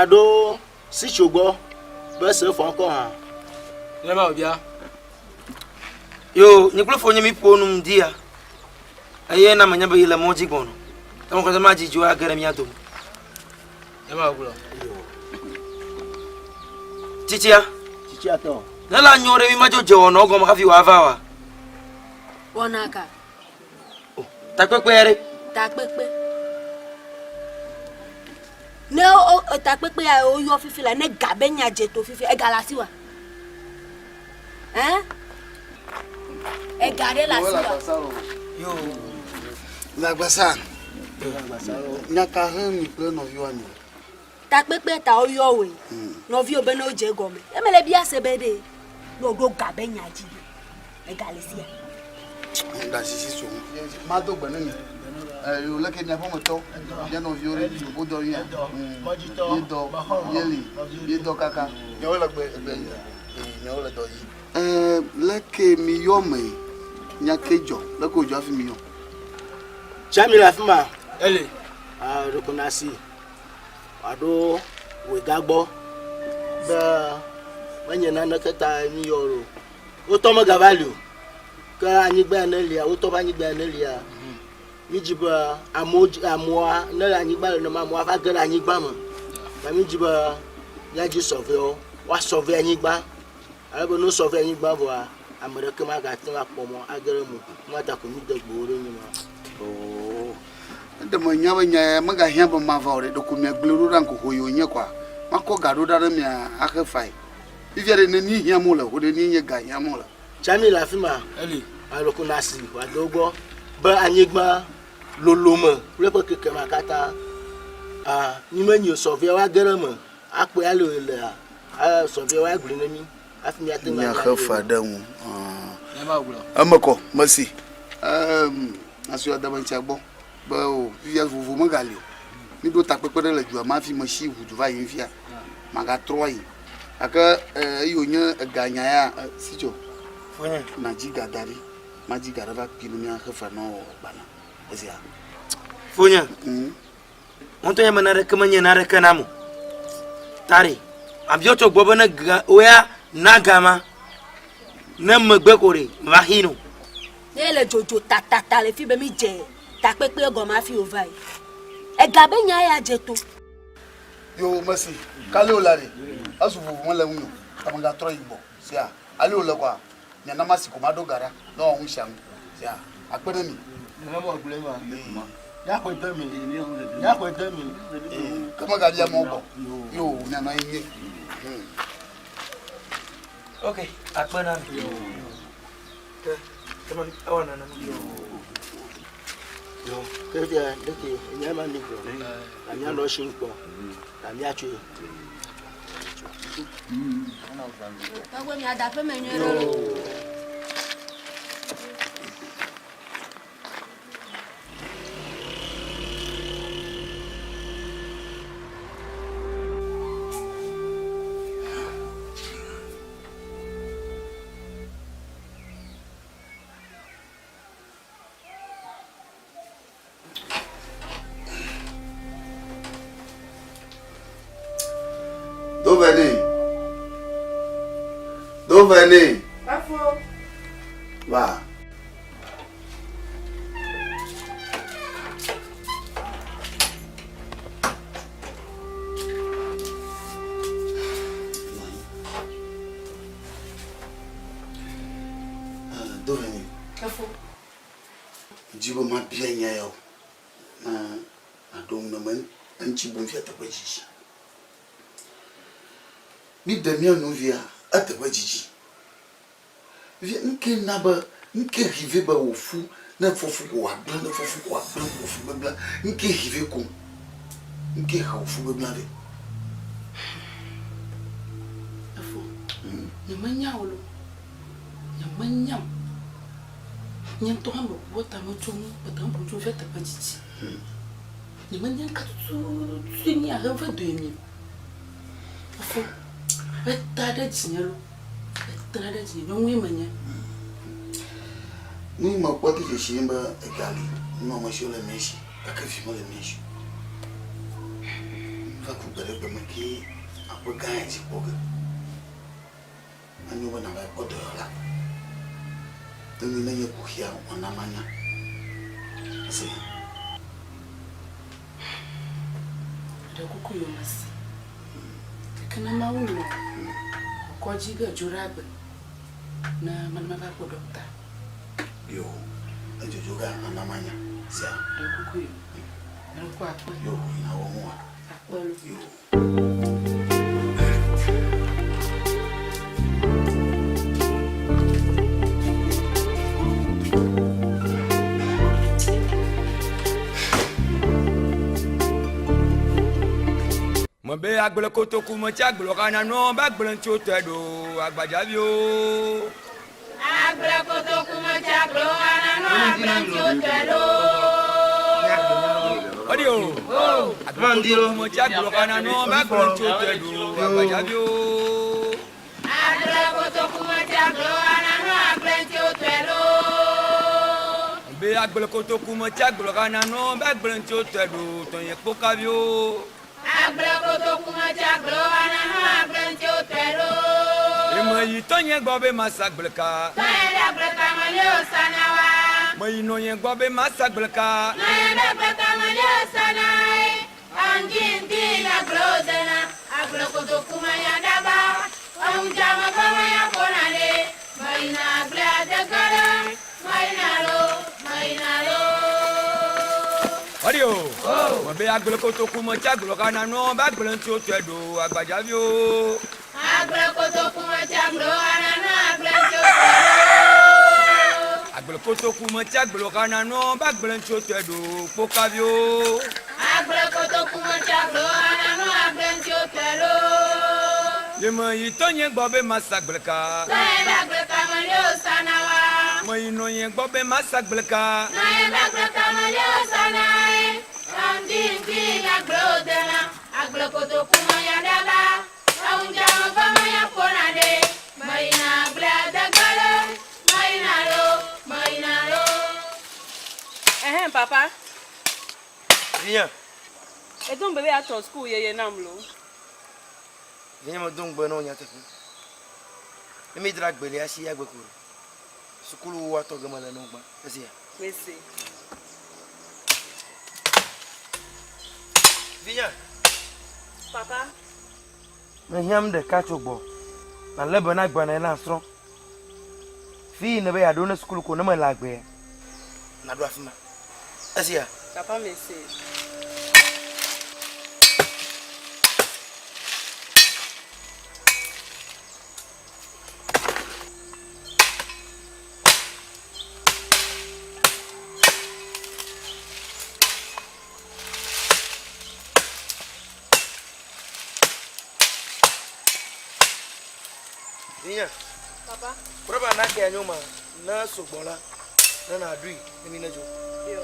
do si chogo be se fo ko ha le ma obia yo ni klofo nyemi ponum dia aye na manya be yele moji gono tamo ko ma jiju agara mi atom le ma gulo chichia to nala nyore mi majo je ono go maka fi wa va wa Onaka. takpekpere Takpekpe. Ne o takpekpe ya o yo fifi la ne gabe nya je to fifi e galasi wa. E gade la si wa. yo La gbasa. Nyaka han mi plan of you ani. Takpekpe ta o yo we. No vi obe no je gome. E mele bia se be de. No go gabe nya ji. E galasi ya. Da sisi so. Ma do gbe ni. You look at my moto. You know you ready to go do here. You do kaka. You la gbe you la do yi. Leke mi yo me. Nyakejo. Leke ojo afi mi yo. chami la fima ele rekonasi ado we gagbo be manye na nakata mi yoro o to mo gavalio ka anyi gba na lia o to ba anyi gba na lia mi jiba amoa na anyi gba na ma mo afa gara anyi gba mo ba mi jiba ya ji soveo wa sove anyi gba arabo no sove anyi gba bo amere ke ma ga tin apomo agere mu mata ko mi de gboro ni ma Oh. The manya maga hemba mavore do kumya gluru ranko hoyo nye kwa. Mako gado dara mi akefai. Ivere ne ni hiamola ho de ni nye ga hiamola. chami la fima ele alokunasi wa dogbo ba anyigba loloma lepo keke makata ni menyo sovia wa gerama akpe alo ele sovia wa grinemi afimi atenga Nya khafa damu. le ma gulo Amako merci. Asu adaban chagbo. Ba o via vuvu magali. Ni do takpepe le ju ma fi machi vudu va yin fia. Maga troi. Aka yo nya ganya ya sijo. fonya Na jiga dari. Ma jiga rava pinu nya khafa no bana. Ezia. fonya onto yama na reka manya na reka namu tare abjo to gbobo na oya na gama na magbe kore mahino Ne le jojo tatata le fi be mi je. Takpekpe go ma fi ovai. E gabe nya ya je to. Yo merci. Kale olare. Asu vuvu mo le unyo. Tamanga troi bo. Sia. Ale ola kwa. Nya na masi ko mado gara. No un sham. Sia. Akpere ni. le ma gulo ma ya ko 2000 ya ko 2000 Kama ga dia mo bo. Yo nya na yin. okay akpana come on awana na yo kevia deke nyama ni go anya lo shinko anya chu Agwe mi ada pe menyo ro. Do venez. Afo. Va. Do venez. Afo. Jibo ma bien nya yo. Na adom na man anchi bon fi atabajiji. Ni demia no via atabajiji. Via nke na ba nke rive ba ofu na fofu ko abla na fofu ko abla ofu bla nke rive ko nke ha ofu bla ve. Afo. Nyamanya wolo. Nyamanya. Nyanto hambo wota mochomu batambo jo feta pajiji. Nyamanya katsu tsini a refa 2000. Afo. Etada jinyalo. Etada jinyalo ngwemanya. Ni ma kwa ki shimba egali. No ma shola meshi. Akafi mo le meshi. va couper le mec un peu gagne si pour que nous on avait pas de là donc il y a pour hier on a mania c'est da kuku yo masi kana mawulo ko jiga jurabe na man ma ba ko docteur yo je joga on a mania c'est da kuku yo na ko akwa yo ina wo mo akpolo yo Be agbele kotoku mo ti agbelo kana no ba agbele nti o tedo agbajabi o agbele kotoku mo ti agbelo kana no agbele nti o tedo odi o agbele kotoku mo ti agbelo kana no ba agbele nti o tedo agbajabi o agbele kotoku mo ti agbelo kana no agbele nti o tedo be agbele kotoku mo ti agbelo kana no ba agbele nti o tedo to yen pokabi o agbele kotoku mo ti agbelo kana no agbele nti o tedo mo yi to yen gbo be ma sagbele ka to yen agbele ka mo le osanawa mo yi no yen gbo be ma sagbele ka to yen agbele ka mo le osanai anjindi la glodena agbele kotoku mo ya daba onja mo ba mo ya konale maina agbele adegara mainalo odi o mo be agbele kotoku mo ti agbelo kana no ba agbele nti o tedo agbajabi o agbele kotoku mo ti agbelo kana no agbele nti o tedo agbele kotoku mo ti agbelo kana no ba agbele nti o tedo pokabi o agbele kotoku mo ti agbelo kana no agbele nti o tedo ye mo yi to yen gbo be ma sagbele ka to yen agbele ka mo le osanawa mo yi no yen gbo be ma sagbele ka to yen agbele ka mo le osanai anjindi la glodena agbele kotoku mo ya daba onja mo ba mo ya konade maina agbele adegara mainalo papa. Viens. Et donc bébé à ton school yé namlo. Viens me donc bon on y a tout. Me drag belé asi ya gbeku. Sukulu wa to gama la no gba. Asi. Merci. Viens. Papa. Me hiam de kachogbo. Na lebo na gba na na stro. Fi ne be ya do na sukulu ko na ma lagbe. Na do afima. Asi ya. Papa merci. Viens. Papa. Prova na ke anyoma na sogbola na adui ni na jo. Yo.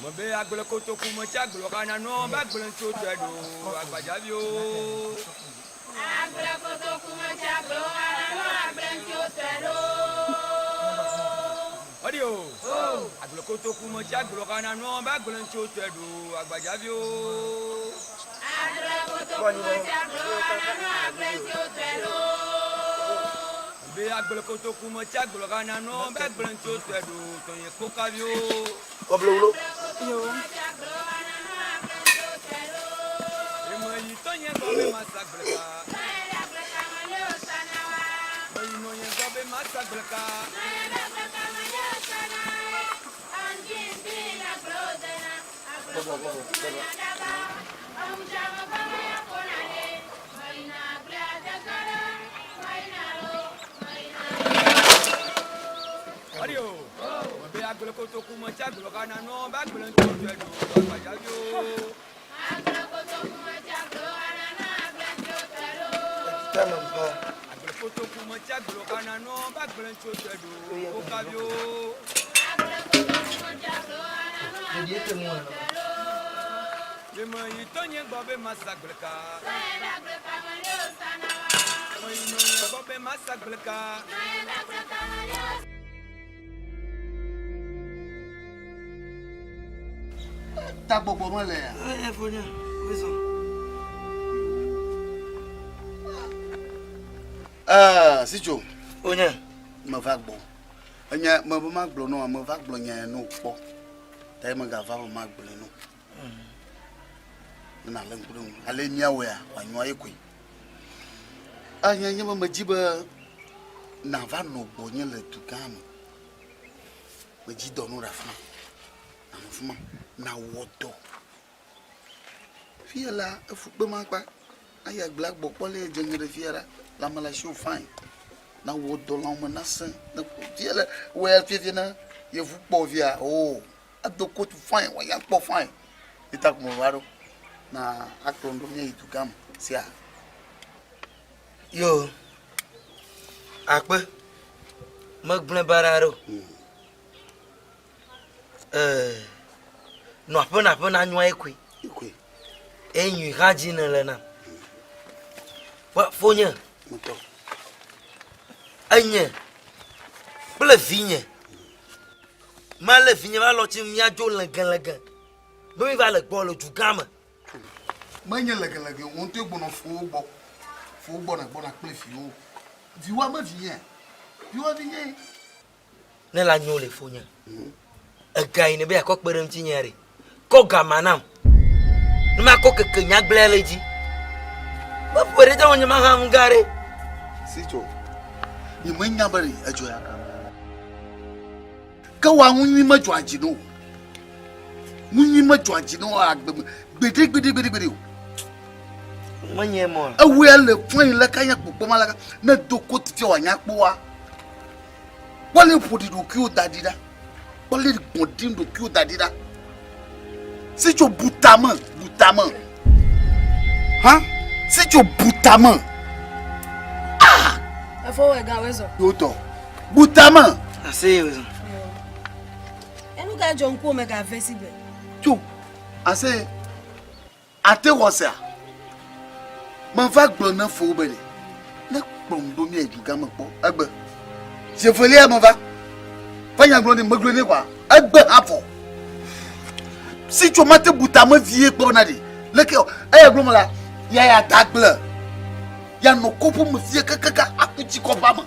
Mo be agbele kotoku mo ti agbelo kana no ba agbele nti o tedo agbajabi o agbele kotoku mo ti agbelo kana no agbele nti o tedo odi o agbele kotoku mo ti agbelo kana no ba agbele nti o tedo agbajabi o agbele kotoku mo ti agbelo kana no agbele nti o tedo be agbele kotoku mo ti agbelo kana no ba agbele nti o tedo to yen pokabi o Oblo. Yo. mo yi to yen go be ma sagbele ka mo yi no yen go be ma sagbele ka Adio, mo be agbele kotoku mo ti agbelo kana no ba agbele nti o tedo agbajabi o agbele kotoku mo ti agbelo kana no agbele nti o tedo Tama mpa. agbele kotoku mo ti agbelo kana no ba agbele nti o tedo pokabi o agbele kotoku mo ti agbelo kana no agbele nti o tedo ye mo yi to yen go be ma sagbele ka to yen agbele ka mo le osanawa mo yi no yen go be masagbleka. Ta bobo mo le ya. Fonya, wezo. Sicho. Onya. Me va gbo. Anya me bo ma gbo no, me va gbo nya no po. Ta me ga va ma gbo no. Na le nguru. Ale nya we a, wa nyo ekwi. Anya nya me jiba na va no gbo nya le tukam. Me ji do no rafa. Na mfuma na wodo. Fiela efugbe ma pa. Aya black bo pole jengere fiera. La mala show fine. Na wodo la mo na sen. Na fiela we fifi na ye fu po via. Oh, adoko tu fine, wa ya po fine. Itak mo waro. Na akrondo nya itukam sia. Yo. Akpe. Magblen bararo. No apena nwa ekwi. Ekwi. Enyu haji na lena. Wa fonya. Moto. Anye. Bla vinye. Male vinye va lo ti mia jo lengan. Bo mi va le gbo lo ju gama. Manye legelege won te gbono fo gbo na ple fi o. Viwa ma vinye. Viwa vinye. Ne la nyo le fonya. Aga ine be akokpere mtinyere. Ko gamanam. Numa ko keke nyagbele ji. Ba pore ta wonya ma ham gare. Sicho. Ni manya bari ajo ya ka. Ka wa munyi majo ajino. Munyi majo ajino agbe. Gbede. Manye mo. Awe le fun ile kan ya popo malaka na doko ti wa nya po wa. Wale podi do ki o dadida. Wale gbodin do ki o dadida. Sicho butama. Hein? Sicho butama. Ah! Efo we ga wezo. Yoto. Butama. Ase wezo. Enu ga jo nku me ga vesi be. Yo. Ase ate wosa. Ma va gbo na fo bele. Na kpondo mi eduga mo po. Agbe. Je folie ma va. Fanya gbo ni maglo ni kwa. Agbe afo. Si tu mate butama vie po na di. Leke aya gbo mo la. Ya dagle. Ya no kopo mo vie kaka akuti ko ba ma.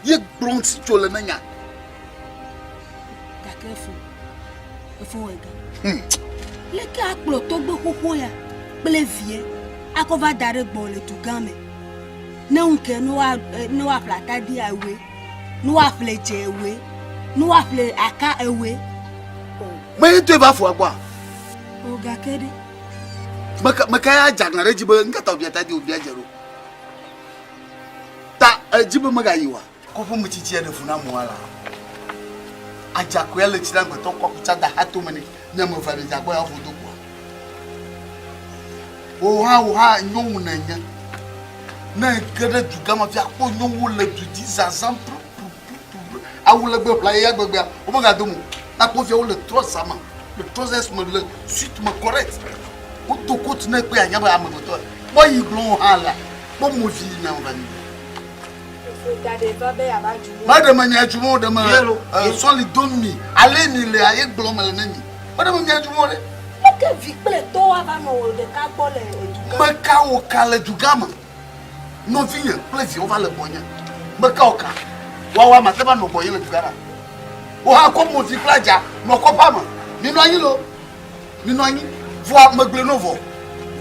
Ye gbo si tu le na nya. Ka kefu. Efo we ga. Leke akplo to gbe koko ya. Ple vie. Akova dare gbo le dugame. Ne unke no wa plata di awe. No wa fleje ewe. No wa fle aka ewe. Me to ba fo agba. O ga kede. Maka ya jagnare jibe ngata obiata di obiajero. Ta jibe maga yiwa. Ko fu mu chichi ene funa mu ala. Aja ko ele chira ngbeto ko kucha da hatu mani nyamo fa bija ko ya fu do ko. O ha nyowu na nya. Na gede duga ma fi akpo nyowu le dudi zazam. Awule gbe pla ya gbegbe o mo ga do mu. Na ko fi o le tro sama. Le trousers me le suite me correct. O to ko tuna pe anya ba amagoto. Boy iglon hala. Bo mo fi na o ba ni. Madame nya jumo de ma. Solly don me. Ale ni le aye glon mele nani. Madame nya jumo le. Que viple to ava no de ka gbo le eduga. Maka o kale dugama. No vinye, please o va le bonya. Maka o ka. Wa ma teba no boye le dugara. O ha ko mo fi plaja, no ko pa ma. Ninu anyi lo. Ninu anyi. Vo magble novo.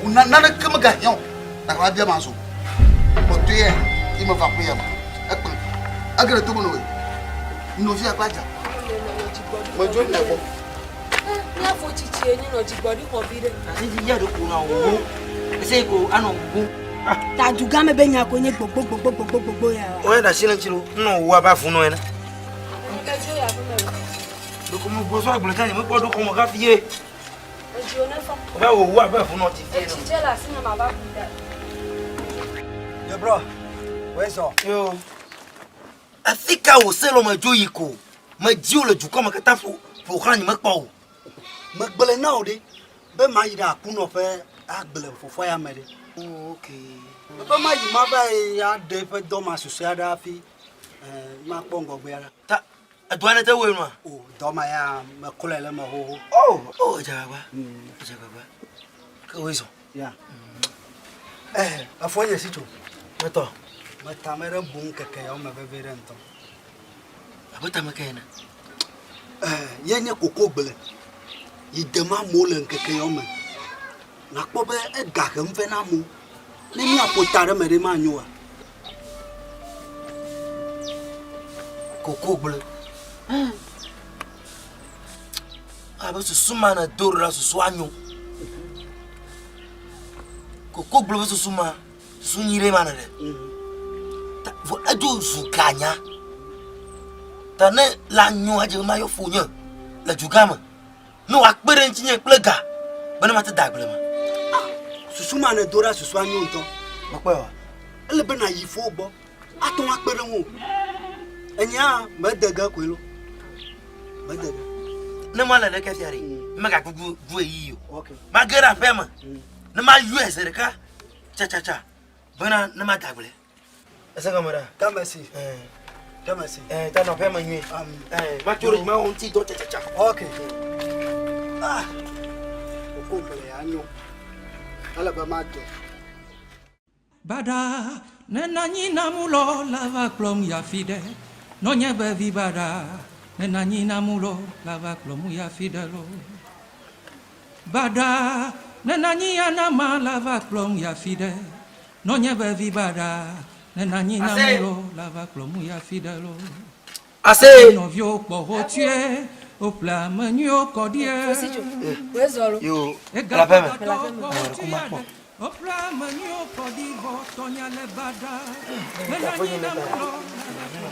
Na na ke ma ga yon. Na ka bia ma so. O to ye, I me va kuya ma. Ekpe. Agere to mo no we. No fi plaja. Mo jo na ko. Na fo chichi ni no jigbodi ko bire. Ase ji ya do ko na wo. Ese ko ano wo. Ta dugame be nya ko nye gbogbo ya. O da shile chiro no wo ba funu ena. Nke jo ya fun me. Do ko mo bo so agbon kan mo po do ko mo ka fiye. Oji o na fa. O ba wo ba funu ti fiye no. Chiche la sina ma ba kuda. Yo bro. Where's all? Yo. Afika wo se lo ma jo yiko. Ma ji o le ju ko ma ka ta fo kan ni ma pa o. Magbele na o de. Be ma yida kuno fe agbele fofo ya mere. Oh, okay. Papa ma yi ma ba ya de pe do ma susu ada fi ma pongo gbe ara. Ta adwana ta we no. Oh, do ma ya ma kula le ma ho. Oh, jaba. Jaba. Ka we so. Ya. Afonye si to. Meto. Ma tamere bun keke o ma bevere nto. Abota makena. Yenye koko gbele. Yi de ma mo le keke o ma. Na kpo be e ga ke mfe na mo. Ne mi apotare mere ma nyoa. Koko gbele. Aba su suma na dorra su swanyo. Koko gbele su suma su nyire mana de. Ta vo adu su kanya. Ta ne la nyo aje ma yo funya. La jugama. No akpere ntinye plega. Bana mata dagbele ma. Susuma na dora susu anyo nto. Makwa wa. Ele be na yifo bo. Aton akpere won. Enya ma daga kwelo. Ma daga. Ne mala le kafiari. Maga gugu yiyo. Okay. Magera pema. Ne ma US reka. Cha. Bana ne ma dagbele. Esa kamera. Kamasi. Kamasi. Ta no pema nyi. Ma choro ma on ti do cha. Okay. Okombele anyo. Ala ba ma do. Bada nenanyi namulo lava klom ya fide no nyebe vi bada nenanyi namulo lava klom ya fidelo bada nenanyi anama lava klom ya fide no nyebe vi bada nenanyi namulo lava klom ya fidelo Ase no vio po tue au plat menio kodie yo la pema. Opla manio kodi botonya le bada nenanyi namulo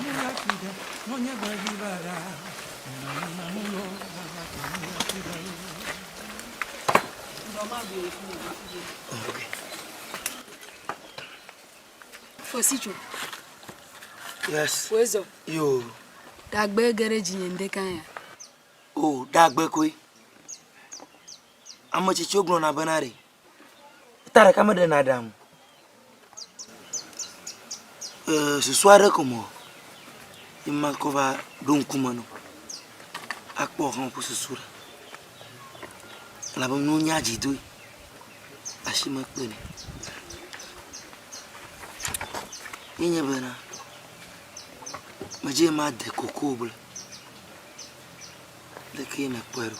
ya fide no nyebe vi bada nenanyi namulo lava klom ya fidelo Okay. Fosicho. Yes. Wezo. Yo. Dagbe garage nyende kan ya. Oh, dagbe koi. Amachi chogno na banari. Tara kama de nadam. Ce soir como. Imma kova don kumano. Akpo ran pour ce soir. La bam no nyaji doi. Ashima kpene. Yenye bana. Maje ma de kokobul. Le kina kwero.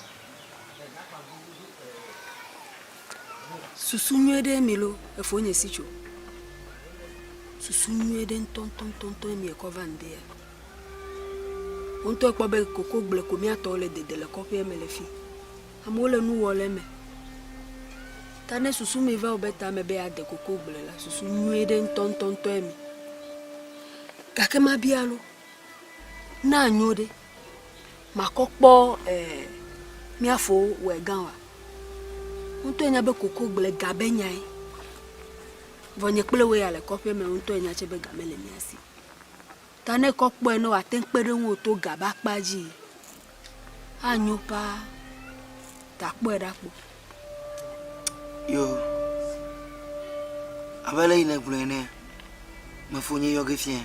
Susu nywede milo efonye sicho. Susu nywede nton mi ekova ndea. Onto ekpo be koko gble ko mi atole de le kopie me le fi. Amole nu wole me. Tane susu mi va obeta me be ade koko gble la susu nywede nton mi. Kake ma bialo. Na nyode. Makokpo mi afo we ganwa. Unto enya be koko gble gabe nyai. Vonye kple we ale kopie me unto enya chebe gamele miasi. Tane kokpo eno atenkpere won to gaba paji. Anyo pa takpo edakpo. Yo. Abale ina glene. Mafonye yoge fien.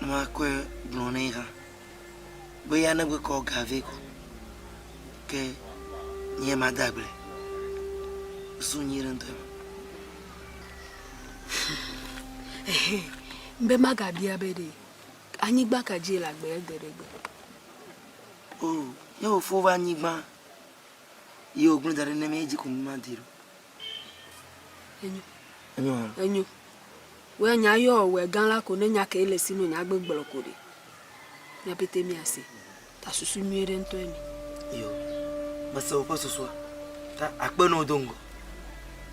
Ma kwe blonera. Boya na gwe ko gave ko. Ke nye madable. Sunyire ndo. Mbe magabia bede. Anyigba kaji la gbe ederegbe. Oh, yo fova anyigba. Yo ogun dare ne meji ko madiro. Enyo. We nya yo we gan la ko ne nya ke ele sinu nya gbegbelo ko de. Nya pete mi ase. Ta susu miere nto emi. Yo. Basa o paso so. Ta akpe no dongo.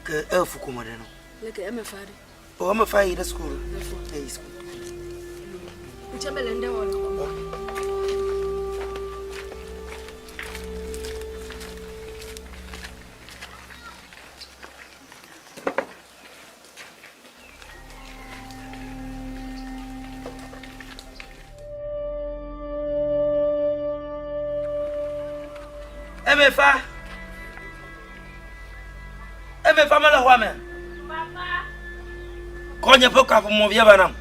Ke elfu ko modeno. Leke eme fari. O ma fa ida school. Hey school. Uchabele nde wala. Eme fa mala hwa me. Papa. Konya poka pour mon vieux banam.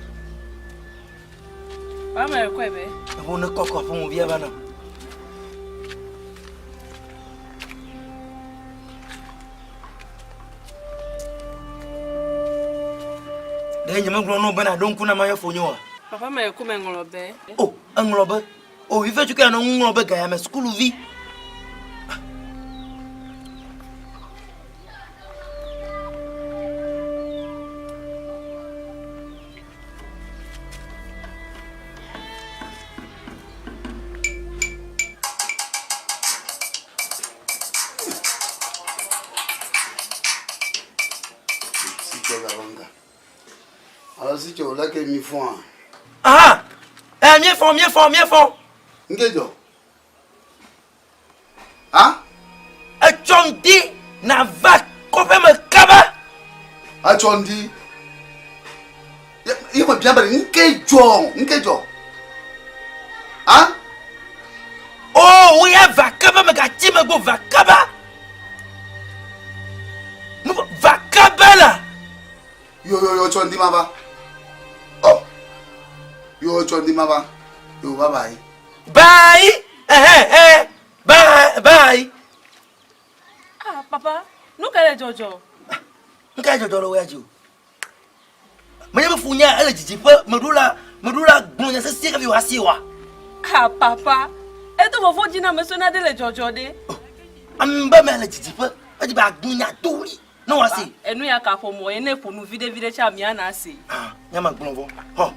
Pas mais quoi bé? On ne coque pour mon vieux banam. Denya manglo bana donc kuna maya fonyo. Papa mais comment ngolobe? Oh, nglobe. Oh, il fait tu que non nglobe ga ya school vie. Alors si tu as là que mi font. Ah! Mieux fort. Ngejo. Hein? Chondi na va kope me kaba. Chondi. Il m'a bien parlé. Ngejo. Hein? Oh, oui, va kaba me gati me go va kaba. Va kaba là. Yo Chondi mava. Oh. Yo Chondi mava. Yo bye. Bye. Bye. Ah, papa, nous qu'elle Jojo. Nka Jojo lo weju. Mwenye mfunya ele jijipe medula gbonya se sire bi wasiwa. Ah, papa. Et tu vas voir Dina me sonner de Jojo de. Amba me ele jijipe, adi ba gbonya dori. No wasi. Et nous y a qu'à pour moi, et ne pour nous vider chamia nasi. Ah, nyama gbonvo. Ho.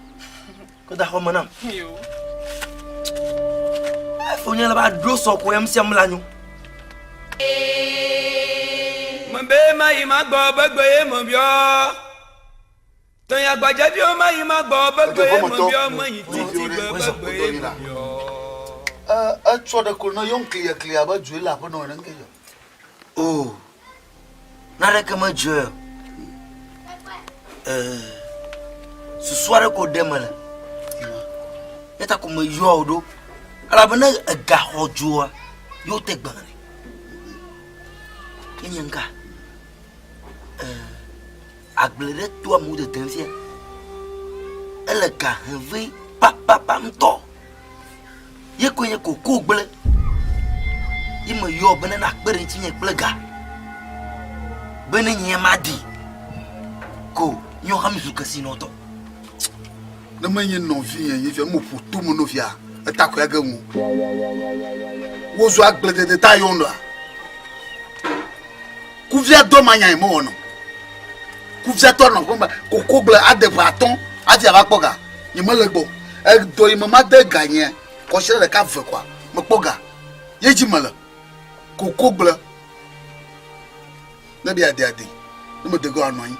Ko da ho manam. Yo. Funya la ba do so ko yam siam lanyu. Mbe mai ma gbo begbe mo bio. Ton ya gbaje bi o mai ma gbo begbe mo bio mo yin titi begbe mo bio. Tu as qu'on a yon clear ba jouer là pour nous ngejo. Oh. Na rek ma je. Ce soir ko demala. Yata ko me yo do. Ala bana ga hojoa. Yo te gbare. Yenga. Aglere toi mou de tensia. Elle ga henvi papa mto. Ye ko ye ko gble. Ye me yo bana na gbere tinye gbelega. Bene nyemadi. Ko nyo hamizu kasino to. Na manye non vie ye fait mo pour tout mon via. Ta ko ya gamu. Wo zo agble de ta yondo. Ku via do manya mo ono. Ku via to no ko gble ade braton, adi aba poga. Ni mo legbo. E do yi mama de ganye. Ko shere de ka fe kwa. Mo poga. Ye ji mala. Ko gble. Na bi ade. No mo de go anoyin.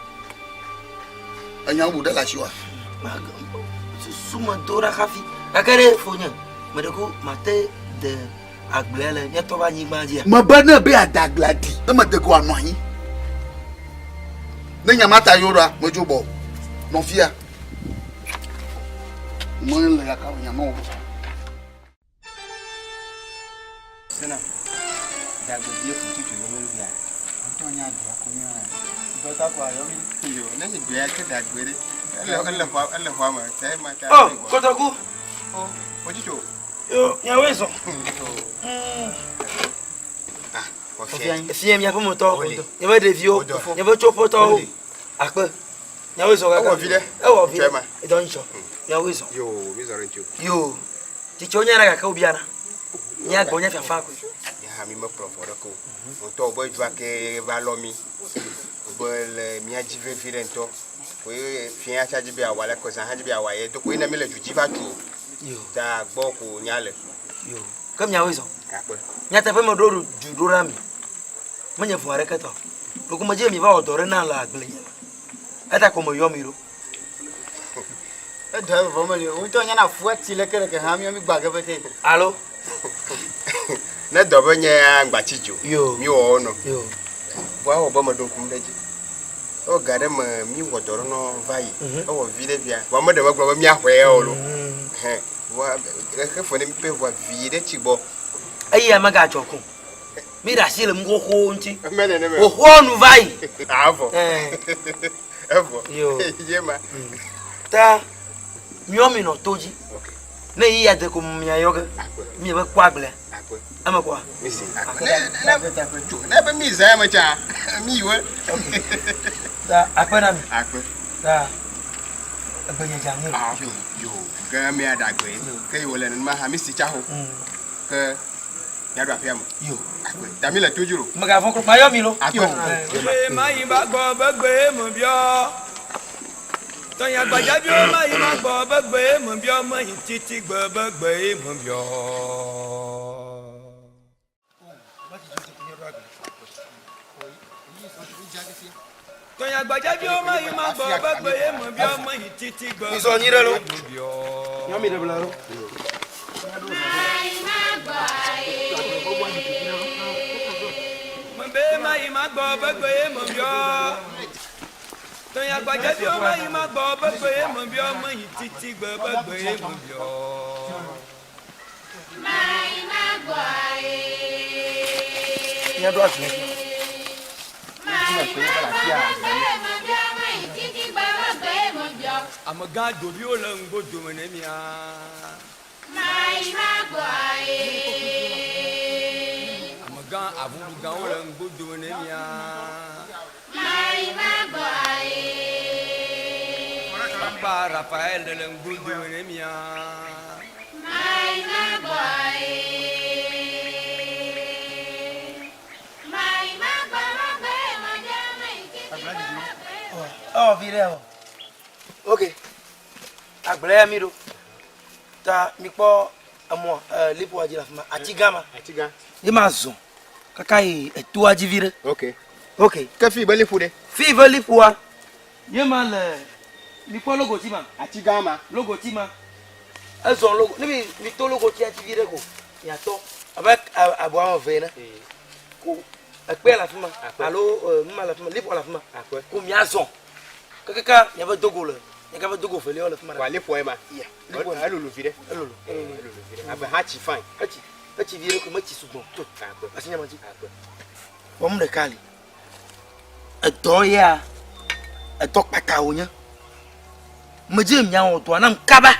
Anya mu de la shiwa. Suma dora khafi. Akare fonya. Medeko mate de aglele ya to ba nyi gbaji. Ma bana be adagladi. No mo de go anoyin. Na nyamata yora mo jobo. No fia. Mo le ya ka nyama obo. Sena. Da go die futu tu no lu ya. Antonya do akonya. Do ta kwa yo mi. Yo, na ni be ake da gbere. Elle fa ma, sai ma ta. Oh, Kotoku. Oh, ojito. Yo, ya weso. Ah, okay. Fiem ya pomo to. Ya ba de vio. Ya ba chopo to. Akpe. Ya weso ga. E wo vile. E don cho. Ya weso. Yo, mi zore nchu. Yo. Ti chonya na ka obiana. Nya gonya fa fa ko. Ya mi mo proforo ko. On to boy jwa ke va lomi. Bol mi ajive filento. Ko fi a charge bi awale ko san haji bi awaye to ko ina mi le juji fa tu. Yo. Da gbo ko nyale. Yo. Kam nya weso. Akpe. Nya ta pe mo do ju rami. Manya fu are kato. Ko kuma je mi ba odore na la agle. Ata ko mo yo mi ro. E da vo mo le o to nya na fu ati le kere ke ha mi gbage bete. Allo. Na dobo nya ngbachi jo. Yo. Mi o no. Yo. Wa o ba mo don kum daji. O gade ma mi wodoro no vai. O vile via. Wa mo de ma gbo mi ahwe o lo. Wa ke fo ni pe wa vile chibo. Ayi amaga choko. Mi da sile mgo ho nti. Mene ne me. O ho nu vai. Avo. Yo. Yema. Ta miomi no toji. Okay. Ne yi ade ko mia yoga. Mi ba kwa ble. Akwe. Ama kwa. Missy. Na ba mi za ma cha. Mi wo. Da apana mi. Akwe. Da. Abanya jangi. Yo. Ga mi ada gwe. Ke yo le ma ha Missy cha ho. Ke ya do afia mo. Yo. Akwe. Da mi la tojuro. Maga fon ko mayo mi lo. Akwe. Mai ba go begbe mo bio. Tonya gbaja bi o mai ma go begbe mo bio mo yin titi gbe begbe mo bio. Tonya gbaja bi o mai ma go begbe mo bio mo yin titi gbe. Iso nyire lo. Nyomi de blaro. Mai ma go begbe mo bio. Tonya gbaja bi o mai ma go begbe mo bio mo yin titi gbe begbe mo bio. Mai ma go Ya do asle. Amaga dobi o la ngo do mene mia. Mai ma go Amaga abu ga o la ngo do mene mia. Mai ma go Papa Rafael de la ngo do mene mia. Mai ma go Mai ma go ma ja mai Oh, video. Okay. Agblea mi do. Ta mi po amo lipo ajira fuma atigama. Atiga. Ye mazo. Kakai etu ajivire. Okay. Okay. Ka fi bele fude. Fi veli poa. Ye mal mi po logo ti ma. Atiga ma. Logo ti ma. Ezon logo. Ni mi to logo ti ajivire ko. Ya to. Avec abo am vena. Ko ekpe la fuma. Allo ma la fuma lipo la fuma. Ko mi azon. Kaka ya ba dogo le. Ya ka ba dogo fele o le fuma. Wa lipo e ma. Yeah. Lipo alulu vide. Alulu. Aba hachi fine. Hachi vire ko machi sugbon. To. Asinya machi. Bom de kali. Eto ya. Eto paka onya. Meje mnya o to anam kaba.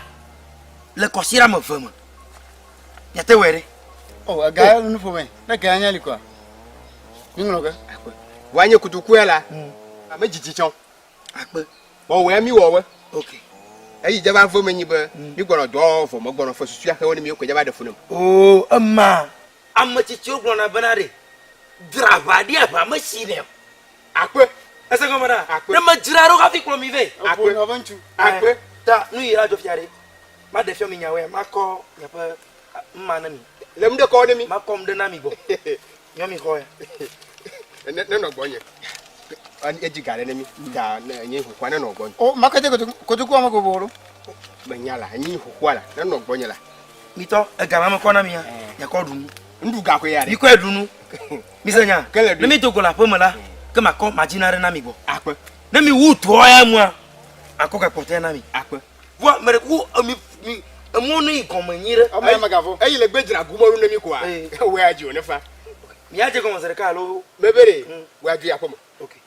Le kosira mo fama. Ya te were. Oh, aga nu fo me. Na ga anya likwa. Ngolo ga. Wanye kutukuela. Ame jijichon. Akpe. Bo we mi wo we. Okay. Eyi jaba fo menyi be. Ni gboro do fo mo gboro fo susu aka woni mi ko jaba de funum. Oh, amma. Amma chichi ogbo na banare. Drava dia ba masire. Akpe. Ese ko mara. Na majiraro ka fi klo mi ve. Akpe. Akpe. Ta nu yira jo fiare. Ma de fio mi nyawe ma ko nya pa mma na mi. Lem de ko de mi. Ma kom de na mi bo. Nyomi ko ya. Ne no gbonye. Ani ejigare na mi. Da na nyi hu kwa na no gbonye. Oh, makate ko to ko ma ko boro. Banyala nyi hu kwa la na no gbonye la. Mi to e ga ma ko na mi ya. Ya ko dunu. Ndu ga ko ya re. Mi ko edunu. Mi senya. Kele du. Ne mi to ko la po mala. Ke ma ko majinare na mi bo. Akpe. Ne mi wu to ya mu a. Akoka pote na mi. Akpe. Wa mere ku mi mo ni komanyire. O ma magafo. Eyi le gbejira gumoru na mi ko a. We aji o ne fa. Mi aje ko mo serikali o. Mebere. We aji akomo. Okay.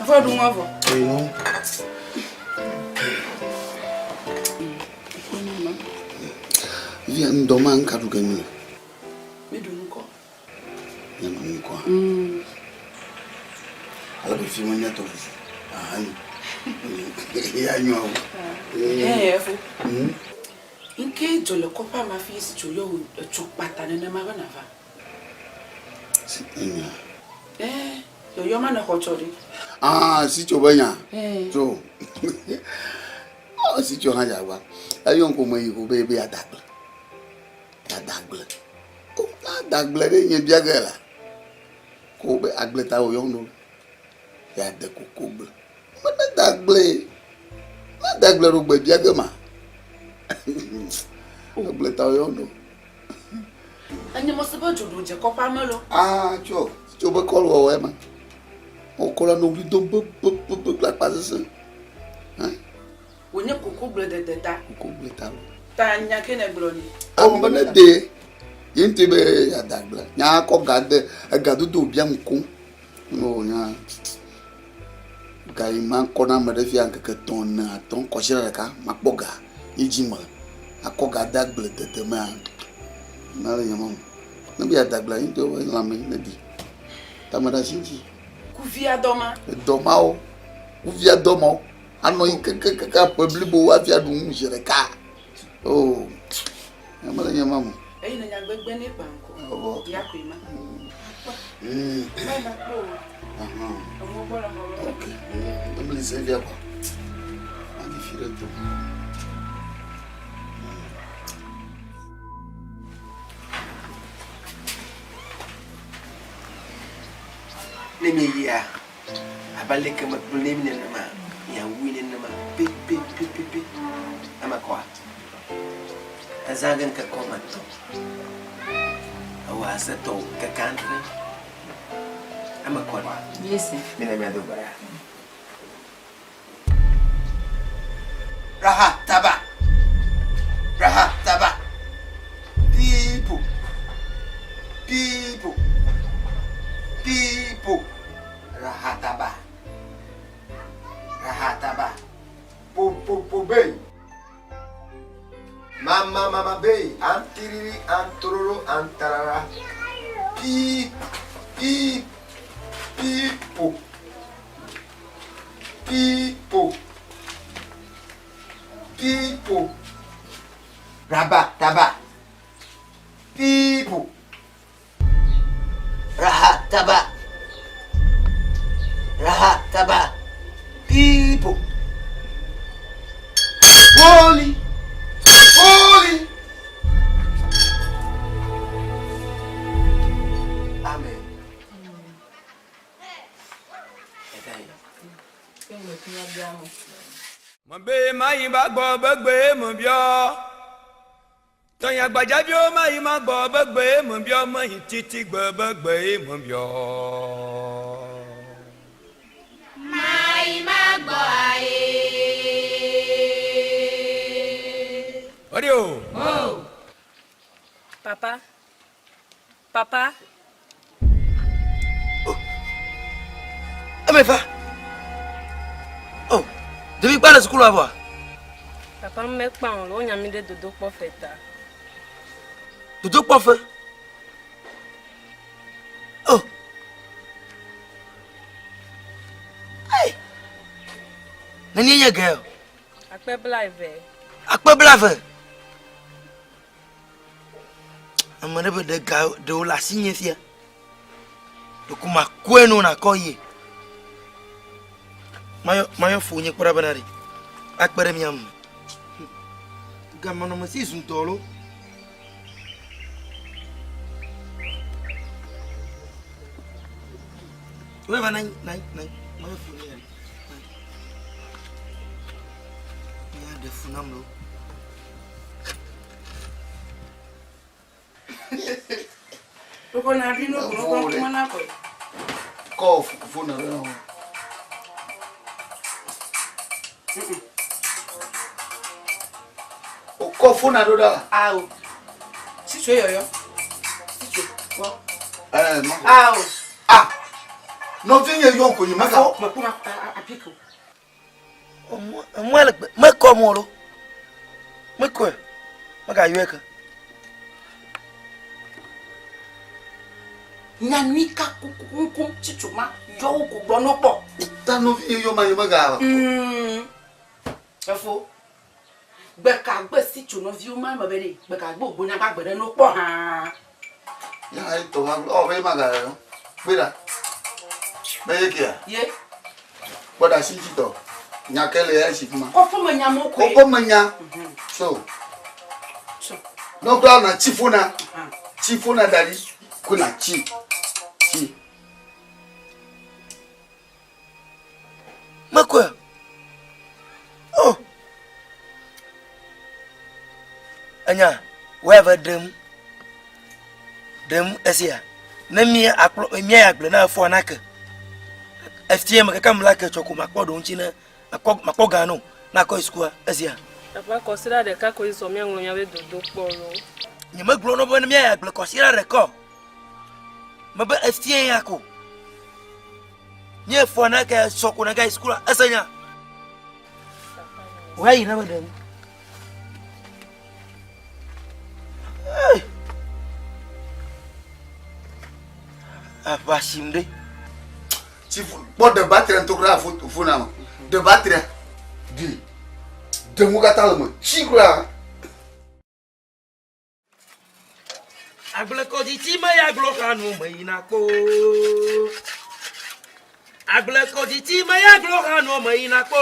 Faut du moi voir. Oui, non. Viens demain ka du gagner. Mais du nous quoi? Ya du quoi. Ala be fi mon yato. Ah, ya nyo. Faut. Inke jole ko pa ma fi si jo yo chok patane na ma bana va. Si Yo mana ko chori. Ah, si chobanya. So. Oh, si cho haja wa. Ayon ko mo yi ko be adagle. Adagle. Oh, adagle re yen biagela. Ko be agle ta o yon no. Ya de ko ko be. Ma adagle. Ma adagle ro be biagema. Agle ta o yon no. Anya mo se ba jodo je ko pa melo. Ah, cho. Cho be ko lo we ma. O ko la no ri do la pa se. Hein? Wonye koko ble de ta. Koko ble ta. Ta nya ke ne glo ni. Ambana de. Yente be ya dagla. Nya ko gade, gadu do biam ko. No nya. Gai man kona ma de fi an ke ton na ton ko shira ka makboga. Yijima. Akoga dagble de ma. Na le yamam. Na bi dagla yente o la me na di. Tamada shinji. Ku via doma. Doma o. Ku via doma o. Ano ka publibo wa via dum jere ka. Oh. Amala yamam. Eyi na nya gbegbe ni banko. Oh. Ya ku ima. Baba ko. Aha. Omo bora mo. Okay. Amali se via ba. Ani fira to. Nemi ya. Abale ke matlem ne nama. Ya wini nama. Pi. Ama kwa. Azagan ka komato. Awasa to ka kantre. Ama kwa. Yes. Mina mi ado bara. Raha taba. People. Rahataba. Po bay. Mama bay. Antiriri antururu antarara. People. Rabataba. People. Rahataba. People. Holy. Amen. Mbe mai ba gbo begbe mo bio. Tonya gbaja bio mai ma gbo begbe mo bio mo titi gbo begbe mo bio. Mai ma gbo aye. Odio. Oh. Papa. Amefa. Oh, depuis pas la school à voir. Papa me pa on lo nyami de dodo po feta. Dodo po fe. Oh. Hey. Nani ya girl? Akpe blaive. Amane be de ga de la signe fia. De kuma kwenu na koye. Mayo funye kwa banari. Akpere miam. Gamano masi suntolo. Wewe nai. Mayo funye. Ya de funamlo. Poko na dino ko kuma na ko. Ko funa no. O ko funa do da. Ao. Sicho yoyo. Sicho. Wo. Ma. Ao. Ah. No vinye yo ko ni maka. Ma kuma apiko. Mwele meko molo. Meko. Maka yueka. Nyanika kuku chichuma yo ko gbono po. Ta no vinye yo ma maga. Efo. Gbe ka gbe sicho no vi o ma mo bere. Gbe ka gbe ogbonya ba gbere no po ha. Ya ai to ma o be maga yo. Gbera. Be kia. Ye. Boda shinji to. Nyakele ya shifuma. Ko fo manya mo ko. Ko manya. So. No kwa na chifuna. Chifuna dali kuna chi. Makwa. Oh. Anya, wherever dem asia. Na mi aklo mi agble na afọ anaka. FTM ka kam like choko makpodo nchi na makpoga no. na ko school asia Papa consider the kako is so me ngonya we dodo poro. Ni maglo no bo na me ya gble consider record. Maba astie yako. Nye fo na ka soko na ga school asanya. Why na madam? Apa simde? Si bon de battre to gra fo na de battre di de mu ka talma chi gra Agble ko di ti ma ya glo kanu mai na ko. Agble ko di ti ma ya glo kanu mai na ko.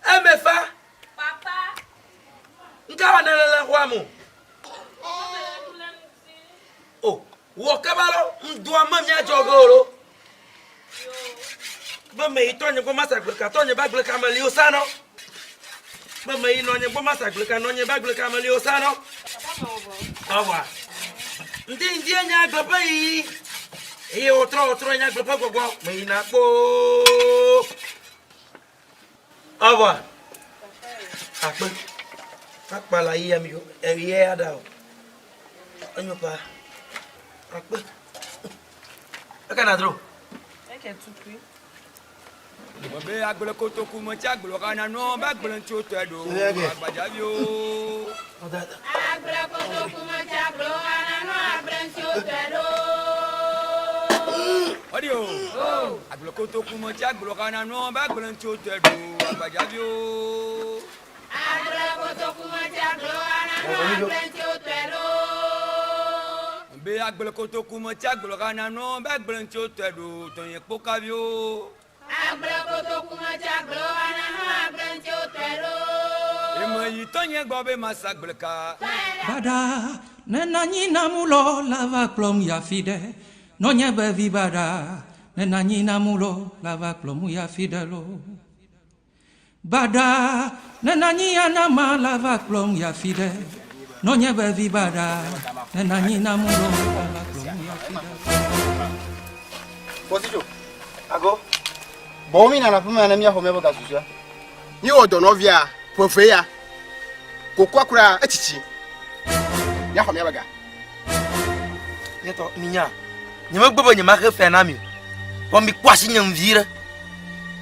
Emefa. Papa. Ngawa na la kwa mu. Oh, wo kabalo ndwa mamnya jogoro. Ba me ito nye goma sagble ka to nye bagble ka mali osano. Ba me ino nye goma sagble ka no nye bagble ka mali osano. Awa. Ndi nya glapa yi. E otro nya glapa gogo me ina po. Awa. Akpe. Akpala yi am yo eriye ada o. Anyo pa. Akpe. Akana dro. Eke tupi. Mobe agbele kotoku mo cha gbelo kana no ba gbele nti o tedo agbaja bi o. Agbele kotoku mo cha gbelo kana no agbele nti o tedo. Odi o. Agbele kotoku mo cha gbelo kana no ba gbele nti o tedo agbaja bi o. Agbele kotoku mo cha gbelo kana no agbele nti o tedo. Mobe agbele kotoku mo cha gbelo kana no ba gbele nti o tedo to yen poka bi o. Agbele kotoku mo cha gbelo kana no agbele nti o tedo. Emo yi to yen gbo be ma sagbele ka. Bada, nenanyi namulo lava klom ya fide. Nonye bevi bada, nenanyi namulo lava klom ya fidelo. Bada, nenanyi anama lava klom ya fide. Nonye bevi bada, nenanyi namulo lava klom ya fidelo. Posijo. Ago. Bomi na na puma na mi ahome boga susua. Ni odo no via, fofe ya. Kokwa kura echichi. Ya ahome boga. Yeto minya. Nyama gbabo nyama ke fe na mi. Wa mi kwasi nyam vire.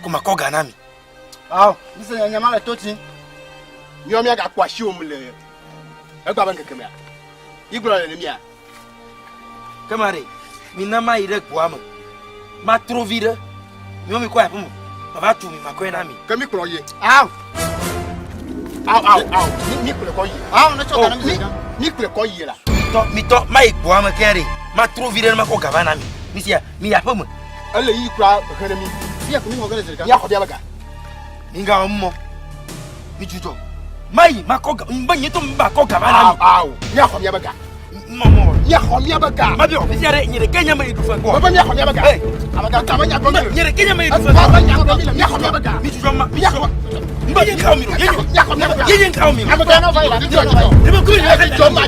Kuma ko ga na mi. Aw, nse nyama le toti. Ni o mi aga kwashi o mule. E gba ban kekeme ya. Igro le mi ya. Kamare, mi na ma ire kwa mo. Ma trop vire. Mi ko ya pumo. Baba tu mi ma ko na mi. Kemi kro ye. Aw. Aw. Ni kro ko ye. Aw, na choka na mi. Ni kro ko ye la. Mi to ma igbo ma kere. Ma trop vire ma ko ga ba na mi. Mi sia, mi ya pumo. Ele yi kra here mi. Ya ko mi ngogere zirika. Ya ko bia baga. Inga ommo. Mi jujo. Mai ma ko ga mba nyito mba ko ga ba na mi. Aw. Ya ko bia baga. Momo. Ya ko bia baga. Ma bio, mi sia re nyere Kenya ma idu fa ko. Baba ya ko bia baga. Abaga ka ma ya ko mi. Nyere Kenya ma idu fa. Baba ya ko mi. Ya ko bia baga. Mi jujo ma. Mi ya ko. Mba yen ka mi ro. Ya ko bia baga. Yen ka mi. Abaga no fa ila. Ni mo ku ni ka joma.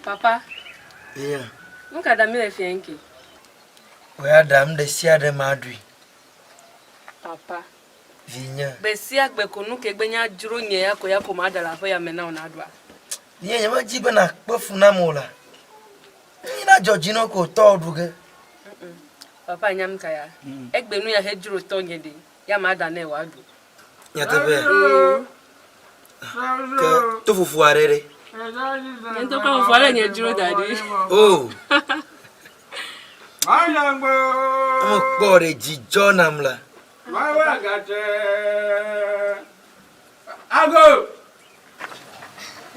Papa. Yeah. Nunca da mile fienki. Oya dam de sia de madui. Papa. Vinya. Besia gbe konu ke gbenya juro nye ya ko madala fo ya mena ona adwa. Ni nyama jibe na kpofu na mola. Ni na Georgino ko to duge. Papa nyam kaya. Egbe nu ya he juro to nye de. Ya mada na e wadu. Ya tebe. Ka to fufu arere. Nto ko fufu arere nye juro dadi. Oh. Amo pore jijo namla. Ago.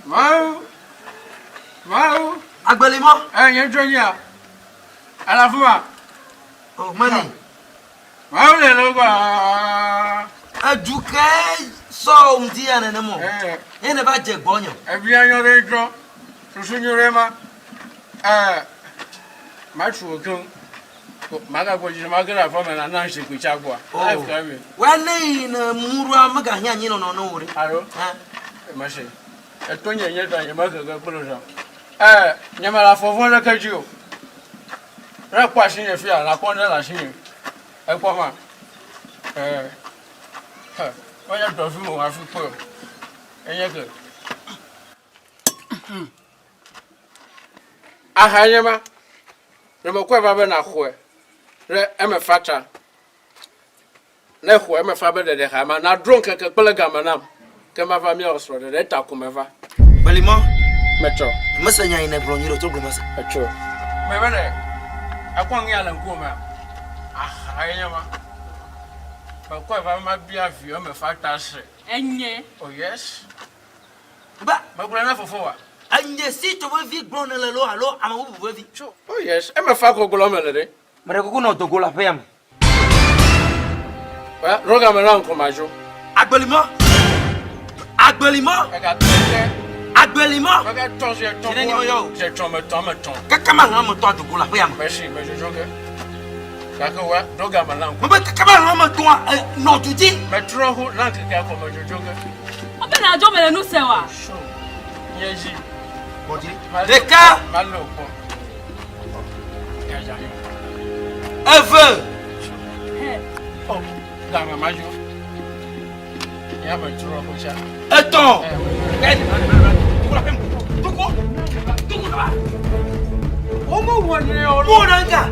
Mau. Agbalimo. Yen jonya. Ala fuwa. Oh mani. Mau le lo gba. Ajuke so umti ana na mo. Ene ba je gbonyo. Ebi anyo re jo. Susunyo re ma. Ma chu okun. Maga ko ji maga na fa na na shi ku chagwa. Wale na muru amaga hia nyi no wori. Aro. Ma shi. E to nye da ye maga ga bulo ja. Nyama la fofo la ka ji o. na kwa shin fi ala kwa na shin e kwa ma oya do fi mo wa fi po enye ke ahanyema re mo kwa ba na khwe re eme fata na khwe eme fa be de ha ma na drone ke kpele ga manam ke ma va mi osro de ta ko me va balima metro masanya ina bro nyiro to gomasa metro me bene akwa ngi ala nko ma ahanyema ba kwa ba ma bia vi eme fata se enye oh yes ba ma na fofo wa anje si to vi bro na le lo alo ama wo vi oh yes eme fa ko golo me le mare ko no to gola pe am ba roga me ran ko majo agbalimo agbalimo Regarde ton, j'ai ton. J'ai ton, me ton. Kakama nga mo to gola pe am Merci, mais je joue. Kaka wa, roga me ran ko. Mbe kakama nga mo to no tuti Mais trop ho ran ke ka ko me je joue. Obe na jo me le nu se wa. Yeji. Bodi. Deka. Malo ko. Ya ja. Ever. Oh, da ma majo. Ya me trop ko cha. Attends. Omo woni o. Moranga.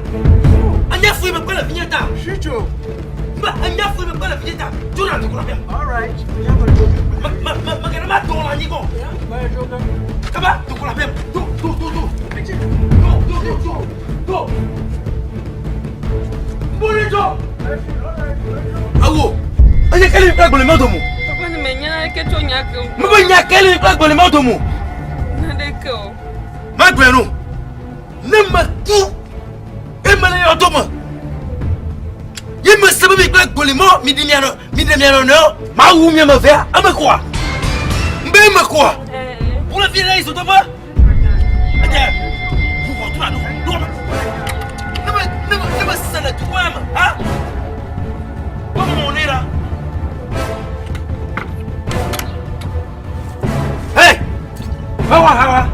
Anya fui me pela vinheta. Chicho. Ba anya fui me pela vinheta. Tu na to kula. All right. Ya me joke. Ma que ma to la ni ko. Ma joke. Kaba to kula pem. Tu. Bonito. Awo. Anya kele pa gbole moto mu. Papa ni menya ke to nya ke. Mo ba nya kele pa gbole moto mu. Na de ko. Ma gbenu. Ne ma tu. E ma le otomo. Ye me sebe bi pa gbole mo mi demiano no. Ma wu mi ma ver. Ama quoi? Mbe ma quoi? Pour la vie iso to ba? Aja. Vous tu là. Ne ma sala tu quoi ma? Hein? Comment on est là? Hey! Hawa.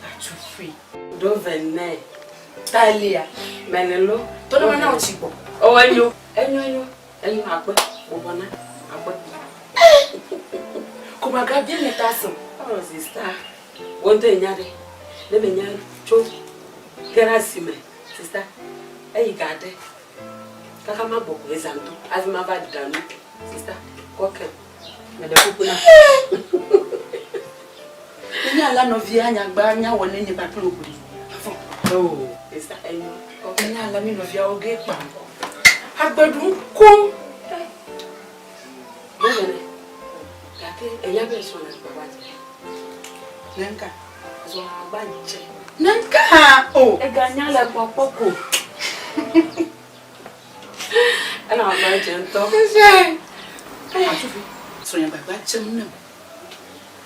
Achufi. Do vene. Talia. Menelo. To no na ochipo. O enyo. Enyo agbe. Obona. Agbe. Kuma ga bien metaso. Oh sister. Wonte nyade. Le menya cho. Gerasime. Sister. Eyi gade. Kaka ma boko ezanto. Avi ma va danu. Sister. Koke. Me de kupuna. Ni ala no vi anya gba anya woni ni ba pro oguri. Oh, sister enyo. Koke ni ala mi no vi oge pa. Agbadun kum. Bene. Kake eya be so na baba. Nenka. So agbaje. Nenka. Oh, e ganya le popoko. Ana agbaje nto. Se. Atufi. So yan baba chem na.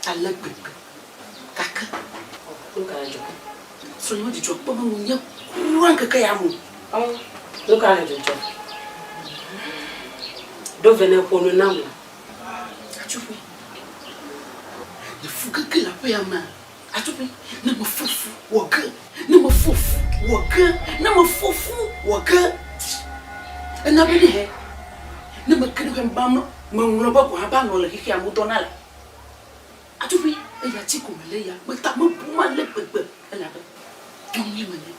Alagbe. Kaka. Nka jo. So yan di jo po mo nya. Ruan kaka ya mu. Oh, nka jo. Do vene kono namu. Achupi. De fuka kila pe ama. Achupi, na mafufu waga. Na mafufu waga. Na bidi he. Na makiri kwa mbamo, mwangoba kwa haba no kiki ya mutonala. Achupi, ya chiko meleya, mata mapuma lepepe. Ela ba. Ngi mane.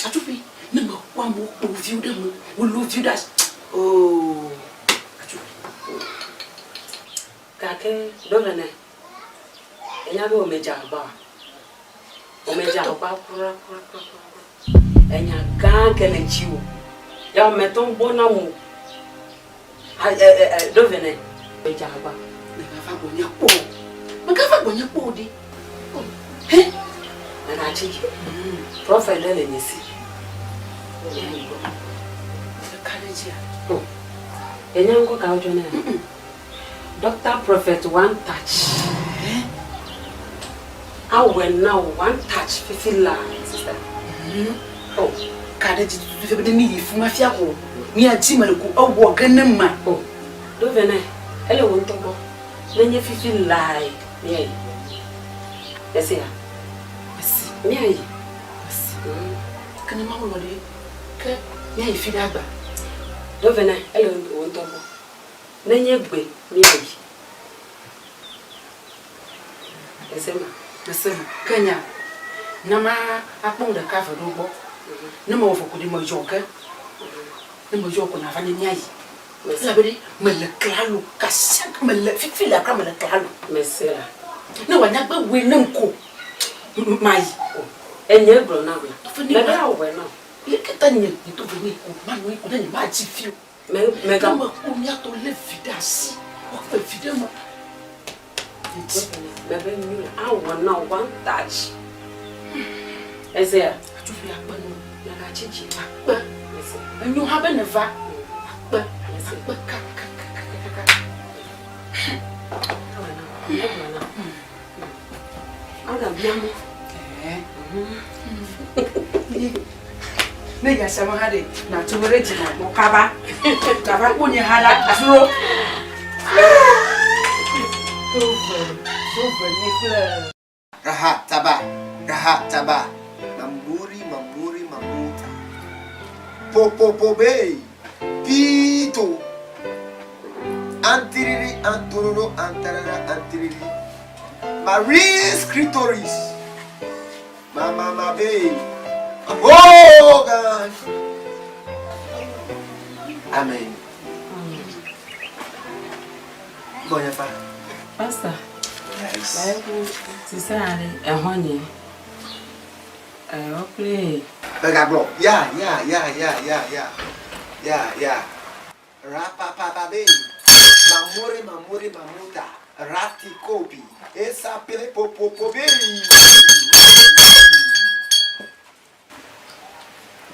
Achupi, na makwa mo view dem, we love you that. Oh. Kake dole ne. Enya be omeja ba. Omeja ba kura. Enya ganke le chiwo. Ya meton bona mu. Dole ne. Omeja ba. Ne fa bonya po. Magafa bonya po di. He? Na chiki. Prophet le nyesi. Kaleji. Oh. Enya ngo ka ojo na. Doctor Prophet one touch. I will now one touch 50 la sister. Oh, kaleji tu fe me yifu mafia ko. Mi aji maliku owo ganan ma. Oh. Do vene. Ele won to bo. nenye fifi lai miai esia miai kana mamu lori ke miai fi dagba do vena ele won to bo nenye gbe miai esema kenya nama akpong da ka do bo ne mo fo ko di mo jonke ne mo joko na fani miai la beri me le clalo ka sak me le fifi la ka me le clalo mesela ne wa nya gbe we ne nko mai enye bro na bla le ba we no le keta nye to we ko ma no ko ne ma ji fi me ga ma ko mi ato le vidasi o fe videmo bebe mi I want no one touch ese tu fi akpa no la ka chichi akpa ese enyu ha be ne va akpa ese akpa ka ada biamu ne ya sama hade na tumore jina mo kaba na ba kunye hala duro Raha taba mamuri mamuta po be pito antiriri antururu antarara antiriri Marie Scriptoris mama be oh God amen Bonya fa Pastor yes Bible sisare ehonye play Begablo yeah rapa papa be mamuri mamuta rati kopi esa pele popo be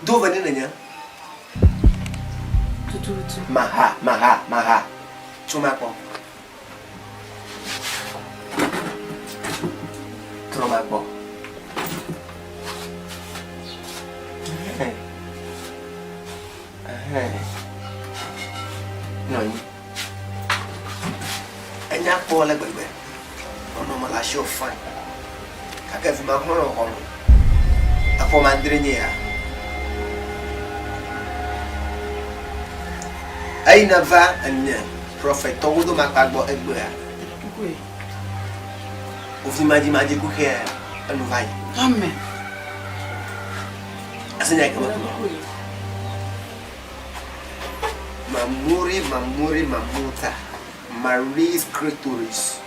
do venene nya tutu maha tumapo Tromapo Noni Enya po le gbegbe ono ma la show fine Kaka fi ma horo Apo mandire nya Aina va anya prophet todo makagbo egbe ya Ofi maji ku ke anu vai amen asanya kama mamuri mamuta Marie Scriptoris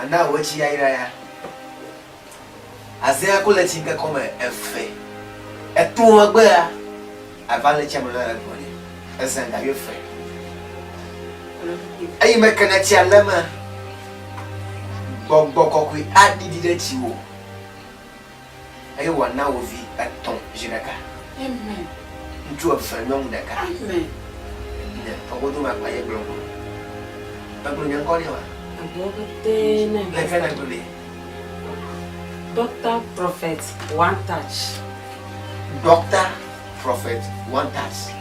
anda wachi yaira ya azia ko le tinga koma efe etu agba ya avale chamala la koni asanga yo fe ayi mekana ti alama gbogbo kokwi adidi de chiwo ayi wana ovi aton jinaka amen ntu afanyong daka amen ne ogodo makwaye glongo baglo nyankoni wa agobotene le fena gole Doctor Prophet one touch Doctor Prophet one touch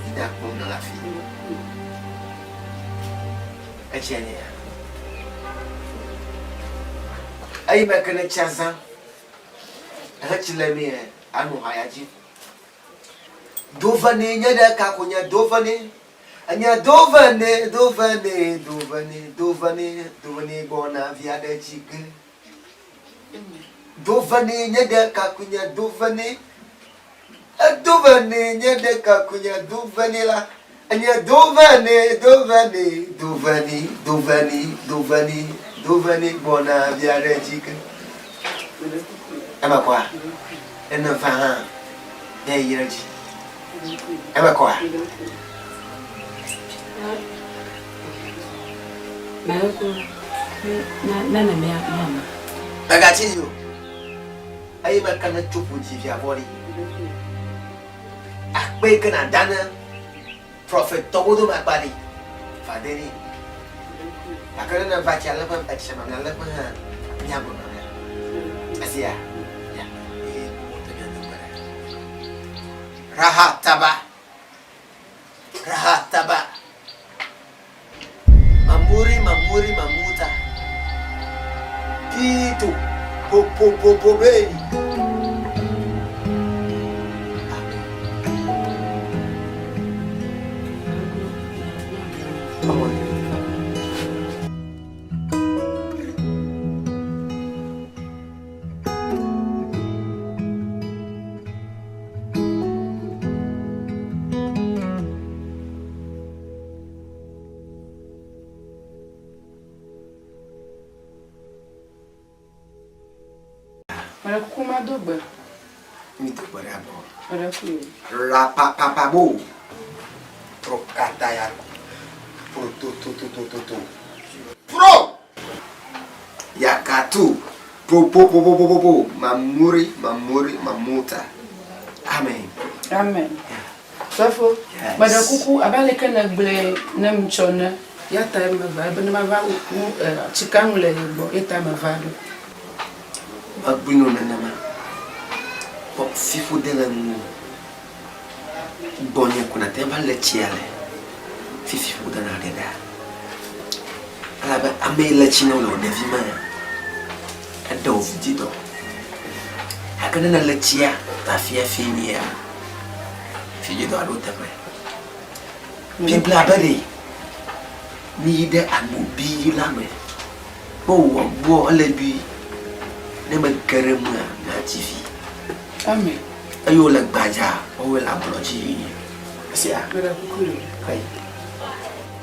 ina kuna la fi echene ayi mekene chaza hachilemi anu hayaji dovane nyada kakunya dovane anya dovane bona viade chike dovane nyada kakunya dovane nyada kakunya dovane la anya dovane bona viade chike ama kwa ena fa ya yiraji ama kwa nana mama bagatiyo ayi makana chupu jivya bori akpe kana dana prophet togodo makbali faderi akana na vacha la pam achama na la pam nyabo na asia ya raha taba mamuri mamuta Pito. Po baby. Para kuma doba. Mi to barabo. Para ku. Rapapapabo. Prokata ya. Pro to. Pro. Yakatu. Po. Mamuri, mamuta. Amen. Amen. Safo. Bada kuku abale kana gle na mchona. Yata mava bana mava chikangule bo eta mavado. Agbino nanama. Pop fifu de la mu. Bonye kuna temba le chiale. Fifu de na deda. Alaba ame le chino lo de vima. Ado vidido. Akana na le chia ta fia finia. Fidido alo tembe. Pibla bari. Ni de anubi lame. Bo alebi. Ne me keremu na TV. Amen. Ayo la gbaja, o we la bloji. Asia. Bada kuku. Kai.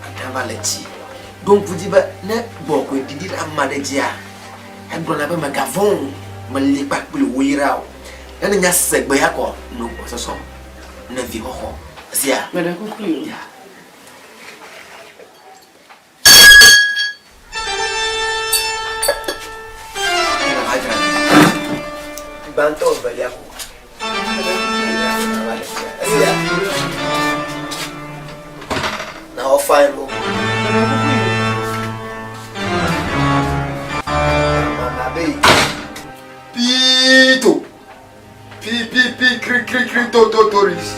Atava leti. Donc vous dites ne boko didi amade dia. E gbona be magavon, me li pa pe wira o. Na nya segbe yakọ no so na vi ho. Asia. Bada kuku. Ya. Banto baliako. Na ofai mo. Mama be. Pito. Pi kri toris.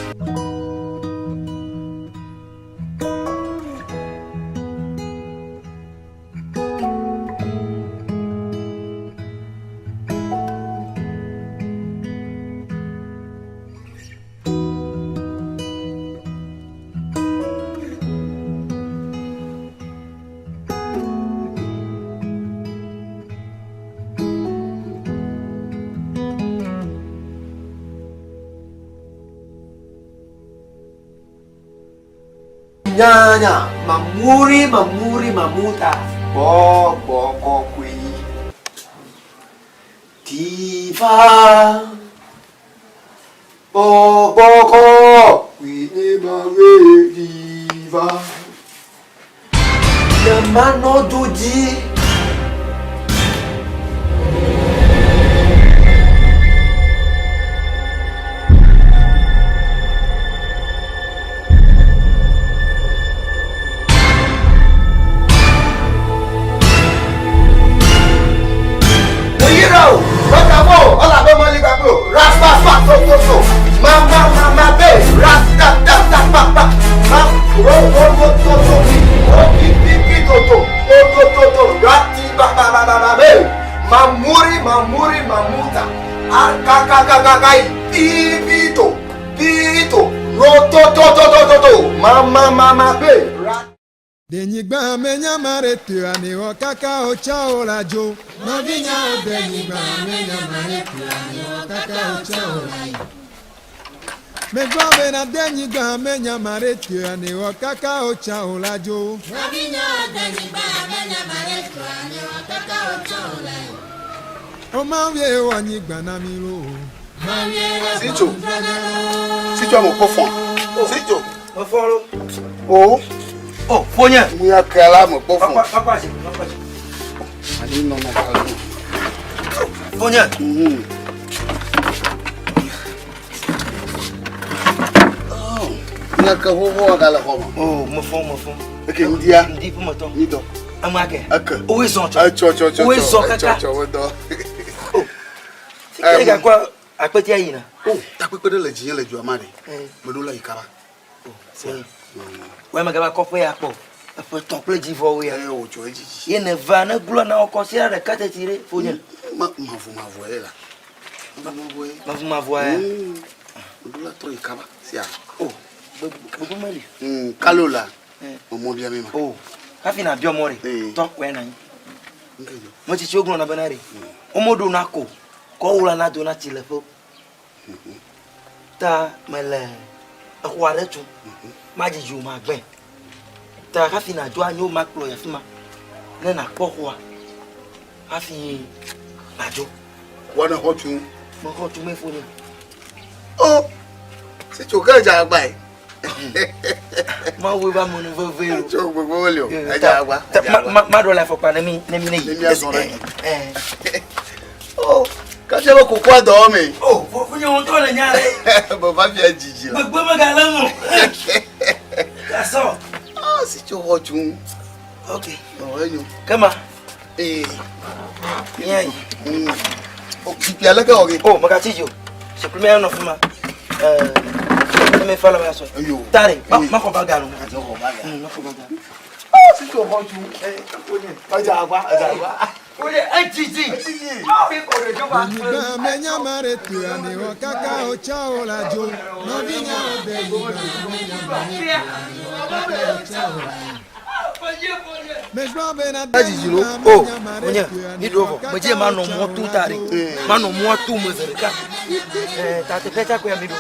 Nyanya, mamuri, mamuta. Bo, kui. Diva. Bo, kui mawe diva. Yamano doji. Mama, babe, rasta, papa, mamuri, mamuta, kakakai, pito, roto, mama, babe. Denyigba menya maretu ani wakaka ochao lajo. Novinya denyigba menya maretu ani wakaka ochao lajo. Megwa bena denyigba menya maretu ani wakaka ochao lajo. Novinya denyigba menya maretu ani wakaka ochao lajo. Omawe wanyigba na milo. Sicho mo pofon. Sicho. Pofon. Oh. Oh, Fonya. Muya kala mo pofon. Papa. Ani no na kala. Fonya. Oh. Muya ka ho kala ho. Oh, mo fon. Okay, ndia. Ndi po moto. Nido. Amake. Aka. Owe son. Cho. Owe son kaka. Wodo. Ega kwa apeti ayina. Oh, takwekwede le jiye le ju amade. Medola ikaba. Oh, sei. Wa magaba kopo ya po. Apa ton ple divo ya. O jo ji. Ye ne va na glo na okosia de kate tire fonya. Ma voye là. Ma voye. O la trop ikaba. Sia. Oh. Bobo mali. Kalola. O mo bia mema. Oh. Kafi na bio more. To we na. Mo ti oglo na banari. O mo do na ko. Ko wula na do na tilefo. Ta mele. Akware tu. Ma ji ju ma gben. Ta kafi na do anyo ma klo ya fima. Na na pokwa. Kafi na do. Wana hotu. Mo hotu me fo ni. Oh. Se choka ja agba e. Ma we ba mo no vevero. Cho gbogbo ole o. Aja agba. Ma do la fo pa na mi nei. Nemi azoro. Oh, ka se ko kwa do me. Oh, fo nyo to le nyare. Baba bi ajiji la. Gbogbo ma ga lamu. Kaso. Ah, si cho hotu. Okay. Oh, enyo. Kama. Yai. O kipi ala ka oge. Oh, maka tijo. Se premier no fuma. Me fala ma so. Tare, ma ko baga no. Ma ko baga. Oh, si cho hotu. Aja agba. Oye, ajiji. Ah, fi ko re jo ba. Enigba menya mare tu ani o kaka o cha o la jo. No vinya o de enigba. Ajiji lo. Oh, onya, ni dovo. Meje ma no mo tu tare. Ma no mo tu mo zerika. Ta te pecha ko ya mi do.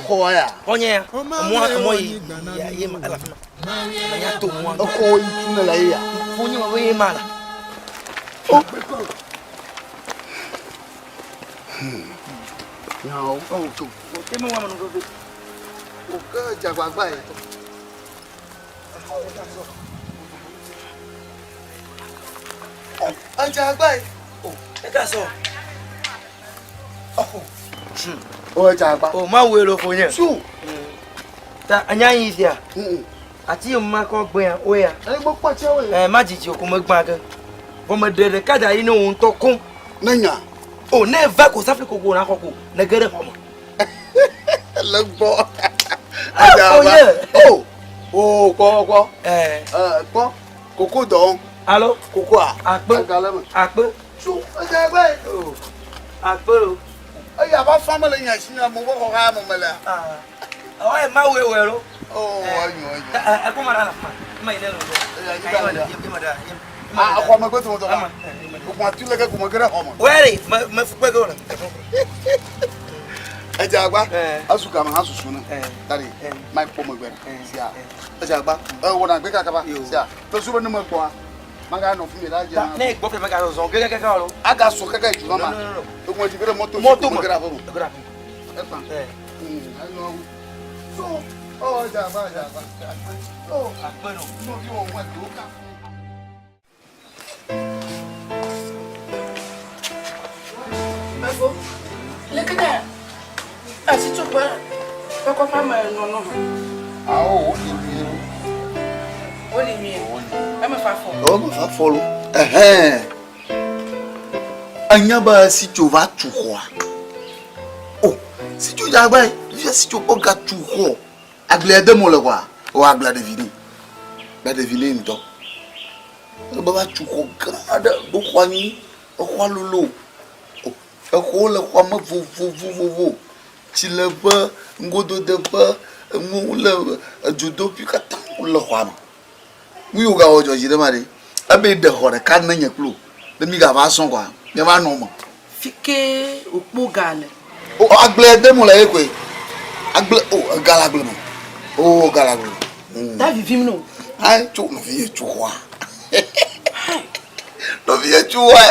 Ko ya. Onya, mo yi. Ya ye ma ala fama. Ya to mo. Ko yi tuna la ya. Funyi ma we mala. Oh. No. Oh, tu. Ke mo wa ma no do. O ka jagbagba e. Aja agba e. Oh, e ka so. Oh. O aja agba. Oh, ma we lo fonye. Su. Ta anya yin sia. Ati ma ko gben o ya. E mo pa che o. Ma jiji o ko mo gban gan. Bo mo dere kada yi no un to kun. Nanya. Oh, ne va ko safi ko na ko na gere ko mo. Lagbo. Aja agba. Oh. Oh, ko. Ko. Koko don. Allo, koko a. Akpe. Su, aja agba e. Oh. Akpe o. Aya ba family yan si na mo ko ha mo mele. Oh, e ma we ro. Oh, ayo. E ko mara na fa. Ma ile lo. Ah, ko ma go to mo to ma. Ko ma tu le ke ko mo gere ho mo. Where? Ma fu pe go na. Aja agba. Asuka ma hasusu na. Tari. Mai po mo gbere. Sia. Aja agba. Wo na gbe ka ba. Sia. To su bo ni mo po a. Maga no fumi la ja. Ne gbo fe maga zo gege keke ro. Aga so keke ju ma. To mo di bere moto mo gra fo. Gra. Ayo. So, oh aja agba. Oh, akpero. No bi o wa do ka. Bafo. Lekada. Asi to pa. Pa ko fa ma no. Ah, o ni mi. O ni mi. E ma fa fo. O ma fa fo lo. Anya ba si cho va tu kwa. Oh, si cho ja ba, vi si cho o ga tu kwa. Agle de mo le kwa. O agla de vini. Ba de vini nto. Ba ba tu kwa ga do kwa ni. O kwa lolo. O ko le kwa ma vo. Ti le ba ngodo de ba mu le judo pi ka ta le kwa ma. Wi o ga o jo ji de ma de. Abe de hore kan na nya klo. De mi ga ba son kwa. Me ba no mo. Fike opo gale. O agle de mo la ekwe. Agle o gala agle mo. O gala agle. Ta vivim no. Ai, tu no vie tu kwa. No vie tu wa.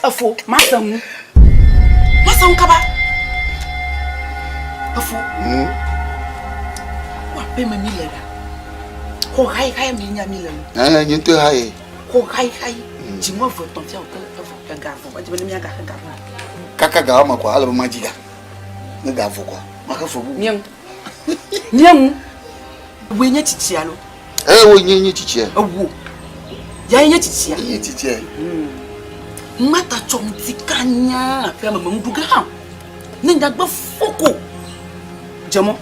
Afo, masa mu. Masa nkaba. Afo. Wa pe me mi lera. Ko kai mi nya mi lera. Nyi to hai. Ko kai. Ji mo vo ton ti o ka ga vo. Ba ji be mi ga ga. Kaka ga ma kwa ala ma jiga. Ni ga vo kwa. Ma ka fo bu. Nyam. We nya titi alo. Wo nya titi. Awu. Ya nya titi. Nya titi. Mata chom ti kanya. Fe ma mu duga ha. Ni nda gba foko. Jamo.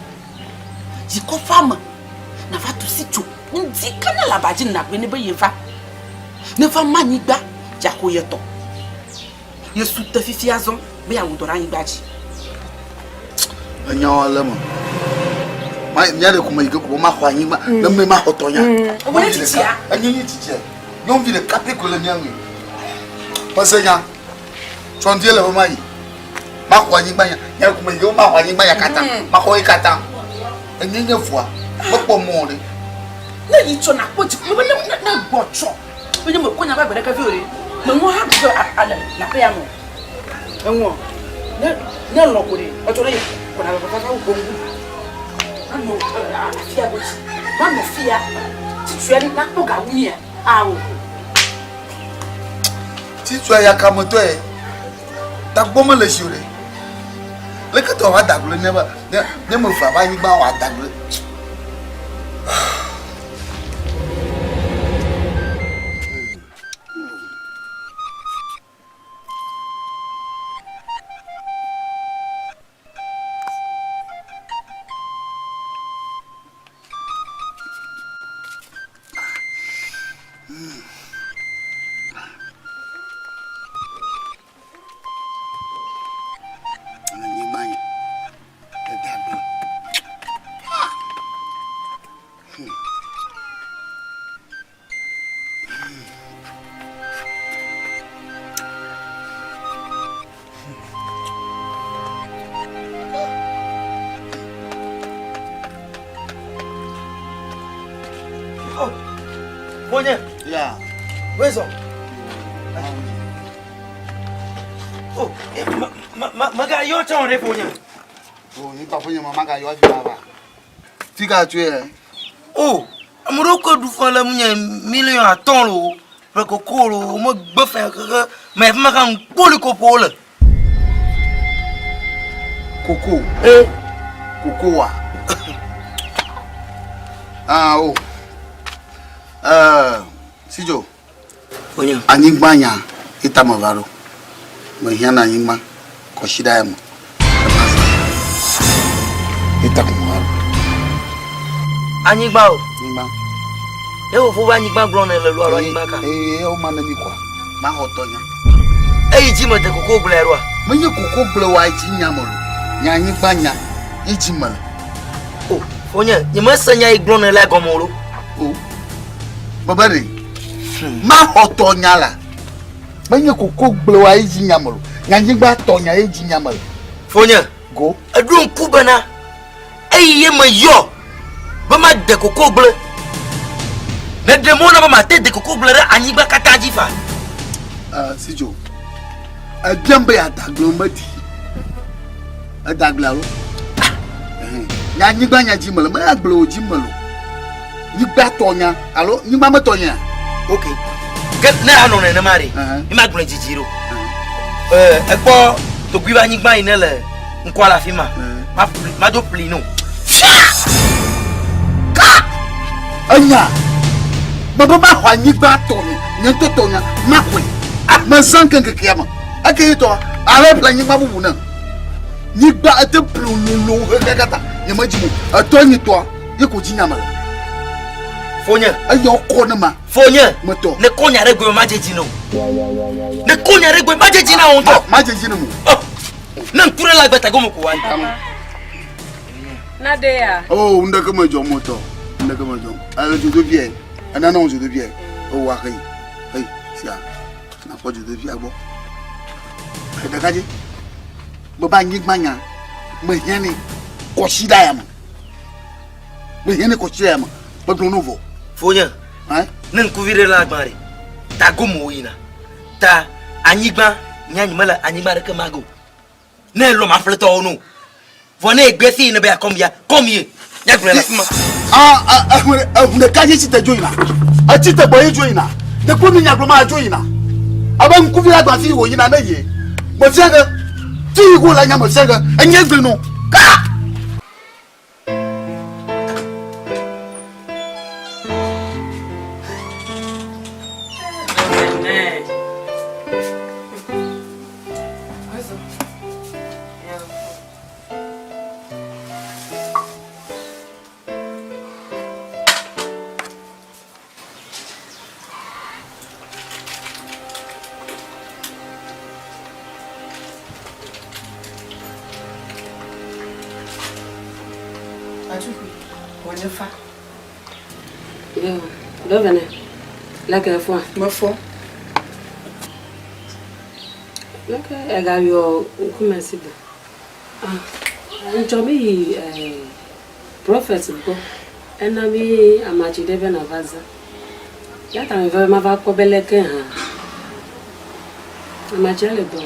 Ji ko fama. Na fa tu si chu. ndi kana la baji na be ne be yefa ne fa manigba jako yeto yesu te fifi azon be ya wudora yin gbaji anya wala mo ma nyale kuma yike ko ma kwa yin ma na me ma hotonya wole titia anya ni titia non vi le capé ko le mianwi pasenya chondie le ma yi ma kwa yin ma ya kuma yike ma kwa yin ma ya kata ma ko ikata anya nye fua popo mo re na yi cho na poti na gbocho be ne mo konya ba bere ka fi ore mo mo ha do ala la pe ya no enwo ne lo ko re o to re ko na ba ka ko ngu ano afia bo ti ma no fia ti tuere na ko ga wuni e awo ti tu ya kamoto e ta gbomo le sure le ka to wa daglo ne ba ne mo fa ba yin gba wa daglo Fonya. Ya. Wezo. Oh, maga yo chon re fonya. Oh, ni pa fonya mama ga yo fi baba. Fika tu e. Oh, amuroko du fon la munya million aton lo. Pe koko lo, mo gbe fe ke me ma kan poli ko pole. Koko. Koko wa. Ah oh. Sijo. Fonya. Anyigbanya itamavaro. Mo hiana anyigba ko shida emo. Itakumaro. Anyigba o. Anyigba. E wo fu ba anyigba gron na le lo aro anyigba ka. O ma na mi kwa. Ma hotonya. E ji mo te koko gble ro a. Mo ye koko gble wa ji nyamoro. Nya anyigbanya iji mala. Oh, Fonya, ni ma sanya igron na la gomoro. Oh. Babari. Ma hotonya la. Manye koko gble wa iji nyamoro. Nyanyigba tonya iji nyamoro. Fonya, go. Adun kubana. Eye ma yo. Ba ma de koko gble. Na de mo na ba ma te de koko gble ra anyigba kataji fa. Sijo. Abiambe ya daglo madi. Adaglaro. Nyanyigba nya jimalo, ma agble o jimalo. Nyigba tonya, alo nyigba ma tonya. Okay. Get na anu na mari. Ima gble jijiro. Egbo to gbi ba nyigba ina le nko ala fi ma. Ma do plino. Ka! Anya. Baba ma hwa nyigba tonya, nyanto tonya, ma kwe. Ma sankan kekiyama. Ake to, ala pla nyigba bubu na. Nyigba ate plululu hekata. Yamajimu, atonyi to, yeko jinyama. Fonya. Ayo kona ma. Fonya. Moto. Ne konya regwe majeji no. Ne konya regwe majeji na onto. Majeji no mu. Na nkure la gbata gomo ko wa. Na de ya. Oh, ndaka ma jo moto. Ndaka ma jo. Ala jo do bien. Ana na on jo do bien. Oh wa kai. Hey, sia. Na po jo do bien agbo. E da kaje. Bo ba nyigba nya. Me hiani ko shida ya ma. Me hiani ko shida ya ma. Ba glo novo. Fonya. Nen kuvire la gbare. Ta gomo ina. Ta anyigba nyanyi mala anyigba reke mago. Ne lo ma fleto onu. Vone egbesi ne be akomya. Komye. Ya gbre la fima. Ne kaje chita joina. A chita boye joina. Ne ko mi nyagro ma joina. Aba nkuvira gba fi wo yina na ye. Mo tiaga ti go la nya mo tiaga. Enye gbe no. Ka! Atupi, on est fa. Yo, do vene. La que fo. Ma fo. Ok, I got your commencement. Nchomi prophet go. Enami amachi debe na vaza. Ya ta me va ma va ko beleke ha. Amachi le do.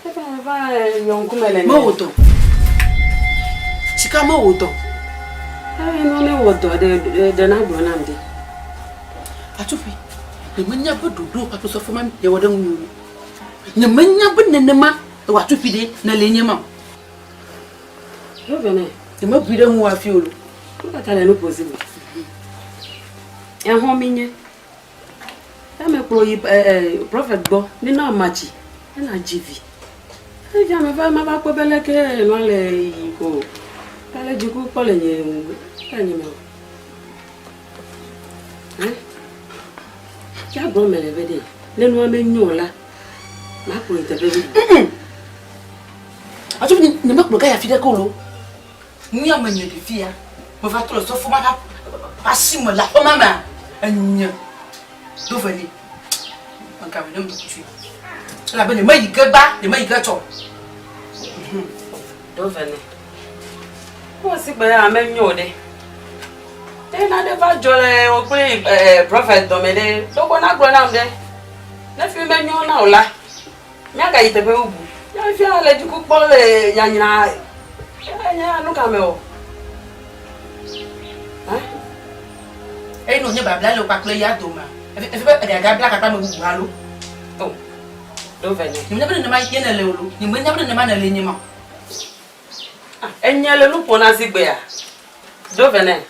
Eba va yon kumele. Mo woto. Chika mo woto. No me woto de na gbo na mde. Atupi. Ni manya bododo pa so fo man ye wodan wu. Ni manya bunenema wa atupi de na lenyema. Yo vene. Ni ma bide mu wa fi olu. Nka tale no possible. Ya ho minye. Ya me pro prophet go ni na machi. Na GV. E ja me va ma ba ko beleke no le ko. Kale jiku ko le nye. Ani me. Ya go me le vede. Le no me nyola. Ma ko interview. Atupi ni ma ko ga ya fi de ko lo. Ni amanya de fi ya. Me va to so fo ma pa simo la o mama. Anya. Do vani. Man ka me no tu. La bene mai gaba, ni mai gacho. Do vene. Ko si gbe amenyo de. Na de va jole o pe prophet domede. Do ko na gro na mde. Na fi menyo na ola. Mi aga yite pe ubu. Ya fi ala di ku pole nyanyina. Ya no ka me o. No nye babla lo pakle ya doma. E fe e ga bla ka pa me bubu halo. Oh. Do vene. Ni me na ma yene le olu. Ni me na ma na le nyima. Enyele lu pona sigbe ya. Do vene.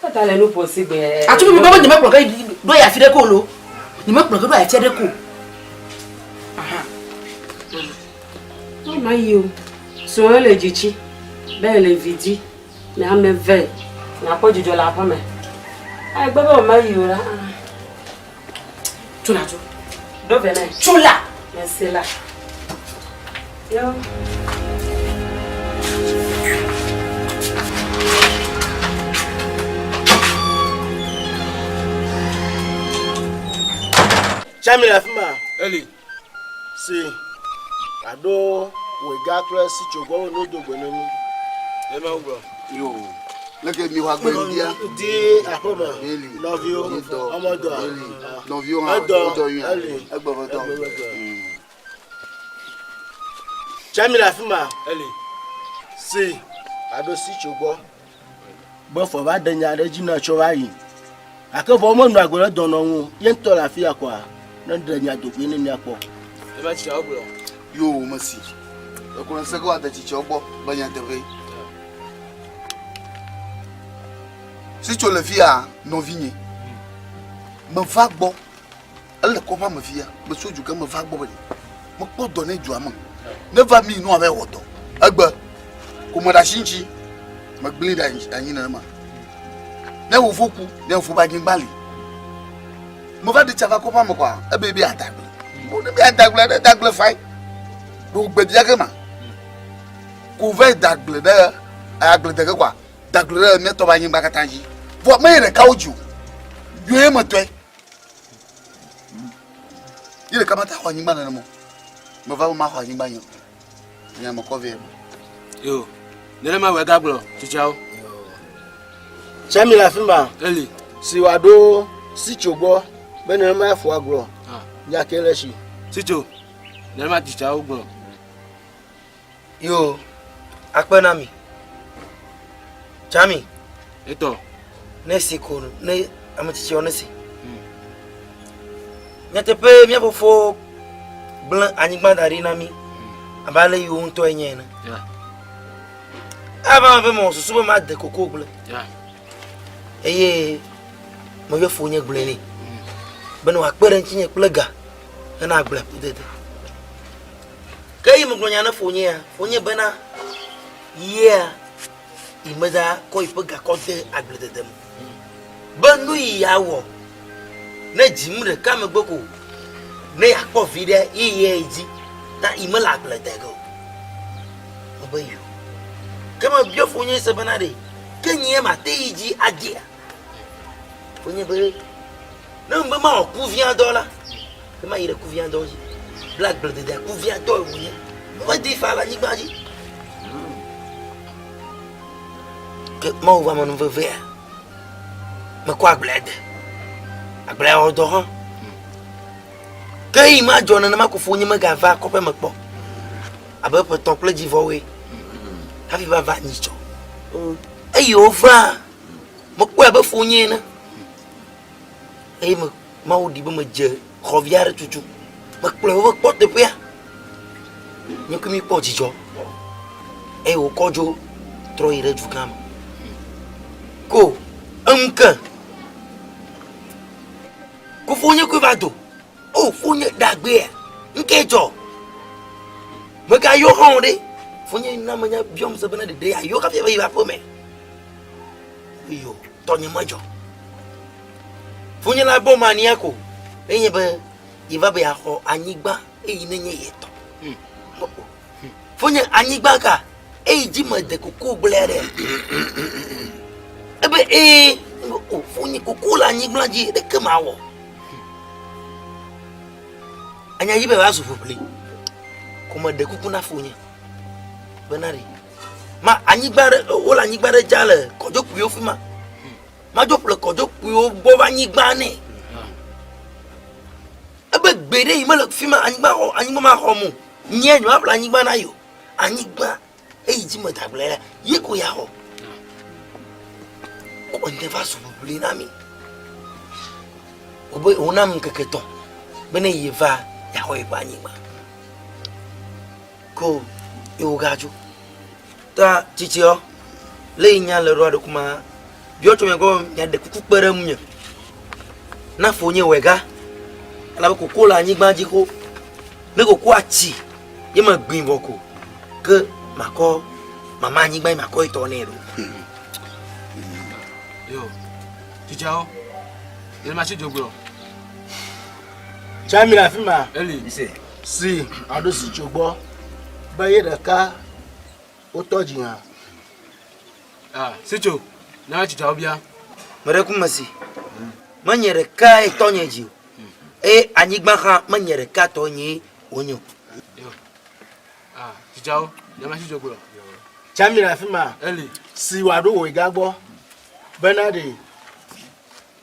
Ata le lu po sigbe. Atupi mi baba ni ma proka do ya fi de ko lo. Ni ma proka do ya che de ko. Aha. Oh my you. So le jichi. Be le vidi. Na me ve. Na ko jijo la pa me. Ai gbe o my you la. Tula tu. Do vene. Tula. Merci la. Yo. Chami la fima. Eli. Si. Ado we ga class chogwo no dogbo no mi. Le ma ugbo. Yo. Look at me wa gbe dia. Di akoma. Eli. Love you. Omodo. Eli. Love you ha. Odo you. Eli. Egbodo. Chami la fima. Eli. Si. Ado si chogbo. Bo fo ba denya de jina chowa yi. Akefo mo nu agoro dono wu. Yen to la fi akwa. Na denya dogbo ni mi apo. E ba chi agbo. Yo masi. E ko nse ko ata chi chogbo ba nya de re. Si tu le fia non vigné. Me va gbo. Elle ko pa me fia. Me soju ka me va gbo bele. Me ko donner du amon. Ne va mi no ave woto. Agba. Ko mo da shinchi. Me gbli da anyi na ma. Ne wo foku, ne wo ba gin gbali. Mo va de chava ko pa me kwa. E be bi atagbe. Mo ne bi atagbe na atagbe fai. Do gbe dia ke ma. Ko ve dagble da agble de kwa. Dagble me to ba yin ba katanji. Vo me re ka oju. Yo e mo to e. Ile kama ta ho yin ba na mo. Mo va ma ho yin ba yin. Nya mo ko ve. Yo. Nele ma we gablo, chichao. Chami la fima. Eli. Si wado si chogbo be na ma fo agro. Ya kele shi. Chicho. Nele ma chichao gbo. Yo. Akpena mi. Chami. Eto. Nesi kono, ne amatichi onesi. Nyatepe mi afofo blan anyigba dari na mi. Abale yo nto enye na. Yeah. Aba be mo susu ma de koko blan. Yeah. Eye mo yo fo nye gble ni. Beno akpere ntinye plega. Na agble dede. Kai mo glo nya na fo nye ya. Fo nye bena. Yeah. Imeda ko ipaga ko de agble dede mo. Banu iyawo. Na jimre kamegboko. Ne akpo vide iye eji. Ta imela agble dego. bayo kama bio fonye se banade kenye ma teji adia fonye be na mbe ma ku $20 kama ile ku $20 black blood de ku $20 wonye wa di fa la ni gbaji que mau va mon ver ma kwa bled agbra odo que ima jona na ma ku fonye ma ga va ko pe ma po abe pe ton ple divowe hafi ba va ni cho ayo fra mo ku abe fonye na ai ma odi be ma je khoviare tutu ma ple wo po de pe ni ku mi po jijo e o kojo tro ire du kam ko amka ku fonye ku va do o fonye dagbe nkejo maka yo honde fonye na manya biom se bana de ayo ka fe ba po me yo tonye majo fonye la bo mani ako enye be iva be aho anyigba eyi nenye yeto fonye anyigba ka eji made koko blere ebe o fonye koko la anyigba ji de kemawo anya yibe wa su fopli kuma de kuku na fonye benari ma anyigbare ola anyigbare jale kojo puyo fima ma jo ple kojo puyo bo anyigba ne ebe gbere imele fima anyigba ma homu nye nyu apla anyigba na yo anyigba eji mo tablere yeko ya ho ko nde va su buli na mi obo onam keketon bene yiva ya ho iba anyigba ko yogajo ta chichio le nya le ro de kuma bio to me go ya de kuku pere munye na fonye wega ala ko ko la anyigba ji ko ne ko ko achi ye ma gbin boko ke mako mama anyigba mako ito ne ro yo chichio ile ma chi jogbo Chami la fima eli si ado si jogbo baye de ka o toji han sicho na chichio bia mere kumasi manyere ka itonye ji anyigba ha manyere ka tonye onyo yo chichio na ma chi jogbo Chami la fima eli si wado we gagbo benade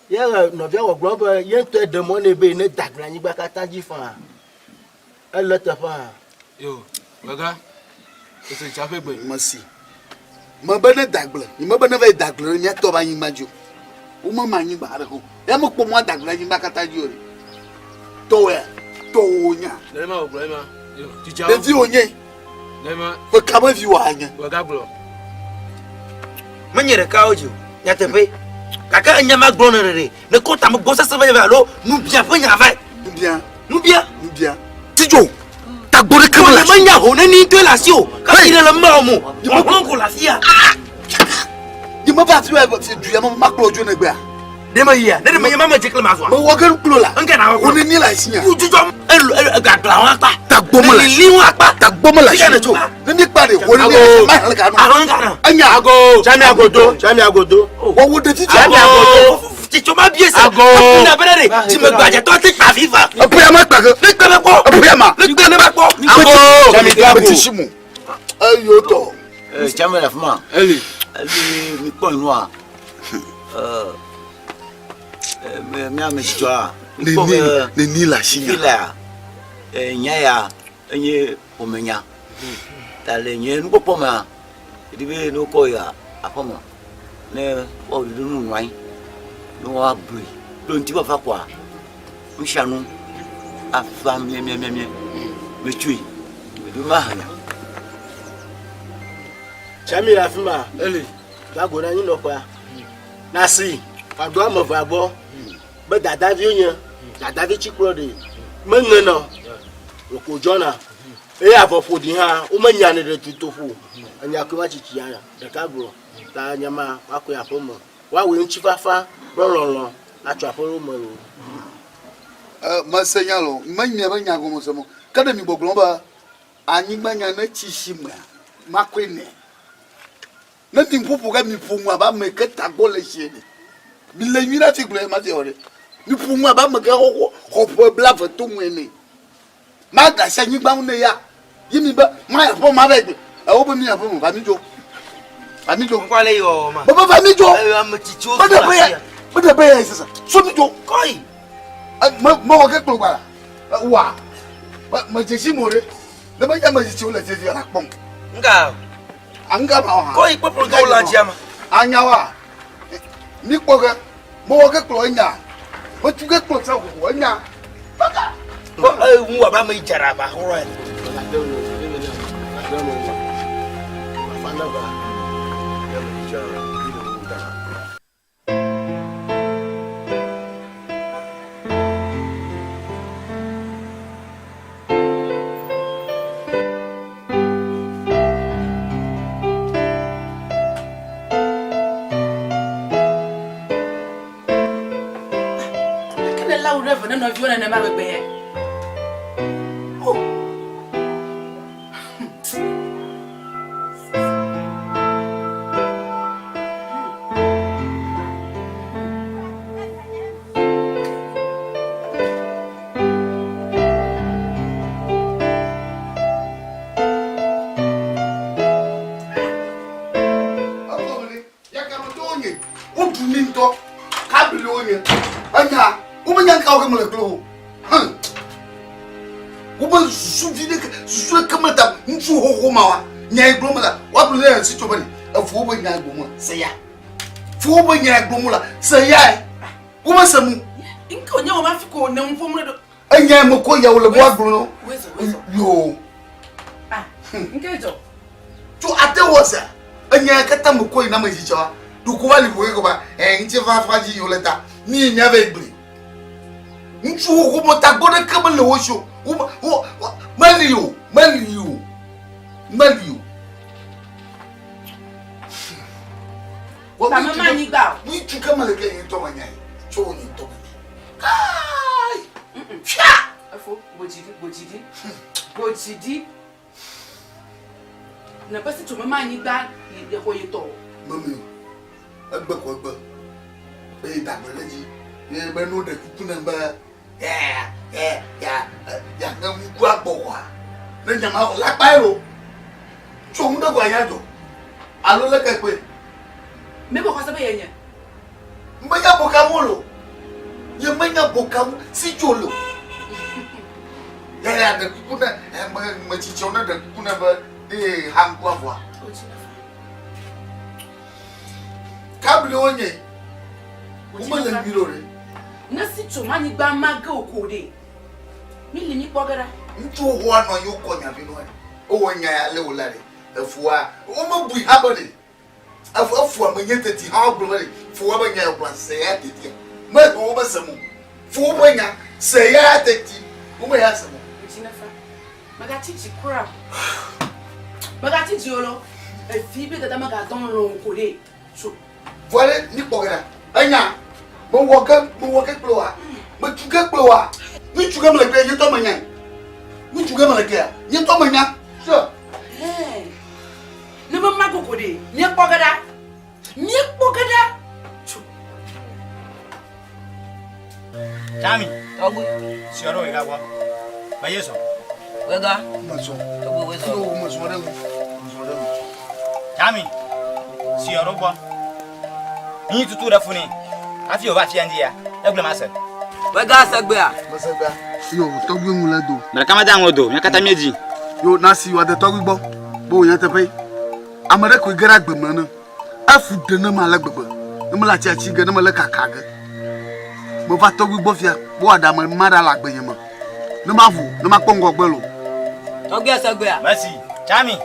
yere no bia wo gbo ye to de mo ne be ne dagla anyigba ka taji fa ele te fa yo wega ese chafe gbe masi ma bana dagle ni ma bana vai dagle ni to ba yin majo o ma ma yin ba re ko e mo po mo dagle yin ba kata ji ore to onya le ma ogbo ma yo chichio de ti onye le ma ko ka ma fi wa anya wega bro manyere ka ojo ya tepe kaka anya ma gbon rere ne ko ta mo go sese ba lo nu bia fa nya va nu bia tijo ta gbore kama la manya ho ne ni to la si o ka ire le ma mo mo ko la fia di ma ba ti wa fi du ya ma klo ojo ne gbe a de ma ya de ma ya ma jekle ma so mo wo gan klo la nka na o ne ni la si ya jujo ga gla wa pa ta gbomo la li wa pa ta gbomo la si ne ni pa de wo ni ma hal ka no anya Chami agodo wo wo de ti Chami agodo chicho ma bie se na bere ti me gbaje to ti pa fifa apu ya ma pa ko ni gbe me po apu ya ma ni gbe me po Chami gago ti simu ayo to Chami la fuma eli mi po inu a mi a me chicho ni la shi ya nya ya enye omenya tale nye nu popo ma dibe no ko ya apomo ne o du nu nwan no wa bri do nti ba fa kwa mshanu afa me me chui du ma hana Chami la fima eli gago na yin lo pa na si ado amova gbo be dada vi oyan dada vi chikro de mengena ko jona afofo di ha o manya ne de tutofu anya ko wa chichi ya de ka bro ta nya ma wa ko ya pomo wa we nchi fafa lololo la twa foro mo ma senyalo ma nya ba nya go mo somo kada mi boglon ba anyi gba nya na chi shima makwene na timpupu ga mi pumwa ba me ke tagole chieni mi le nyina ti gble ma ti ore mi pumwa ba me ke ho bla vetu mwene ma da sha nyi gba ne ya yimi ba ma ya po ma ba gbe o bo mi ya po ba mi jo kwale yo ma ba ba mi jo am ti cho ba da be ya sasa so mi jo koi ma wa ke klo gbara wa ma je si more na ba ya ma ji o la je ra pon anga ma ha koi popo ga la jama anya wa ni kpoga mo wa ke klo nya o tu ke klo sa ko nya baka ba mu wa ba mai jaraba horo No, if you want to never be here. Oh. Uba suvide su kamata nsu hohomawa nyai glomala wa bule si chobani afu ba nyai glomala saya fu ba nyai glomala saya uba samu inko nyawo ma fi ko na mfom do anya mo ko ya wala wa glo yo ah nke jo to ate wosa anya kata mo ko na ma jichawa du ko wali ko ba nche fa fa ji yoleta ni nya ba ibri nsu hohomo ta gode kamale wosho Malio. Mama ni ba. We tu kama le ke to manyai. Cho ni to. Kai. Fia. Afo bojidi. Na pasi to mama ni ba ye ko ye to. Mami. Agba ko agba. Be da beleji. Ye be no de kuna ba. Ya ngam gua boa na nyama la bairo so mu da gwa ya jo alo le ka pe me bo kwasa be yenya mbanya bokamulo ye manya bokamu si jolo ya da kuna ma ci chona da kuna ba de ham kwa bwa kabli onye uma le mirore na si choma ni gba maga okode mi le ni pogara ntu ho ano yo konya bi no o wonya ya le wolare afua o ma bui habode afua manye tati ha obromare fuwa banya ya bra se ya tati ma o ba samu fuwa banya se ya tati o ma ya samu jinafa maga chichi kura maga chichi olo e fi bi da maga don lo okode so voile ni pogara anya mo woka kloa mo tuga kloa ni tuga mala pe yeto manya ni tuga mala ke yeto manya so ni mama kokode ni pogada Tami togu sioro wega wa ba yeso wega maso togu weso no maso re Tami sioro bo ni tutu da funi afi o ba ti andi ya egble mase wega sagbe a masagba yo togu ngula do na kama da ngodo nya kata meji yo nasi wa de togu gbo bo yan te pe amare ko gara gbema na afu de na mala gbegbe na la chi ga na mala kakaga mo fa togu gbo fia bo ada ma mara la gbe yen mo na ma fu na ma pongo gbelo togu sagbe a masi Tami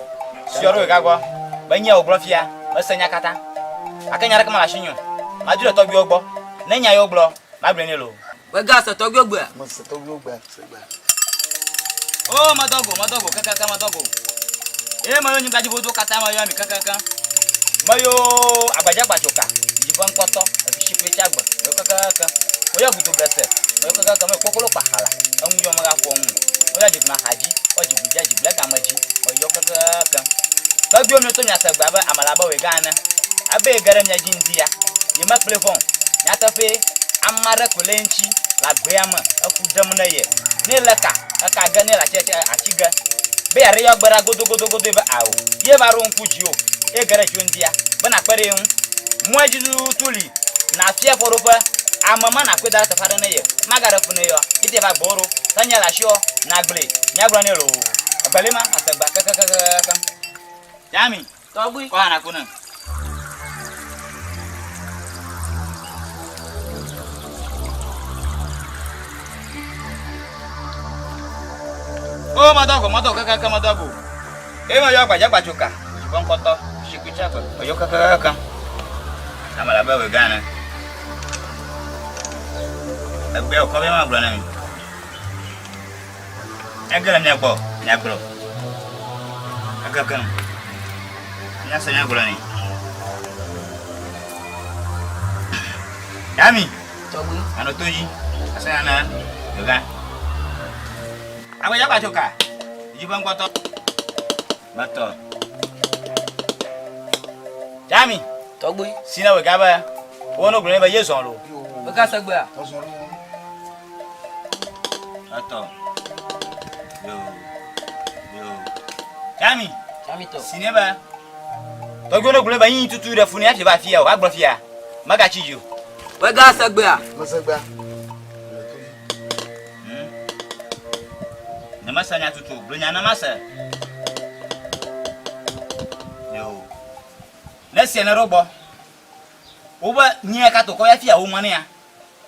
sioro wega gbo ba nya o blofia ba senya kata akanya rek ma shinyo ma dure togu ogbo na nya yo gbo ma bre ni lo wega sa togu ogbo mo se togu ogbo segba oh madogo kaka madogo mayo nyimba jibodo kata mayo mi kaka mayo agbaja gbachoka jifan kpoto abishi pecha agba mayo kaka oya gudu blese mayo kaka mayo kokolo pahala anwu yo maga fo nwu oya jibna haji o jibuja jibla gamaji mayo kaka ba bi omi to nya sagba ba amala ba we gana abe garam nya jindia ye ma plefon nya tafe amara kulenchi la gbeama akudam na ye ne leka aka ga ne la cheche achiga be yare yo gbara godo ba awo ye ba ro nkuji o e gara chundia bana pare hu mo ajidu tuli na afia forofa amama na kweda safara na ye magara fune yo ite ba gboro tanya la sho na gble nya gbro ne lo abalema asagba kaka yami togbu ko ana kuna oh madogo kaka madogo e ma yo agbaja chuka bon koto shikucha ba yo kaka amala ba we gana agbe o ko be ma gbro na mi agala nya gbo kaka nya sa nya gbro ni yami tobu ano toyi asa na yo ga agbaja chuka jibon koto bato Jami togbo sina we gaba wono gbere ba yeson lo o ka sagba ato yo Jami to sina ba togbo no gbere ba yin tutu re funi afi ba fia o agbo fia maga chiju we ga sagba na masanya tutu blonya na masa na se na robo oba nyia ka to ko ya fia wo mane ya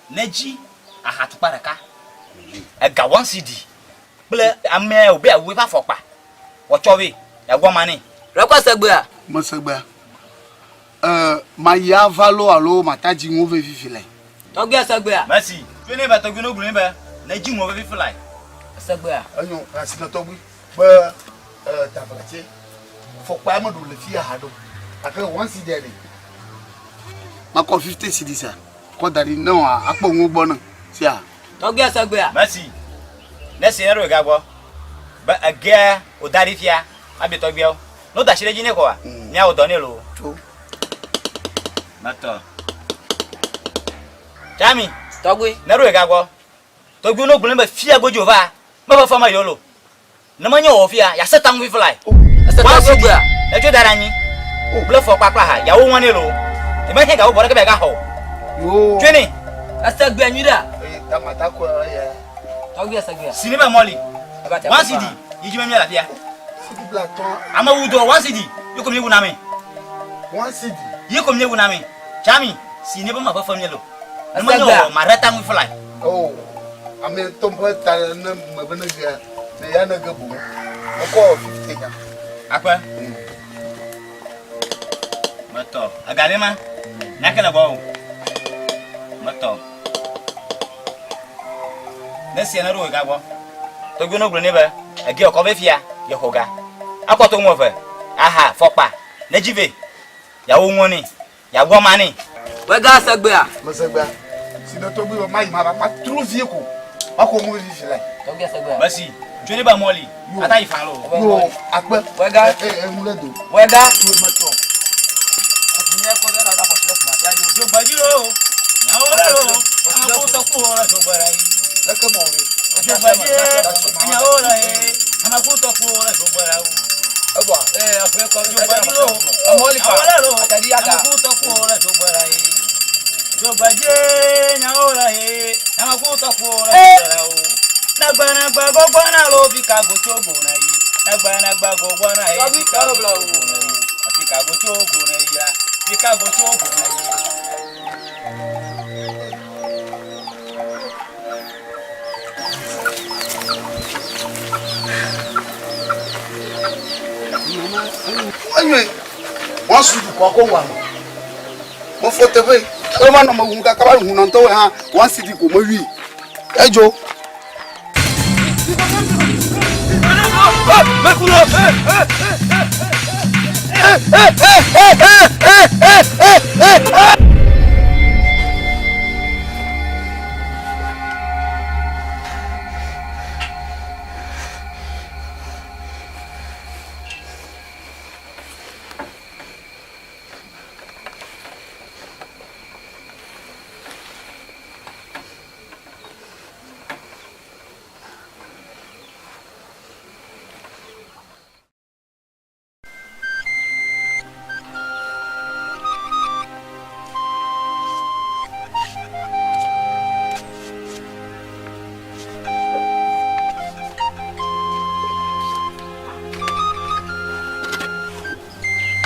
na ji ahatu paraka e ga 1 cd ble ame obi awe fa fopa wo chowe ya gwo mane rekwa sagba mo sagba ma ya valo alo mataji ngo ve fifile to gbe sagba merci fini ba to gbe no gun ba na ji ngo ve fifile sagba anyo asina to gbe ba tabalache fopa ma do le fia hado aka 1 cd ni mako 50 cd sa ko dari no apo won gbo na si a to gbe sagbe merci nese ero ga gbo ba aga o dari fia abi to gbe o no da sire jine ko wa ni a o do ni lo to mato Jami to gbe nero ga gbo to gbe no gun ba fia gojo va ma ba fa ma yo lo na ma nya o fia ya setan wi fly setan sagbe e jo dara yin ble fo papa ha ya wo won ni lo e ma he ga wo bore ke be ga ho yo twini asagbe anyuda ta mata ko ya togbe asagbe sini ba moli 1 cd yiji me mi la fia cd black ton ama wudo 1 cd yiko mi wuna mi 1 cd yiko mi wuna mi Jami sini ba ma fa family lo ma yo ma reta mi fly oh ame tombo ta na mabana ga na ya na gabu ko 50 ya akwa mato agalema nakala bawo mato nesi na ro ga bo to gbe no gbe ne ba agi oko be fia ye hoga akoto won fe aha fopa na jive ya wo won ni ya gbo mani we ga sagbe a mo sagba sino to gbe ma ma trop vie ko ako mo ri fila to gbe sagbe basi joni ba moli ata ifan lo yo akpe we ga mu le do we ga mato ni e ko be na da ko sile fun ati ajo jo gbajiro na o re o ama ko to ku ora jo gbara yi le ke mo ri jo gbajiro na o re ama ko to ku ora jo gbara o eba afi ko jo gbajiro ama oli pa atadi yaga ama ko to ku ora jo gbara yi jo gbajiro na o re ama ko to ku ora jo gbara o nagbana gba gogbo na lo bi ka go chogo na yi nagbana gba gogbo na yi bi ka go chogo na yi afi ka go chogo na yi ya bi ka go chogo na yi anwe won su ko ko wa mo fote fe o ma no mo gun ka ba hun na to ha 1 cd ko mo wi ejo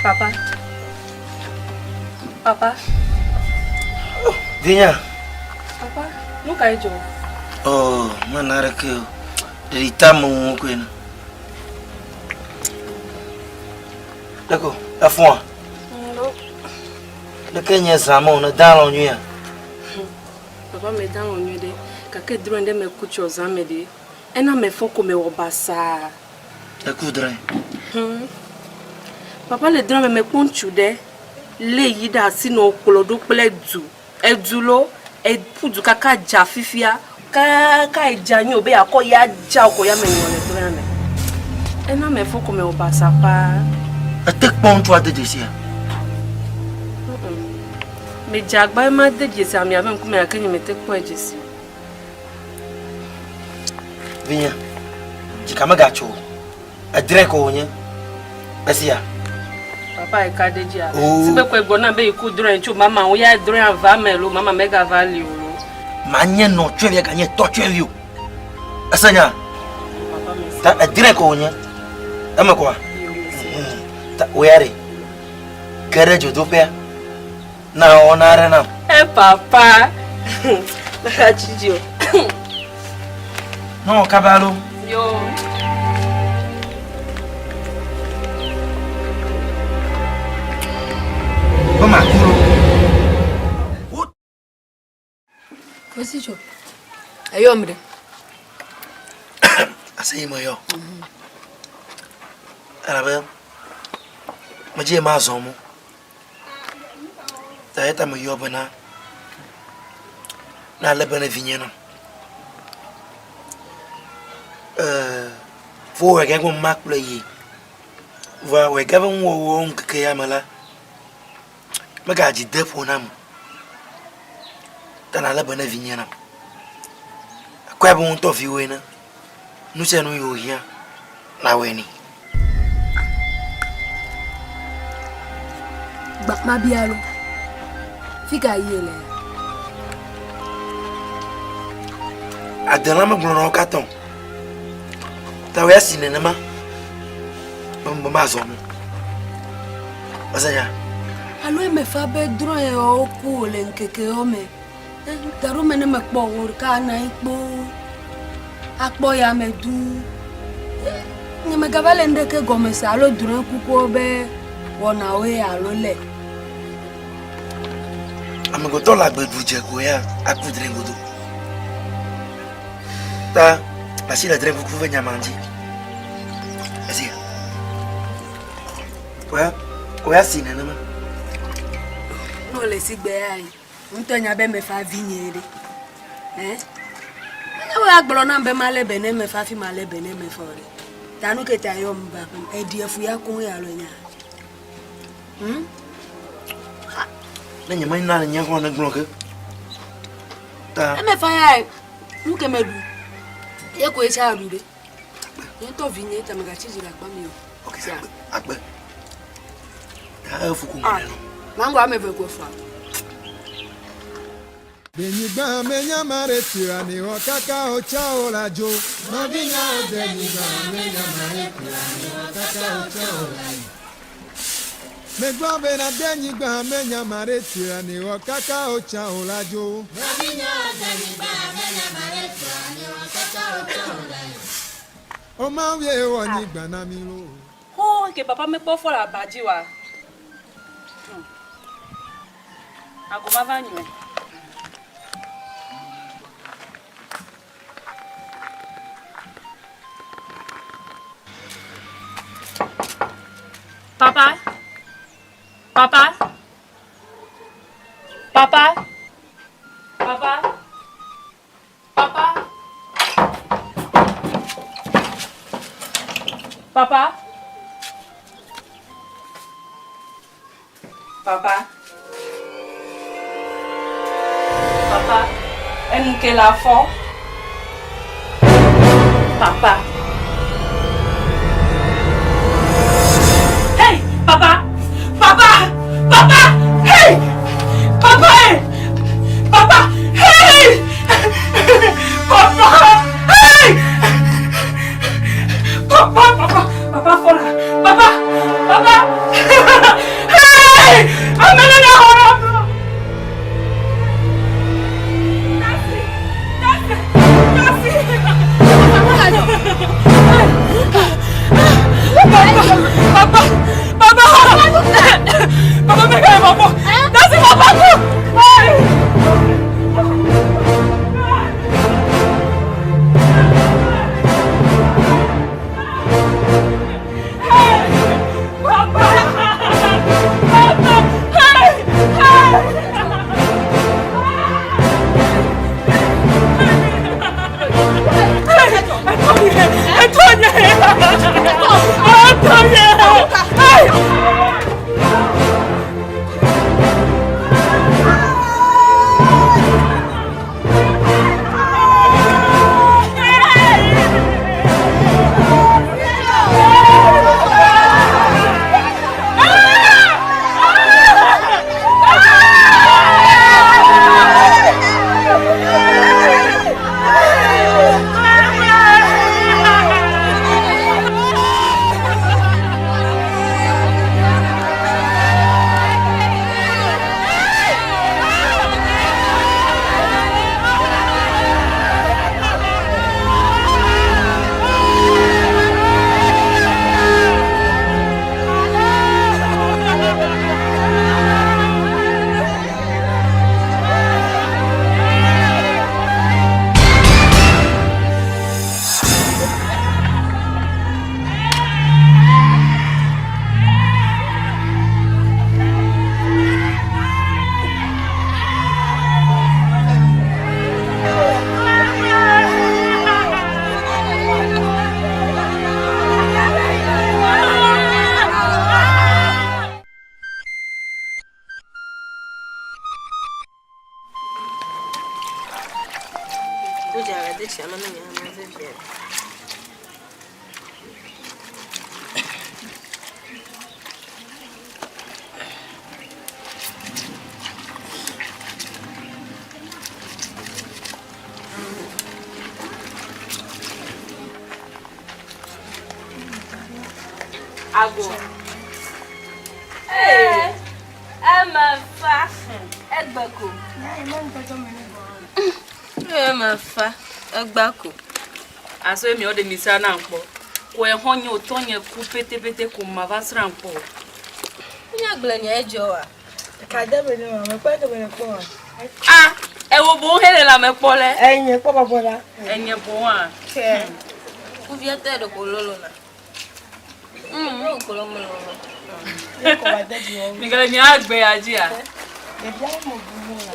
Papa. Papa. Viens. Papa, nous caillons. Oh, manara que de tamu kwena. D'accord, à fond. Non. Le Kenya Samo, on est dans l'ennui. Papa me dans l'ennui de. Kake drone de me couche aux âmes de. Et non me faut comme au bassa. La coudre. Papa le drone me compte de. Le yida sino kolodo ple du. E dulo e pudu kaka jafifia. Ka ejanyo be akoya ja okoya me ngole drone. Et non me faut comme au bassa pas. Atek pon toi de dessus. Mais Jagba m'a dit que ça m'avait un coup mais à qui me tek pas Jesse. Viens. Tu kamagacho. A dreko onye. Asia. Papa e kade dia. Si be ko gbona be iku dron chu mama o ya dron va melo mama mega value lo. Manye no twe ya ganye to twe you. Asanya. Papa me. Ta a dreko onye. Ama kwa. Ta oyare. Kare jodo pe. Na onare na. Papa. Na chijo. No kabalo. Yo. Mama kuro. Voici jo. Ayo mre. Asai mo yo. Arabe. Maje ma zo mu. Ta mo yo bana. Na lebana vinyeno. Faut regarder mon Mac play. Va regarder mon wong que yamala. Magaji defo nam. Tana la bana vinyana. Kwa bon to fi wena. Nu se no yo hia na weni. Ba ma bialo. Fica yele. Adela ma gbono katon. Tawe asine na ma. Mama zo mu. Asanya. Alo me fa be dron e o ku le nkeke o me. Daru me ne me po wor ka na ipo. Akpo ya me du. Ni me gabale ndeke gome sa alo dron ku ko be wona we alo le. Amigo to la gbedu je ko ya akudre ngodo. Ta basi la drevu ku venya manji. Asia. Oya sine na ma. No le sigbe ai. Untonya be me fa vinyere. Na wa agboro na be male be ne me fa fi male be ne me fore. Tanu ke ta yo mba e diefu ya kun ya lo nya. Na nyama ina na nyako na glo ke. Ta. E me fa ya nu ke me du. Ye ko e cha du de. Ye to vinye ta me ga chiji la pa mi o. Okay, agbe. Ya fuku mo. Mango ame ve ko fa. Benigba menya mare tirani o kaka o chao la jo. Novinya o benigba menya mare tirani o kaka o chao la jo. Megba bena benigba menya mare tirani o kaka o chao la jo. Novinya o benigba menya mare tirani o kaka o chao la jo. O ma wie wo ni gba na mi lo. Oh, que papa me po fora baji wa. Agoma vanyo. Papa? Papa? Papa? Papa? Papa? Papa? Papa? Papa? Est-ce que la fond? Papa? Hey! Papa! Papa! Papa! Hey! Papa! Papa! Hey! Papa! Hey! Papa! Papa! Papa! Papa! Papa! Ago. Ma fa. Egbako. Ma fa. Egbako. Aso mi o de misa na npo. Ko e honye o tonye ku pete ko ma va sra npo. Nya gble nya ejo wa. Ka de be ni ma pa de be ni po. Ah, e wo bo hele la me po le. Enye po pa la. Enye bo wa. Ke. Ku viete do ko lolo na. No ko lo mo lo. Ko ba de di o. Mi gele ni agbe ajia. E bia mo bu mo la.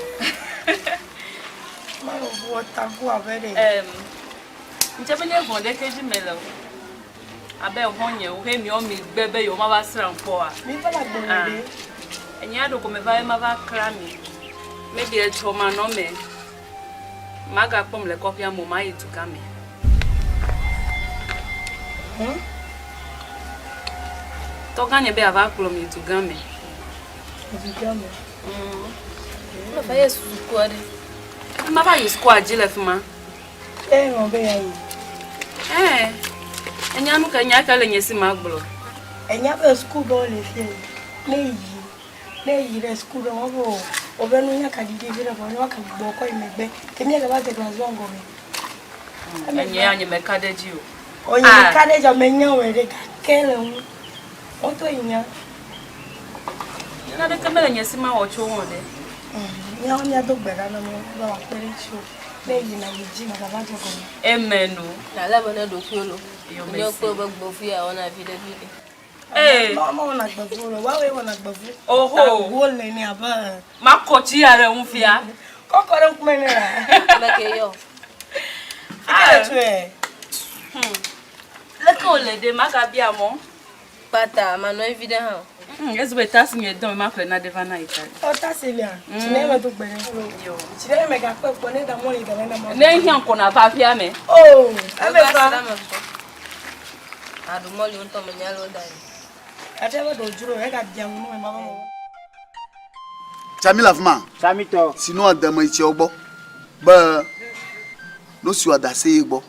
Ma lo bu ta bu avere. Nchebe ne vonde keji melo. Abe honye o he mi o mi gbebe yo ma ba sra npo a. Mi fa la gbere. Enya do ko me va ma va kra mi. Me bi e choma no me. Maga pom le kopia mo ma yitu kame. To ganye be ava kulo mi tu game. Tu game. Ma fa yesu ko ade. Ma ba yesu ko ajile fuma. No be ya yi. Enya nu ka nya ka le nyesi magbulo. Enya be school go le fie. Ne yi re school go bo. Obe no nya ka didi vira bo no ka gbo ko imegbe. Kemi ga ba te class one go me. Enya anya me ka de ji o. Onye me ka de jo me nya we re ka kele mu. O to nya. Na de kamera nyesi ma o cho won de. Nya do gbera na mo ba wa pere chu. Na yiji na baba jo ko. Emenu. Na la bona do fiolo. Yo ko ba gbo fi a ona vide. Mama na gbo lo, wa we na gbo fu. Oho. Wo le ni aba. Ma ko ti are un fia. Kokoro ku me ni ra. Ma ke yo. Le ko le de ma ga bia mo. Pata, ma no evident ha. Yes, but that's me don ma fe na devana ita. O ta Celia. Chine me do gbere. Yo. Chine me ga pe po ne da mo ni da na mo. Ne hian ko na va fia me. Oh, ebe fa. Adu mo li unto me nyalo dai. Ate ba do juro e ga dia mu me ma mo. Chamila fuma. Chamito. Sino adama ichi ogbo. Ba no si ada se igbo.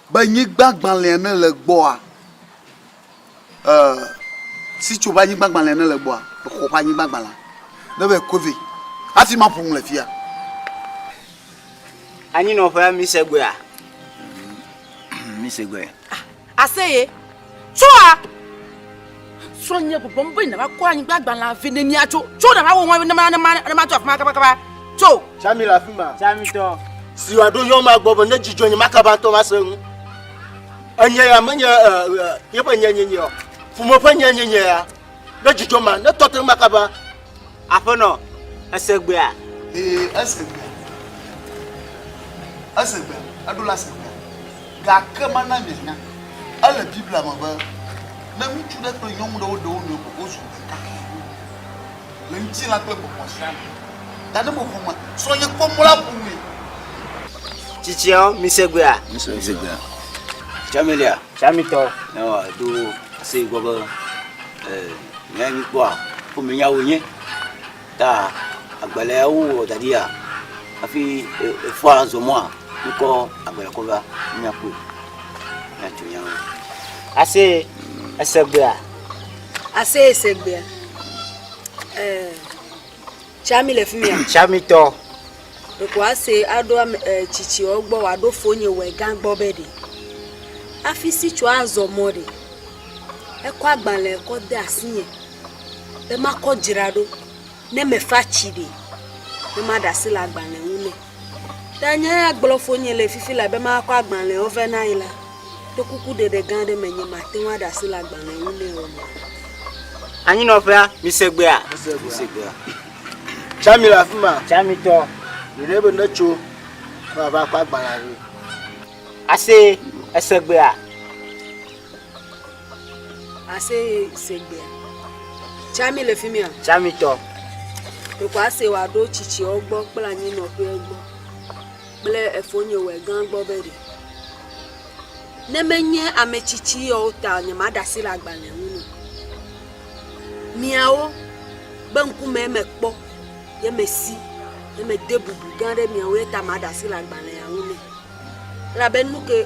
Ba yin gbagban le na le gbo a. Si tu vas y bagban le bois, ko pa yin bagban la. Na be covid. Afi ma pon le fia. Ani no fa mi segwe a. Mi segwe. Aseye. Choa. Sonya bombo na ba ko anyi gbagban la fi ni acho. Cho na ba wo na ma to afma kaba. Cho. Chamila fima. Chamito. Si wa do yo ma gbobo na jijo ni makaba to ma sen. Anya ya manya ye pa nya nyo. Fumo pa nya ya. Na jijo ma na to makaba. Afono asegbe a. Asegbe. Asegbe. Adula asegbe. Ga kama na menya. Ala Biblia ma ba. Na mi tu da to nyom do no ko su ka. Le nti la to ko posa. Da de mo fuma. So ye ko mo la pu mi. Chichio mi segbe a. Mi segbe a. Chamelia. Chamito. No, do se gogo nya mi kwa. Ko mi nya wo yin. Ta agbele wo dadia. Afi fo anzo mo a. Nko agbele ko ba nya ku. Nya tu nya. Ase asegbe a. Ase segbe. Chami le fimia. Chamito. Ko ase ado chichi ogbo wa do fonye we gan gbo bedi. Afisi chu anzo mori. E ko agbanle ko de asinye. E ma ko jirado. Ne me fa chide. E ma da si la agbanle une. Tanya agbolo fonye le fifi la be ma ko agbanle overnight la. To kuku de gande menye ma te wa da si la agbanle une o. Ani no fa mi segbe a. Mi segbe a. Chamila fuma. Chamito. Irebe na cho. Ba ba pa agbanle. Ase asegbe a. Ase segbe. Chami le fimia. Chamito. Ko ase wa do chichi ogbo pla yin no pe egbo. Ble efonye we gan gbo beri. Ne menye amechichi o ta nya ma da si la gbale unu. Miao banku me mekpo ye mesi ye me debubu gan de miao ta ma da si la gbale ya unu. La benu ke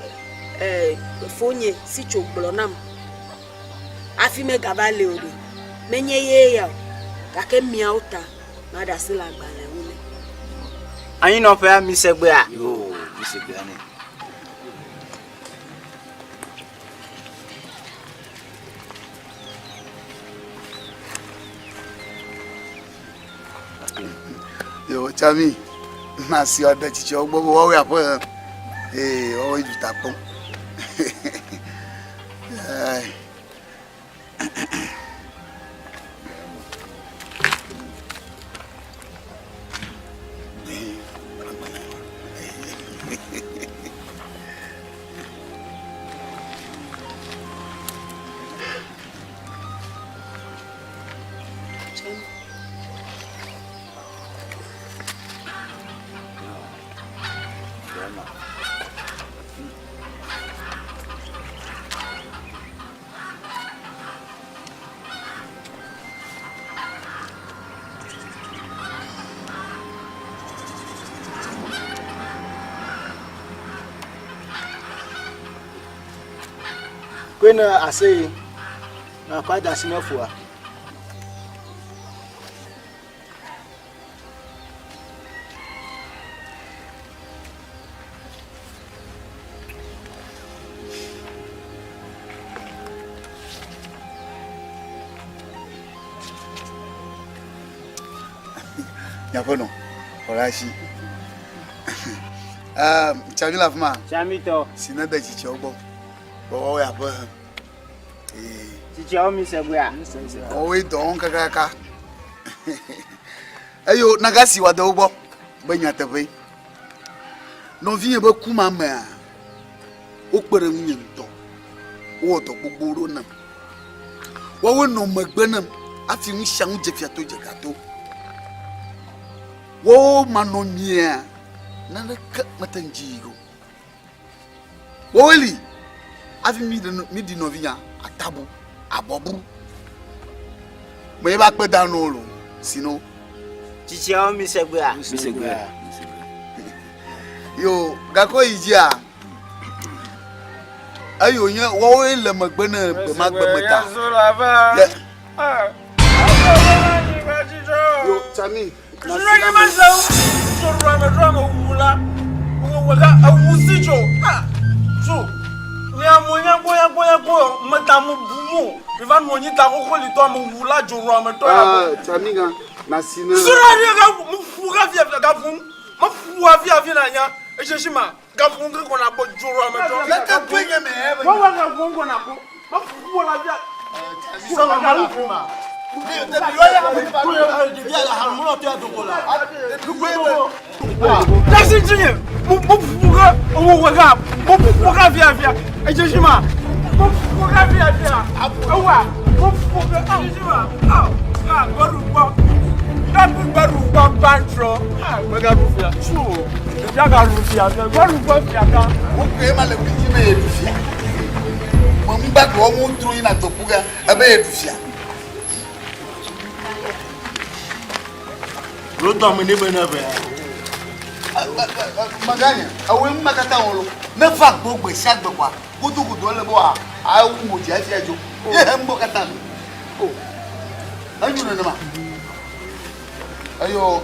fonye si chogbo nam. afi me gava le o de menye ye ya gake mia uta na da se la gba le wole Anyi no fa mi segbe a Yo, mi segbe ani. Yo, Chami, na si o de chichi ogbo wo we apo o ju tapon. Ai. Kwena ase na kwa da sinafua Nyakono, Orashi. Chami la fuma. Chami to. Sina da chichi ogbo. O ya po. Chichi o mi segbe a. O we don kaka. Ayo nagasi wa da ogbo. Banya tepe. No vie be kuma ma. O pere nyi nto. Wo to gbogboro na. Wo we no magbe na. Afi mi shan je fiato je gato. Wo manonia na ka matanjigo woli afi mi di novinya atabu abobu me ba pe danu lo sino chichi o mi segbe a yo gako ijia ayo nya wo le magbe na be magbe meta yo Chami Nani mazao drama wula wala awusijo so ni amonya boya matamu bumo ivan monyi ta ko li to mo wula joro am to Chami ga na sina sura ri ga mu fuga via ga fun ma fuwa via na nya e sheshima ga fun ko na bo joro am to la ka penye me e wa ga fun ko na ko ma fuwa la via so la ga fuma Taxi jinye, mufuga, umuwaga, mufuga via. Ejeshima, mufuga via. Awa, mufuga, ejeshima. Baruba bantro. Bagarufia. Chu. Bagarufia. Baruba fiaka. Ukwe male kujime edufia. Mumba ko mu tru ina topuga abe edufia. Rodo me ne be na be. Maganya, awe makata wolo. Na fa gbogbo sagbe kwa. Kutukutu ole bo a awu moji afi ajo. Ye mbo kata. Oh. Anyu na ma. Ayo.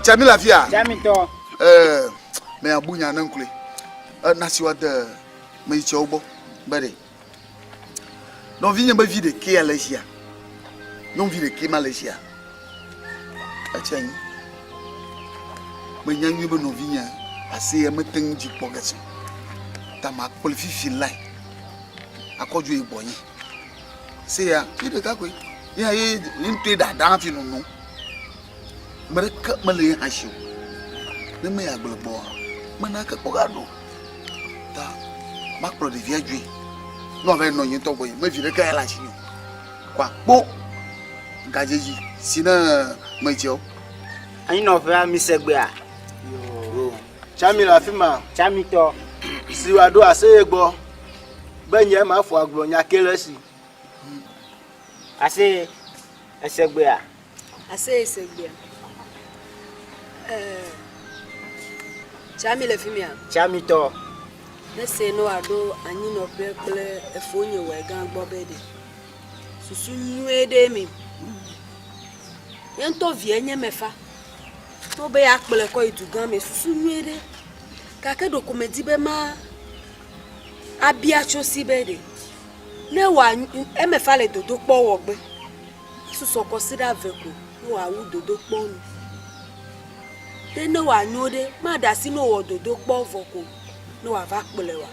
Chami la fia. Chami to. Me abunya na nkule. Na siwa de me ichi ogbo. Bade. Non vigne ba vide ke Malaysia. Non vide ke Malaysia. Achani. Me nyanyu be non vigne ase me tenji pogaso. Ta ma polifi filai. Akoju ebonyi. Se ya, ide ka kwe. Ya ye inte da dan fi nunu. Mere ka male hashu. Ne me agbelbo. Me na ka pogado. Ta ma pro de viajui. No ve no yin to boy. Me vire ka la chi. Kwa po. Ngajeji sina mejo. Anyi no fa mi segbe a. Yo. Chami la fima, chami to. Siwado ase egbo. Benye ma fo agbo nya kelesi. Ase esegbe a. Ase esegbe. Chami le fimia. Chami to. Ne se no ado anyi no pe ple efonye we gan gbo bede. susu nyuie ɖe mi ye ŋutɔ vie nye mefa to be akplɔ kɔ yi du gã me susu nyuie ɖe gake ɖoko me di be ma abia tso si be ɖe ne wa emefa le dodo kpɔ wɔ gbe susɔ kɔ si ɖe ave ko ne wa wu dodo kpɔ nu te ne wa nyo ɖe ma da si ne wɔ dodo kpɔ vɔ ko ne wa va kplɔ wa.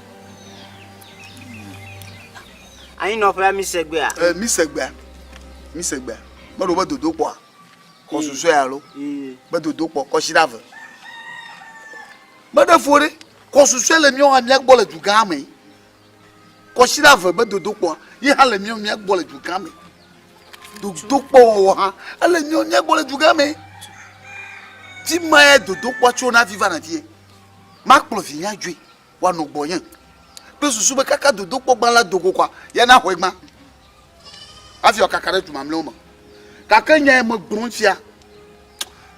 Ayi nɔƒea mi se gbea. Mi se gbea. Meɖo be dodo kpɔa. Kɔ susu ya lo. Be dodo kpɔ kɔ si ɖe ave. Meɖe fo ɖe. Kɔ susu le míɔ mía gbɔ le du gã me. Kɔ si ɖe ave be dodo kpɔa. Ye hã le míɔ mía gbɔ le du gã me. Dodo kpɔ wɔwɔ hã ele míɔ mía gbɔ le du gã me. Ti ma ye dodo kpɔ tso na viva na vie. Ma kplɔ vi ya dzoe. Wa no gbɔ ye. Pe susu be kaka dodo kpɔ gba la dogo kwa. Ya na xɔ gba. Afi o kaka ɖe du mamlɛ me. Kake nya me gbɔn fia.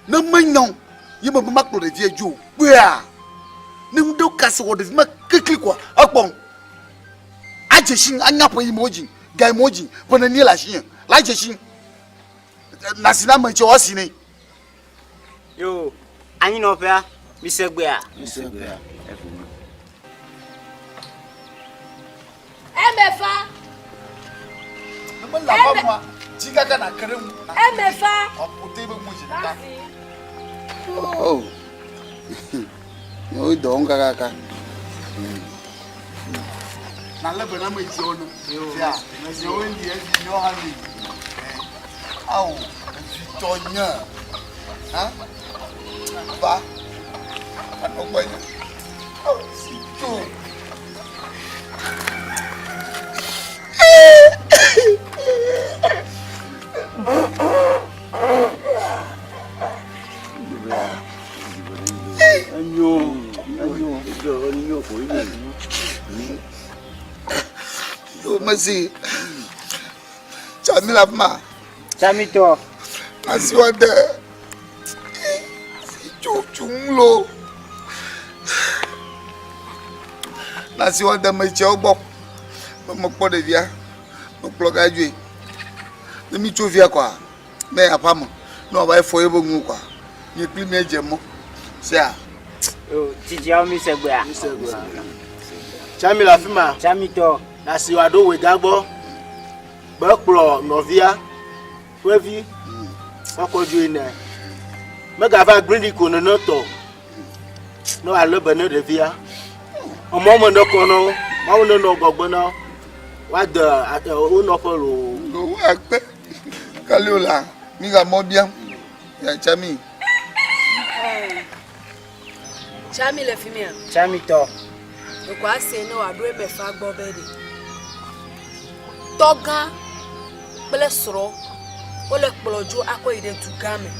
Ne me nyɔ ye me ma kplɔ ɖe vie dzo. Gbea. Ne ŋdo kase wɔ ɖevi me kekli kwa. Ekpɔ. Ajeshi anya ƒe emoji. Ga emoji. Pene ni la shi. La jeshi. Na sina me tse o sine. Yo, anyi nɔƒea mi se gbea. Emefa. Emefa. Jika na kerem. Emefa. Apote be moji ta. Oh. Yo don kaka. Na lebe na me tio no. Ya, na se o ndi e no ha ni. Au, Vitonya. Hein? Va. Ano banyak. Oh, situ. Yo masih. Camila ma. Camito. Masih ada. Jumlo. Nasi wanda me chao bok. Me kpo de via. Me kpo ga dwe. Ne mi cho via kwa. Me apamo. No ba fo ebo ngu kwa. Ye kli me jemo. Sia. Yo, tijia mi se gbea. Chamila fima. Chamito. Nasi wado we gagbo. Be kplo novia. Wevi. Oko ju ina. Me gava grindi ko no to. No ale bene de via. Omo mo no ko no. Ma wo no gbogbo na. Wa de o no polo. No akpe. Kaliola, mi ga mo bien. Ya chami. Chami le fimia. Chamito. Do kwa se no ado emefa gbo be de. Toga ple sro. O le kplojo akoide du game.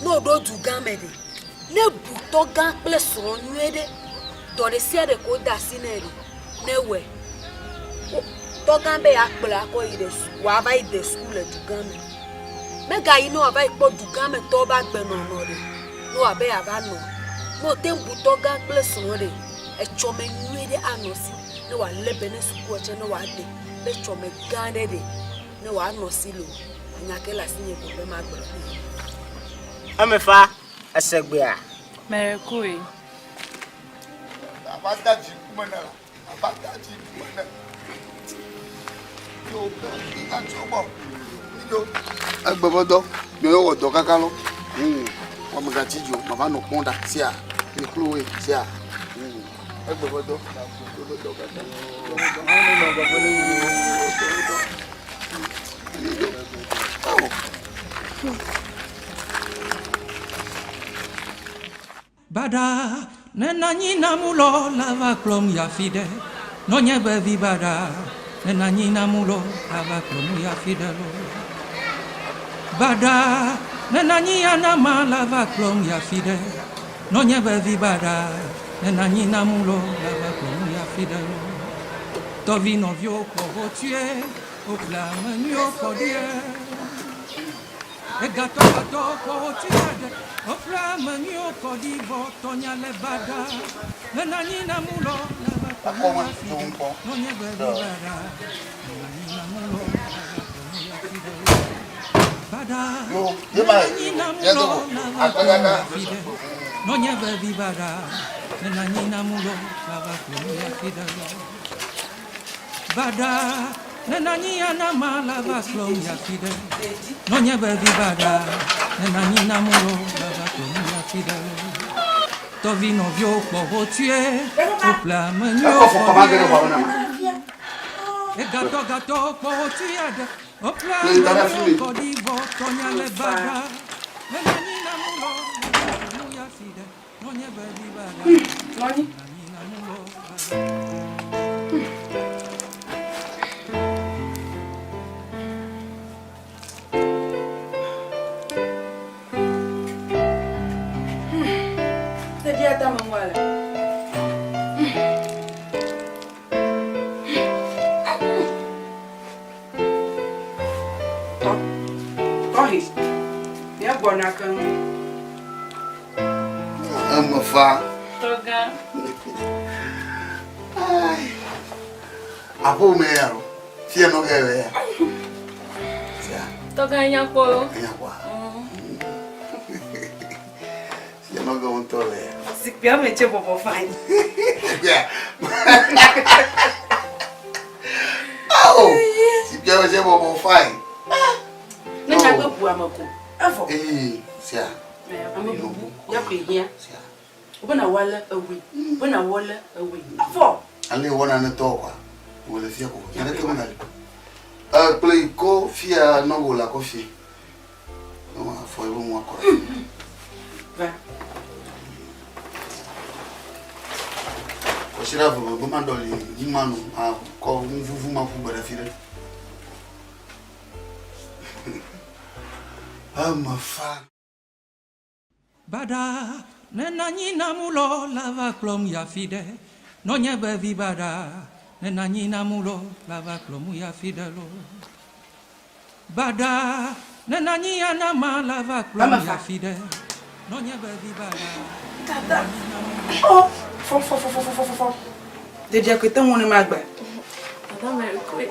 No do du game de. Ne bu toga ple sro nuede. Do de sia de ko da sinere. Ne we. Toga be akple akoide wa ba ide school du game. Me ga ino aba ipo du game to ba gbe no no de. No abe aba no. No tembu toga ple sro de. E chome nuede anosi. Ne wa lebe ne school che no wa de. Be chome gande de. Ne wa no silo nyake la sinye ko be magbo Amefa asegbea merekui abadaji kumana abadaji kumana yo ina chobo yo agbebodo yo odo kakalo o mo gati jo mama no ponda sia ni chloe sia agbebodo agbebodo Bada nenanyi namulo lava klom ya fide no nyebe vi bada nenanyi namulo lava klom ya fidelo Bada nenanyi anama lava klom ya fide no nyebe vi bada nenanyi namulo lava klom ya fidelo Tovi novio ko tue o flamme nyo ko die E gato ko tue o flamme nyo ko di botonya le bada nenanyi namulo lava Akoma tumpo. Yo, yezo. Akagaga. Nonya bebibara, nenanyina mulo, lava clonia fidelo. Bada, nenanyia nama lava clonia fidelo. Nonya bebibara, nenanyina mulo, lava clonia fidelo. Tovino vio pour tuer, au plat menio. Et gato pour tuer, au plat menio, codivo, tonya le bada, nenanyina mulo. Nani? C'est bien ta maman là. Corre. E agora na cama. Ama fa. Toga. Ai. Apo mero. Fia no ewe. Toga nyako. Nyako. Fia no go ntole. Si pia meche bobo fine. Yeah. Oh. Si pia meche bobo fine. Na nyako bu amako. Afo. Sia. Amabubu ya kwehia. Ubona wala awi. Ubona wala awi. Afo. Ale wona na toka. Wala fia ko. Yana ke mona. Play ko fia no go la coffee. No foi bom akora. Va. Ko shira vo bo mandoli imanu a ko mvuvu mafu bada fire. Ama fa. Bada, nenanyina mulo lava klom ya fide. Nonya bevi bada, nenanyina mulo lava klom ya fidelo. Bada, nenanyia nama lava klom ya fide. Nonya bevi bada. Tata. Oh, fo. Déjà que tant on m'a gba. Tata me kwe.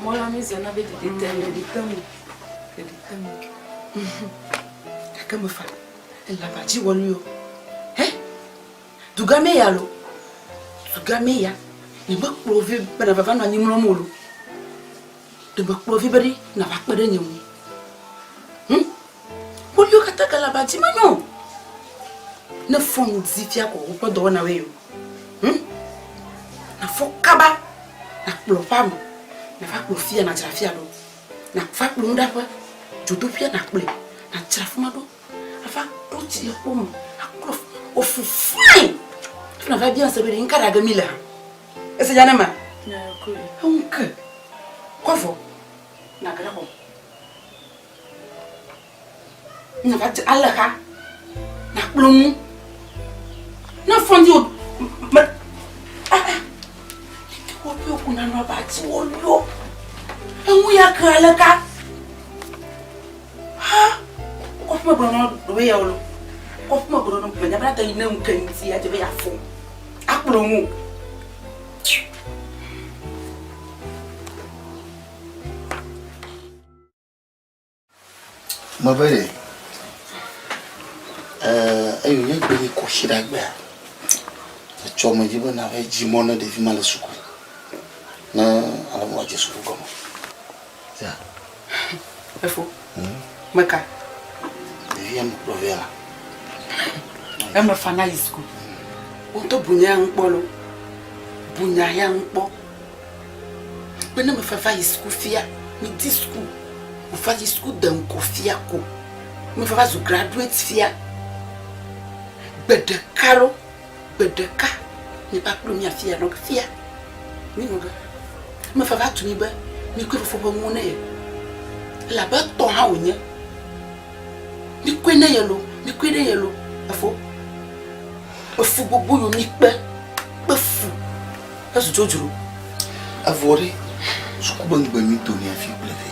Mo la mi zona be de temi. Kama fa. La baji wonu. Tugame ya lo. Tugame ya. Ni ba provi bana va na nyi mlo molo. De ba provi bari na ba pede nyi. Wolu kataka la baji manyo. Na fon zifia ko ko do na we yo. Na fo kaba. Na plo pam. Na fa plo fia na trafia lo. Na fa plo ndapa. Jotopia na ple. Na trafuma do. Afa do ti home. Akrof ofu fine. Na va bien saber in karaga mila. Ese jana ma. Na ko. Onke. Kwafo. Na gara ko. Na va Allah ka. Na plum. Na fondi o. Ko pio kuna no ba ti wo yo. Enwu ya kala ka. Ha. Ko fuma brono do we ya olo. Ko fuma brono pe nya brata ina nkanti ya je be ya fo. Akplomu. Mabere. Ayo ye gbe ko shira gbe. Choma jibo na ve jimono de fi mala suku. Na ala mo je suku gomo. Ya. Efo. Maka. Viens me provera. Ema fana isku. Onto bunya nkpolo. Bunya ya nkpo. Bena me fa isku fia. Mi disku. Me fa isku dan ko fia ko. Me fa zu graduate fia. Bede karo. Bede ka. Ni pa klo mi fia donc fia. Ni ngoga. Me fa va tu mi ba. Mi ko fo bo mu na ye. La ba ton ha onye. Mi kwene yelo, mi kwene yelo. Afo. Ofu gbogbo yo mi pe. Pefu. Asu jojuro. Avore. Sukuba ngbe mi to ni afi pleve.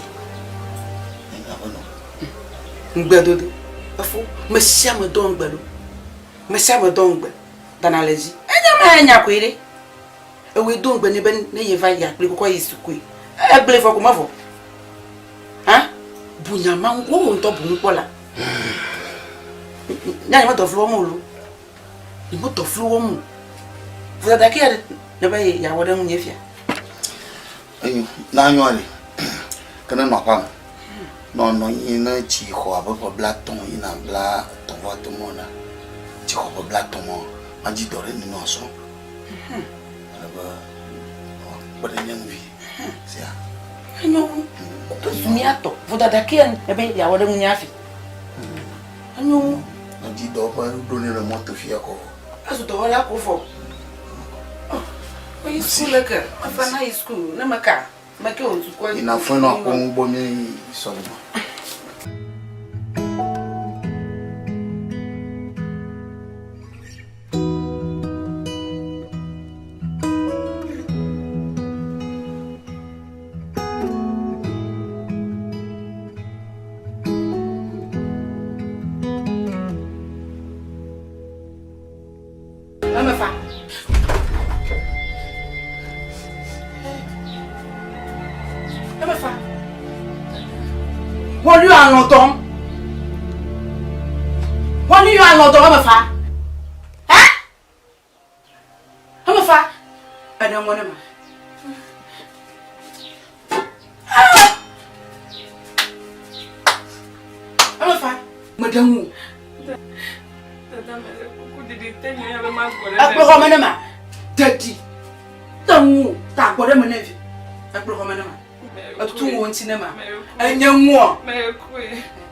Nga bono. Ngbedodo. Afo, me sia me don gbelo. Me sia me don gbe. Danaleji. Enya ma enya kwire. e we don gbe ni ben ne ye va ya pe ko yi suku e ble fo ko ma fo ha bunya ma wo mo to bu nko la nya ma to flo mo lu ni mo to flo mo vous da ki ne ba ya wo da mu nyefia ayo na nyo ale kana no pam no ina chi ho ba bla ton ina bla ton wa to mo na chi ho bla ton mo ma ji dore ni no so ba de nyam vi sia anyo to sumiato voda dakian ebe ya wada munyafi anyo na ji do ba do ni mo to fia ko asu to wala ko fo oyi school ka afana high school na maka make on su kwa ina fun no ko ngbo mi so mo lọ́dọ̀ ọmọ fa ọmọ fa ẹ̀dẹ̀ ọmọ náà ọmọ fa mọ̀dánwò ẹgbẹ́ ọmọ náà dẹ̀dì dẹ̀wò tàgbọ́dẹ̀ mọ̀ náà fi ẹgbẹ́ ọmọ náà ẹtùtù wọn ti náà ẹ̀yẹ ńwọ̀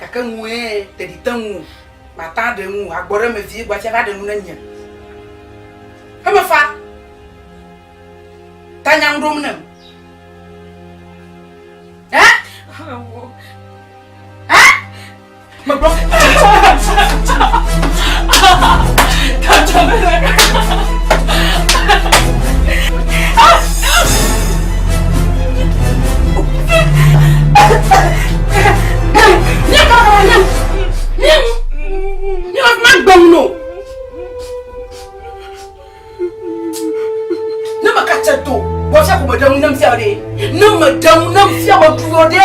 kàkẹ́ ńwọ̀ ẹ̀ dẹ̀dì tẹ̀wò mata de mu agbore me vie gba chaka de mu na nya e me fa tanya ndom nam me bro no na makacha to bo sha ko madam nam sia de na madam nam sia bo duro de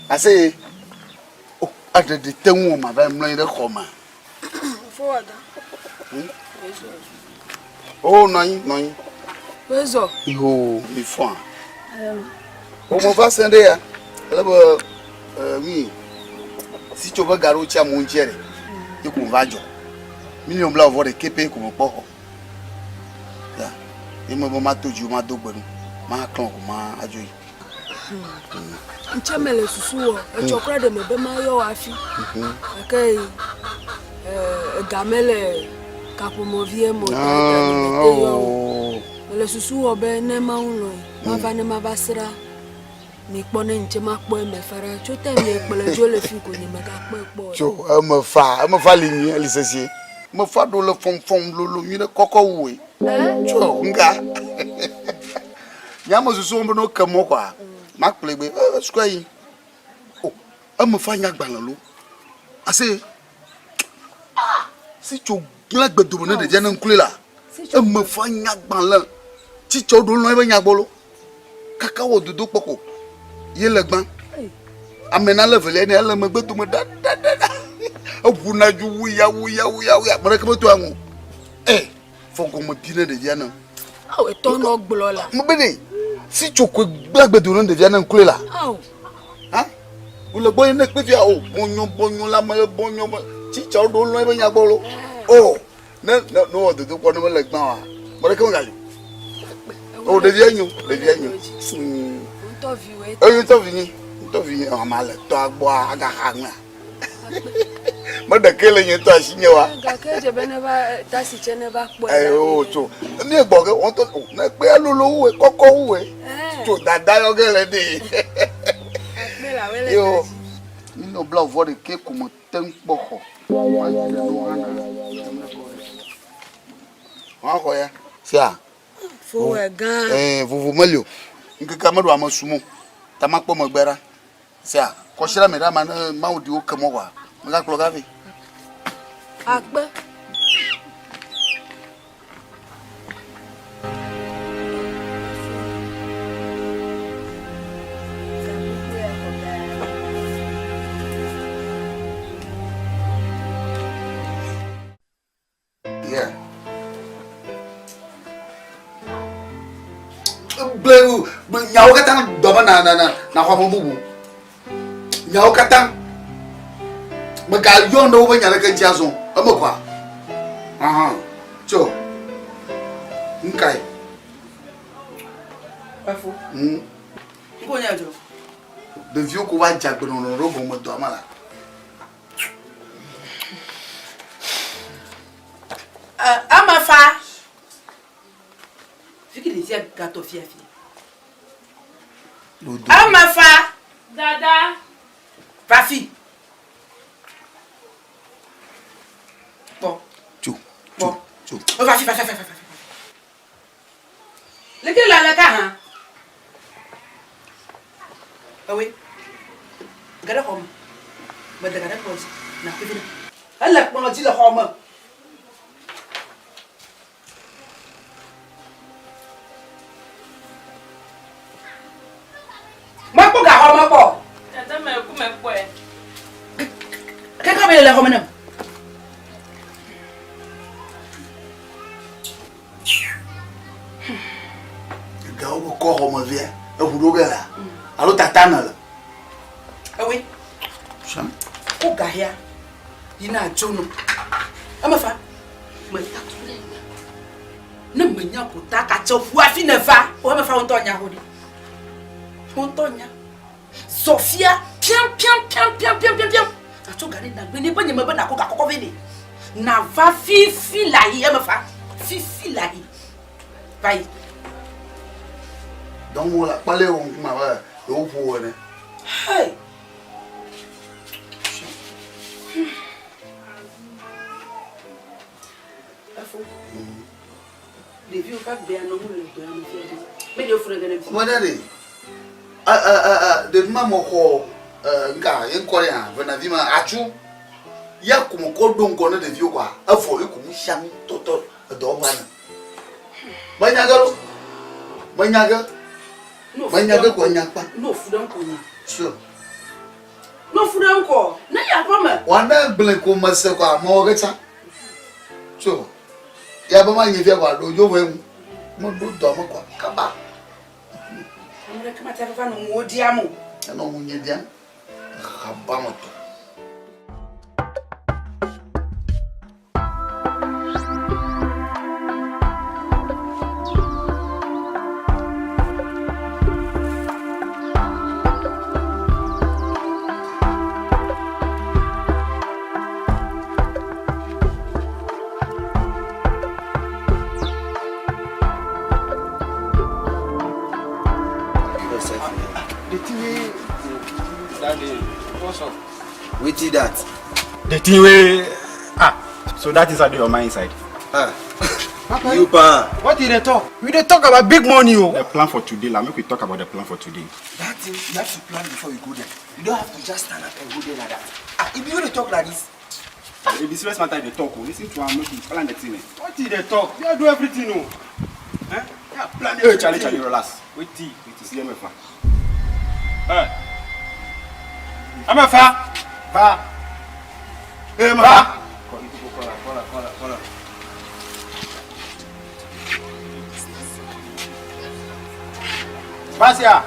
Assez. Oh, ada de tengu ma ba mlo ire khoma. Foda. Oh, non. Wezo. Yo, mi fwa. O mo fa sende ya. Labo oui. Si tu veux garo cha mon jere. Yiku vajo. Million bla vo de kepe ko mo po. Ya. E mo ma toju ma dogbenu. Ma kan ko ma ajoyi. Nchemele susuo echokra de mebe ma yo afi akai gamele kapomovie mo yo le susuo be ne ma unlo ma ba ne ma basra ni pone nchema po e me fara chote mi pele jo le fi ko ni me ka po cho me fa lini licencié me fa do le fon lo mi ne koko we cho nga ya mo susuo mbo no kamo kwa mak plebe square oh am fanya gbanlo ase si cho glagbe do na de jana nkule la am fanya gbanla ti cho do lo e nya gbolo kaka wo dudu poko ye le gban amena level ene ele me gbe to mo da obuna ju ya mara ke to anu fonko mo bi na de jana aw e to no gbolo la mo be ni si choko gbagbedo no de via na nkule la ha ule boy na pe via o bonyo la ma bonyo ti cha do lo e nya gbolo o no de do ko no le gban wa mo re ke mo gale o de via nyu interview o ma le to agbo aga hanga mo de kele yin to asinye wa ga ke je be ne ba tasi che ne ba po o to mi gbo ke won to na pe alolowo e koko wuwe to dada yo gele de yo Ni no bla vo de ke como tempo ho. Wa ko ya. Sia. Fo gan. Vovo malio. Nke kamado amasumu. Tamakpo mogbera. Sia. Ko shira me da ma odi o kamo wa. Nga klo gavi. Agbe. Yeah. Bleu, nyao katang doba na kwa bubu. Nyao katang. Maka yondo uba nyala kan jazo. Amo kwa. Aha. Cho. Nkai. Bafo. Ko nya jo. De vieux ko wa jagbe no robo mo do amala. Amafa. Fique les yeux gâteau fia. Amafa. Dada. Fafi. Bon. Bon. Fafi. Lequel la hein? Ah oui. Gada home. But the gada close. Na pivot. Allah ko no jila home. Mako ga home ko. Dada me ku me po e. Ke ka be le home na. Gawo ko home via. E hudoga la. Alo tatana la. Ah oui. Sam. Ko ga ya. Ina jono. Amafa. Me ta tule. Na menya ko ta ka chofu afi na va. O amafa on tonya hodi. Montonya. Sophia, piam. Acho gari na gbe ni banye mebe na ko ga kokko vede. Na va fifi la hi e mafa. Fifi la hi. Vai. Donc voilà, parler on ma va au pour ne. Hey. Afo. Les vieux pas bien non le to ya me fier. Mais le frère gane. Madame. De maman ko nga yen ko ya vena vima achu ya kumo ko don ko na de vieux quoi. Afo e kumu sham toto do bana. Manyaga. Manyaga ko nyakpa. No fudan ko ni. Sure. No fudan ko. Na ya ko ma. Wanda ble ko mase ko mo geta. Sure. Ya ba ma nyefia kwa do jo we mo do do mo kwa kaba. Amre kama tafa no ngodi amu. No munye dia. Kaba mo to. We did that. The thing we so that is your mind inside. You pa. What did they talk? We dey talk about big money. The plan for today, make we talk about the plan for today. That thing you have to plan before you go there. You don't have to just stand up and go there like that. If you want to talk like this. If the serious matter they talk, listen to am make we plan the thing. What did they talk? You do everything no. Yeah, plan everything. Charlie, relax. Wait till see me fa. Amafa. Va. Hey, ma. Kola. Basia.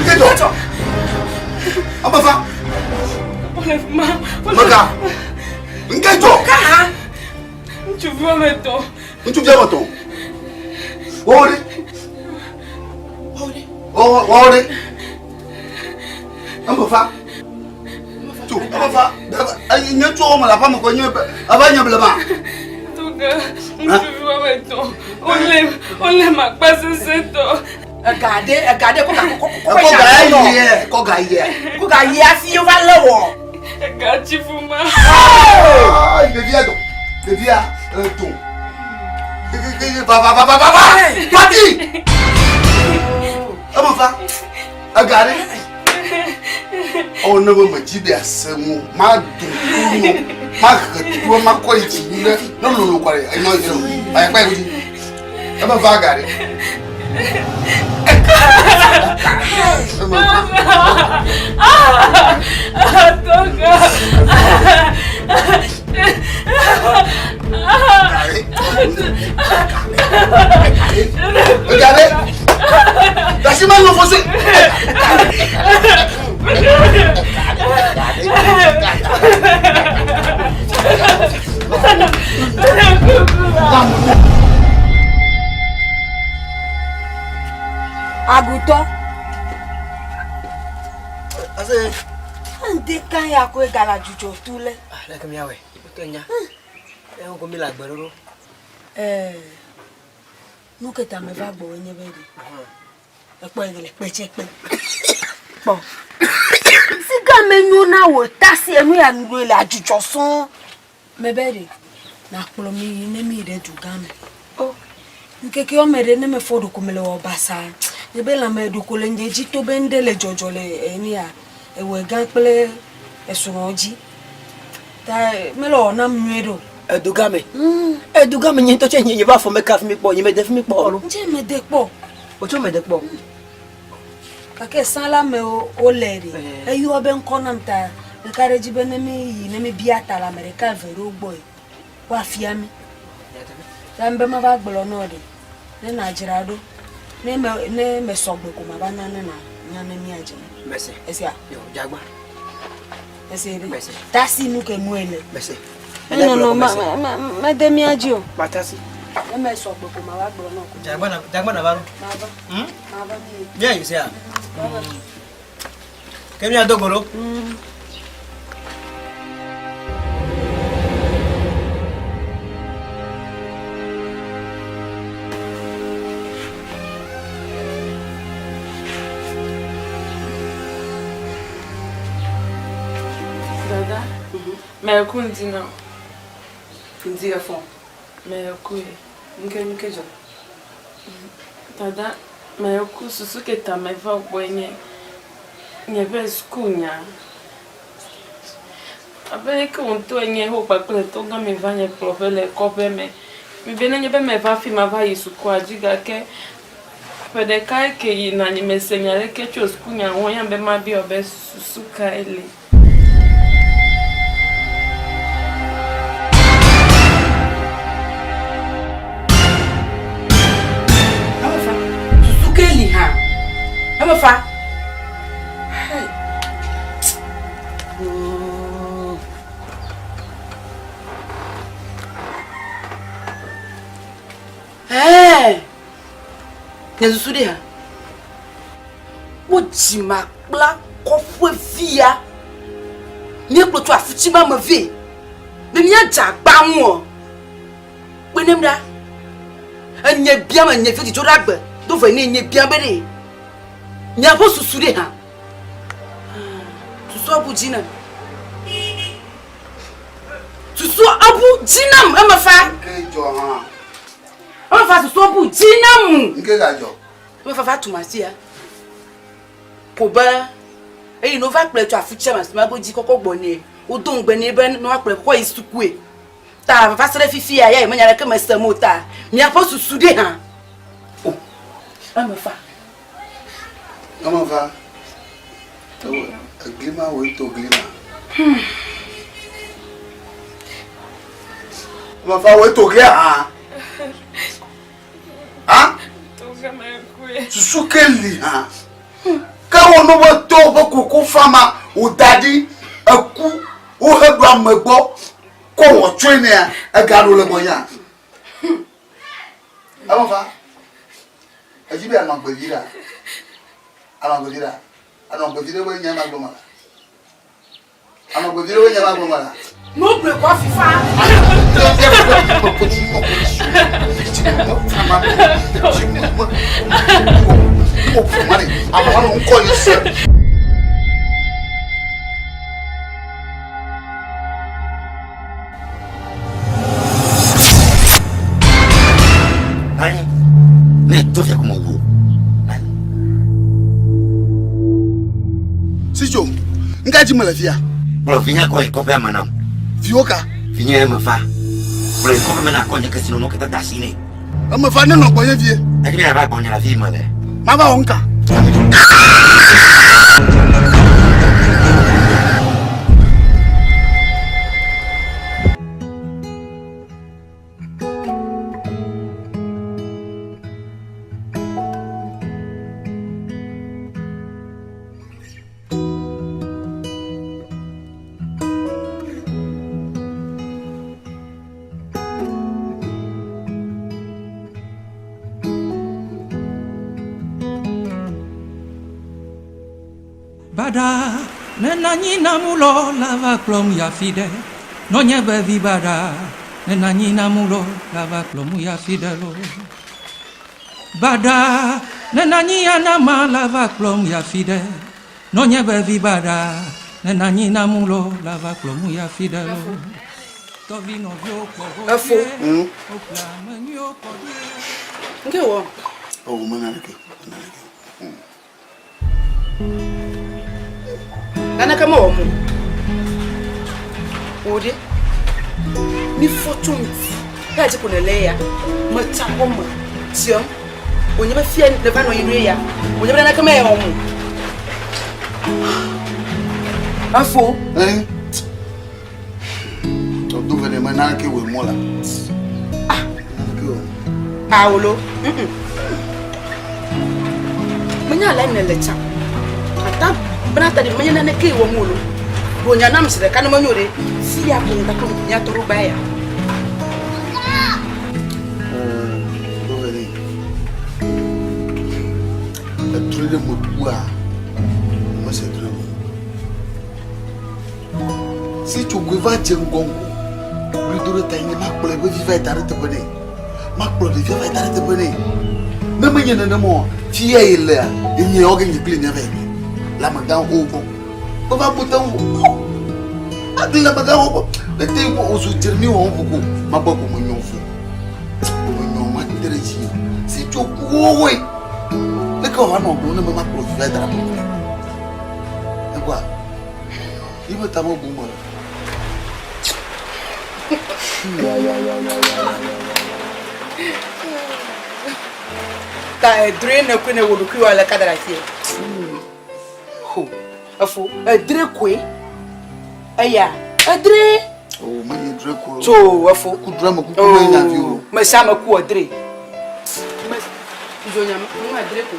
Ngeto. Apa fa? Maka. Ngeto. Tu veux mettre. Tu viens moto. Ore. Ore. Apa fa? Tu, apa fa? Ai nyeto o mala fa mo ko nye abanya blama. Tu veux mettre. On les m'a pas c'est ça. Regardez Koga hier. Afi on va le voir. Regarde tu fous ma. Ah, il devient donc. Devient ton. Va. Parti. Comment va? Regardez. On ne veut me dire à ce mot. Ma douce. Ma qualité. Non, quoi. Comment va, regardez? Regardez. Lâchez-moi le fossé. Aguto. Ande kan ya ko gala jujo tule. La kam yawe. Kenya. On ko mi la gbero. Nu ke ta me va gbo yen beri. Epo igele pechepe. Bon. Si ga me nu na wo tasi enu ya nu le ajujo son. Me beri. Na kpolo mi ne mi re du game. Oh. Nke ke o mere ne me fodo ko mele wo basa. Ebe la me du ko le njeji to bende le jojo le eni a. Ewe gan pele esuroji. Ta me lo na mwedo. Edugame. Edugame nyin to che nyin ba fo me ka fi mi po, nyin me de fi mi po lo. Nje me de po. O cho me de po. Kake sala me o leri. Eyu obe nko na mta. Le kareji be ne mi biata la America vero boy. Wa fia mi. Tambe ma ba gbolo no de. Ne na jirado. Ne me sogbe ko ma ba na na nya na mi aje. Merci. Esia. Yo, jagba. Merci. Merci. Tasi nu ke muele. Merci. No, ma de mi aje o. Batasi. Ne me sogbe ko ma ba gbolo no ko. Jagba na baro. Ma ba. Ma ba mi. Bien, you say. Kemi adogoro. Dada, mais kundi na. Kundi fond. Mais kuye. Nke jo. Dada, mais ku susu ke ta me va gbenye. Nye be school nya. Abe ke on to nye ho pa kle to ga me va nye profe le kope me. Mi bene nye be me va fi ma va yisu ko ajiga ke. Pede kai ke yi na ni me senyale ke cho school nya won ya be ma bi obe susu ka ele. Fa. Nezusu de ha. Wo ji ma kpla kofwe via. Ni ekplotu afuchi ma me vie. Me mi aja gba won. Pe nem da. Anye bia ma nye fiti to dagbe. Do fe ni nye bia bere. Ni apo susu de ha. Susu abu jinam. Susu abu jinam e ma fa. Nke jo ha. O fa susu abu jinam. Nke ga jo. Me fa tumasi ya. Ko ba e no va ple to afuche ma boji kokko gbo ni. O don gbe ni be no apre kokko isuku e. Ta fa sere fifi ya e manyara ke ma samota. Mi apo susu de ha. Oh. E ma fa. Comment va? Glima ou to glima? Ma fa we to ke ha. Ha? Susu keli ha. Ka wono wo to bo kuku fama o dadi aku o hedu amegbo ko wo train ya e garo le moya. Amo fa. Ajibi amagbevira. Amagbevira. Amagbevira we nyama gboma. Amagbevira we nyama gboma. Mo bre kwa fifa. Ai, ne tu fia como wu. Sijo, ngaji malafia. Bro, vinya ko pe manam. Vioka. Vinya ma fa. Bro, ko me na ko nya kasi no kita dasine. Ma fa ne no boye vie. Aki na ba ko nya la fi ma le. Ma ba onka. Bada, nenanyi namulo lava klom ya fide. Nonya bevi bada, nenanyi namulo lava klom ya fidelo. Bada, nenanyi anama lava klom ya fide. Nonya bevi bada, nenanyi namulo lava klom ya fidelo. Tovino vyo kwa Afo. Ngewo. Oh, manaleke. Nana kama omu. Ode. Ni fortune. Ya je kuneleya. Machako ma. Tiam. Onye ba fie ne ba no yire ya. Onye ba na kama e omu. Afo. Eh. Tu vene manaleke we mola. Ah. Paolo. Manya la ne lecha. Ata Brata di manya na ke wo mulo. Bonya nam sire kan manyore. Si ya ko ta ko nya toro baya. Tu vene. La trude mo bua. Ma se trude. Si tu guva jengongo. Ridoro ta ni makpole be viva etare te bone. Makpole be viva etare te bone. Na manya na mo. Fia ile a. Ni oge ni pli na ve. La magan obo. Ba ba botan obo. Adi la magan obo. Le te ko osu tirni o obo. Ma ba ko mo nyonfu. Mo nyon ma tereji. Si tu ko we. Le ko ha no bo ne ma ko fi dara mo. E kwa. Ibo ta mo bumbo. Ta drain na ko ne wo ku ala kadara tie. Ho. Afo, dre kwe. Aya, dre. Oh, many dre ko. So, afo ku drama ku ku na view. Ma sama ku dre. Ma Jonya ma dre ko.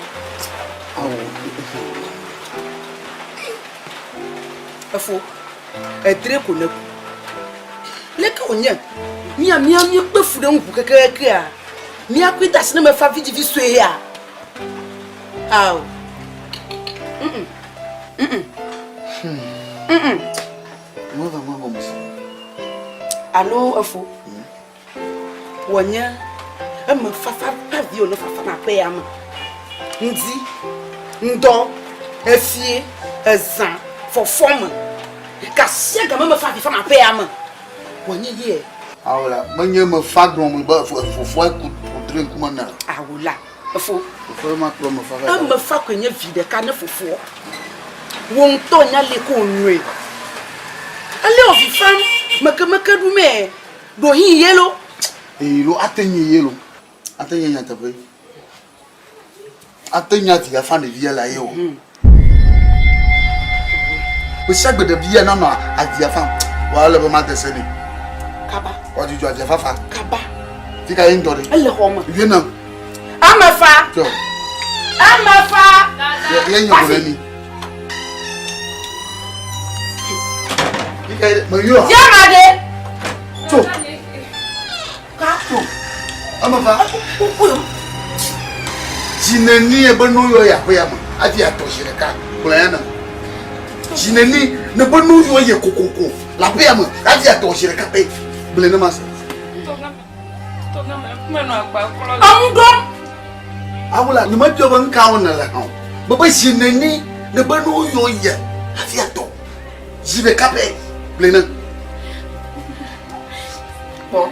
Afo, dre ko na. Leka onya. Mi pe fu de nku kekeke a. Mi akwita se na me fa vidi so e a. Aw. Allo, Afo. Wonya, ama fafa pavio no fafa na pe ama. Ndi, ndo, efie, ezan, for form. Kasia ga mama fafa na pe ama. Wonya ye. Awla, manye me fa grom ba fo ku drink kuma na. Awla, Afo. Fo ma grom fa fa. Ama fa kwenya vide ka na fofo. Won to nya le ko nwe. Ale o fifam maka du me do hin yelo Yelo atenye yelo atenye nya tabe atenya ti afa na via la yo o sagbe de bia na na adia fa wala ba ma tese ni kaba What did you have Fafa? Kaba. Think I ain't done it. Elle est home. You know. I'm a fa. So. I'm a fa. Yeah, you go me. You are. Yeah, madame. So. I'm a fa. Jinani e banu yo ya ko ya ma. Ati atoshi ka. Kulana. Jinani ne banu yo ye kokoko. La pe ya ma. Ati atoshi ka pe. Blena masa. Awula ni ma joba nka wona la ha. Baba jinani ne banu yo ye. Ati ato. Jibe ka pe. Blena. Bon.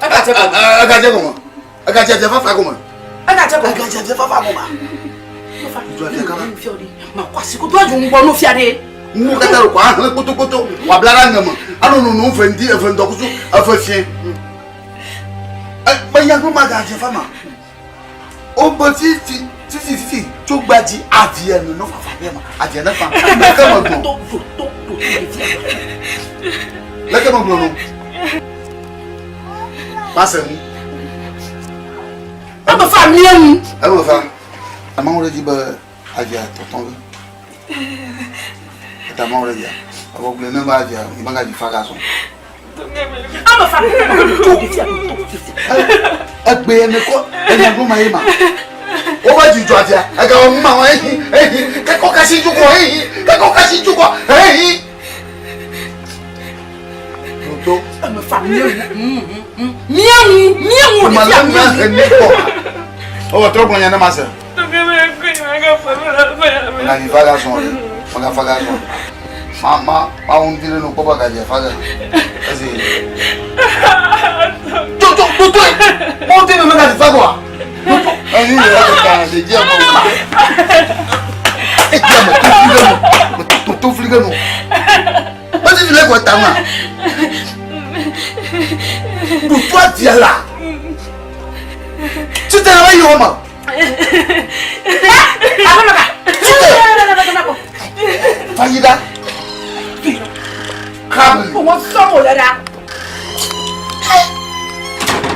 Agaje ko. Agaje je fa ko ma. Agaje fa ko ma. Ma kwasi ko to ajun gbo no fiade. Mu kata ko an kutukutu wa blara ngam. Anu no fendi e fendo kusu afafie. Ma ya ko ma gaje fa ma. O bo ti to gbaji avie no fa fa be ma. Aje na fa. Ka ma gbo. La ka ma gbo no. Passa ni. Aba fa miam. Aba fa. Amang di ba aja tonton. Amang ora dia. Aba bule na ba aja, ibanga di faga so. Aba fa. Agbe ne ko, enya go mai ma. O ba ju aja, aga o ma wa ka ko kasi ju ko ka ko kasi ju ko. Tonton, aba fa miam. Malam ne ko. O to bonya na masa. Na ni faga son. Maga faga son. Mama, un dire no papa gaje faga. Asi. Toto. Mon dire me gaje faga. Toto. Ani le ka de dia mo. E dia mo tu fliga no. Mas tu le ko tama. Pour toi dia là. Tu te réveilles au moment. Faida. Come. Comment ça on là?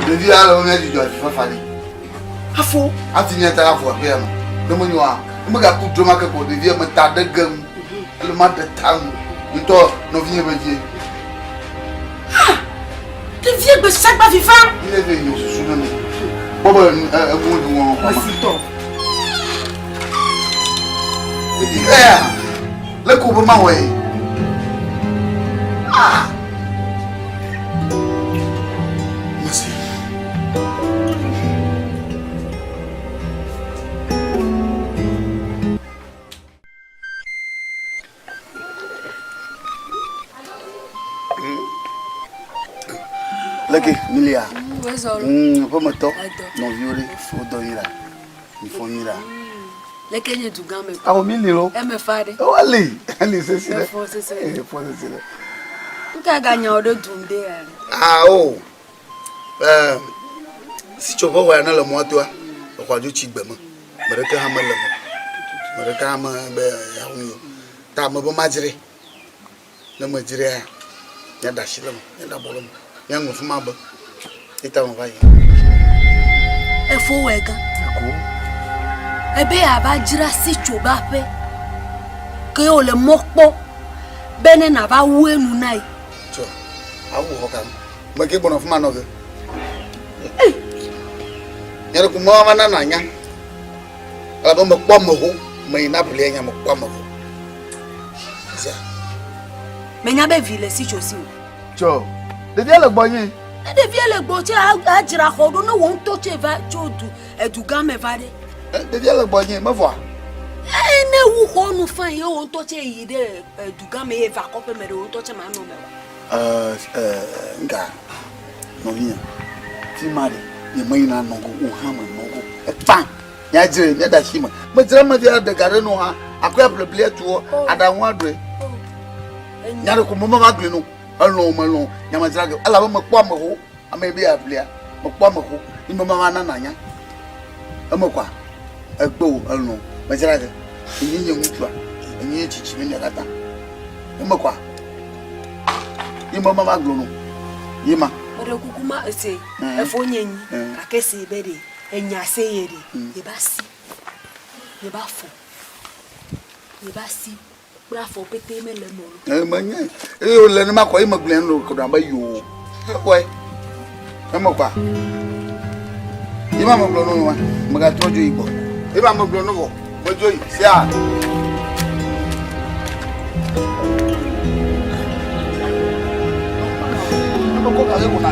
Le dia là on a dit doit faire fali. Afo. Ati ni ta afo pe am. De mo nwa. Mo ga ku droma ka ko de dia mo ta de gam. Le ma de tam. Nto no vie be die. De vie be sac ba vivant. Il est venu sous nous. Bobo mo Masito. Le coupe ma way. Merci. Leke Milia. Pas moto. Non violé, faut dormir là. Il faut dormir là. Leke nye du game. Ah, au milieu. Me fade. Oh, allez, c'est ça. C'est ça. Nka ganya odo dumde ya. Ah, oh. Si tu vois na le moi toi, o kwa ju chi gbemo. Mere ka ha ma le mo. Mere ka ma be ya hu. Ta mo bo majire. Na mo jire ya. Ya da shi le mo, ya da bolo mo. Ya ngofu ma ba. Ita mo ba yi. E fo wega. Ebe aba jira si choba pe ke o le mokpo bene na ba wenu nai so awu hokam ma ke bono fuma no ge nyere ku mo ma na nya ala bo mo kpo mo ho me na bule nya mo kpo mo ho sia menya be vile si chosi so de dia le gbo yin de vie le gbo che a jira hodo no won to che va chodu eduga me vade de dia le gbo yin ma vo ne wu ho nu fan ye won to che yi de eduga me eva ko pe me de won to che ma no me nga no yin ti mari ye mai na no go o ha ma no go e pan ya jire ne da shi ma jira ma dia de gare no ha akwa pleble tuo ada ho adre nyare ko mo ma gbe no alo mo lo nyama jira ge ala ba mo kpo mo ho ama bi ablia mo kpo mo ho ni mo ma na nanya amo kwa egbo alo ma jira ge yin yin mutua yin chichi mi ne kata amo kwa ni mo ma gbe no yima ore kukuma ese efonye nyi akese bede enya seyere yebasi yebafo yebasi brafo pete mele mo manya o le na ko ima glen lo ko ba yo boy amo pa ima mo glo no wa maga tojo ibo ima mo glo no bo bojo yi se a ko ka ko na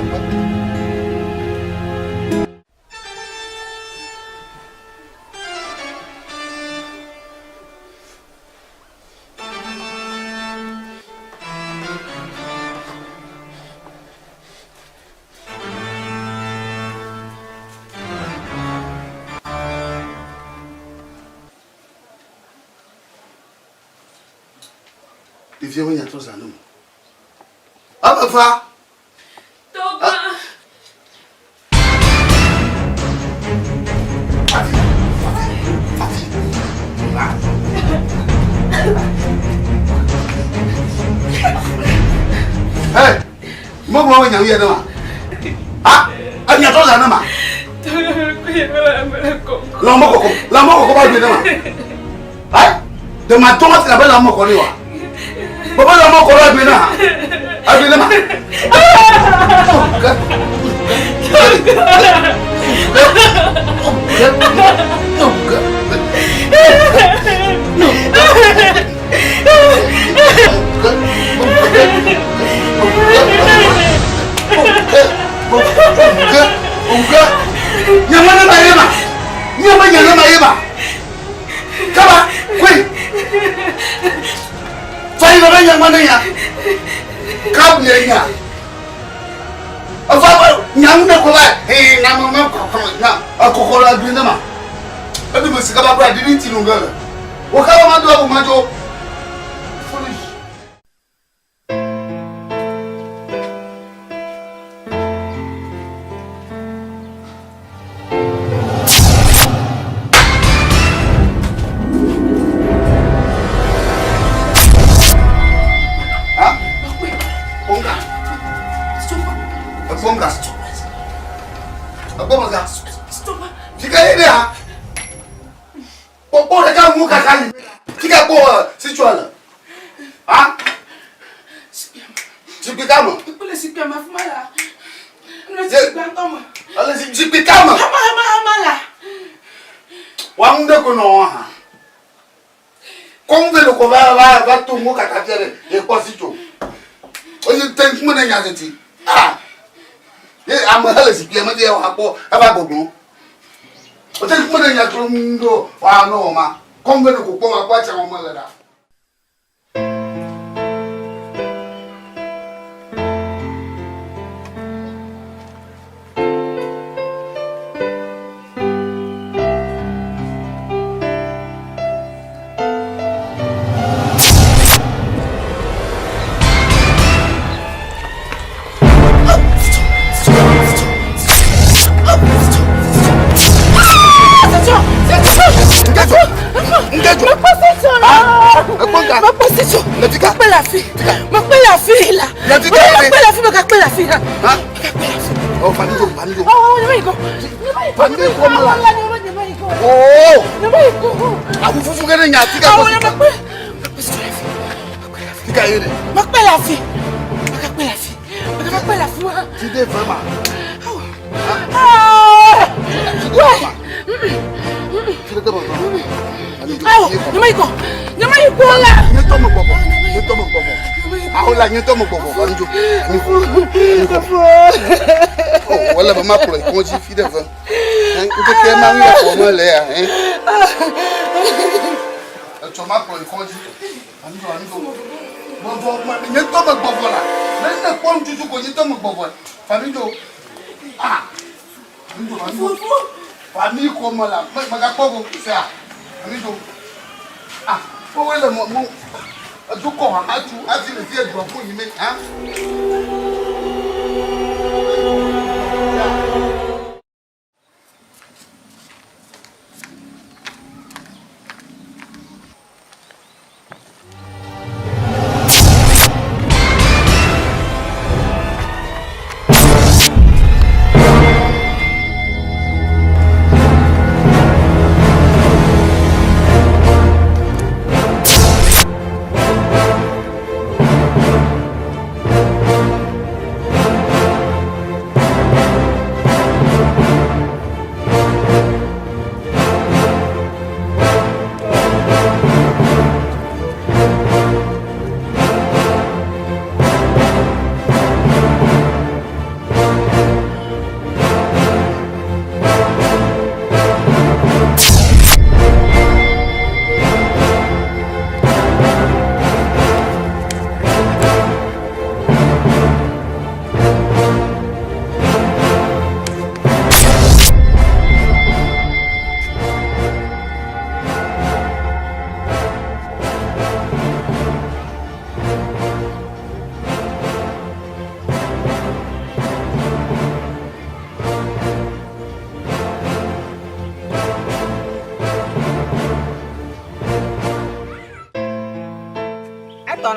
viens venir tous à nous. Ah, bah, va! Toba! Hey! Moi, moi, il y a un ah! Il y a tous à nous. La mort, va bien. Hein? De ma tomate, la belle la mort, Papa la mort là bena. Abina ma. Nyamana na yema. Nyamana na yema. Kaba, kwe. Fai ba yang mana ya? Kau dia ya. Apa nyam na ko ba? Nama ma ko na. Ako ko la bi na ma. Abi mo sika ba bra di ni tinu ngala. O ka ma do abu ma jo. Foolish. Va tout mon cacatiere et quoi si tu oye ten mo na nyazeti ah e amala si pia mate wa ko aba gogun o ten mo na nyatro ndo wa no ma kongo ko ko wa kwa cha mo la da Voilà, maman, pour les congés, fille de vin. Tu peux marier pour moi, là, hein? Tu m'as pour les congés. Ah, famille comme là, ma gapo, c'est ça. Ah, pour le moment, tu comprends, tu as dit le ciel doit pour y mettre, hein?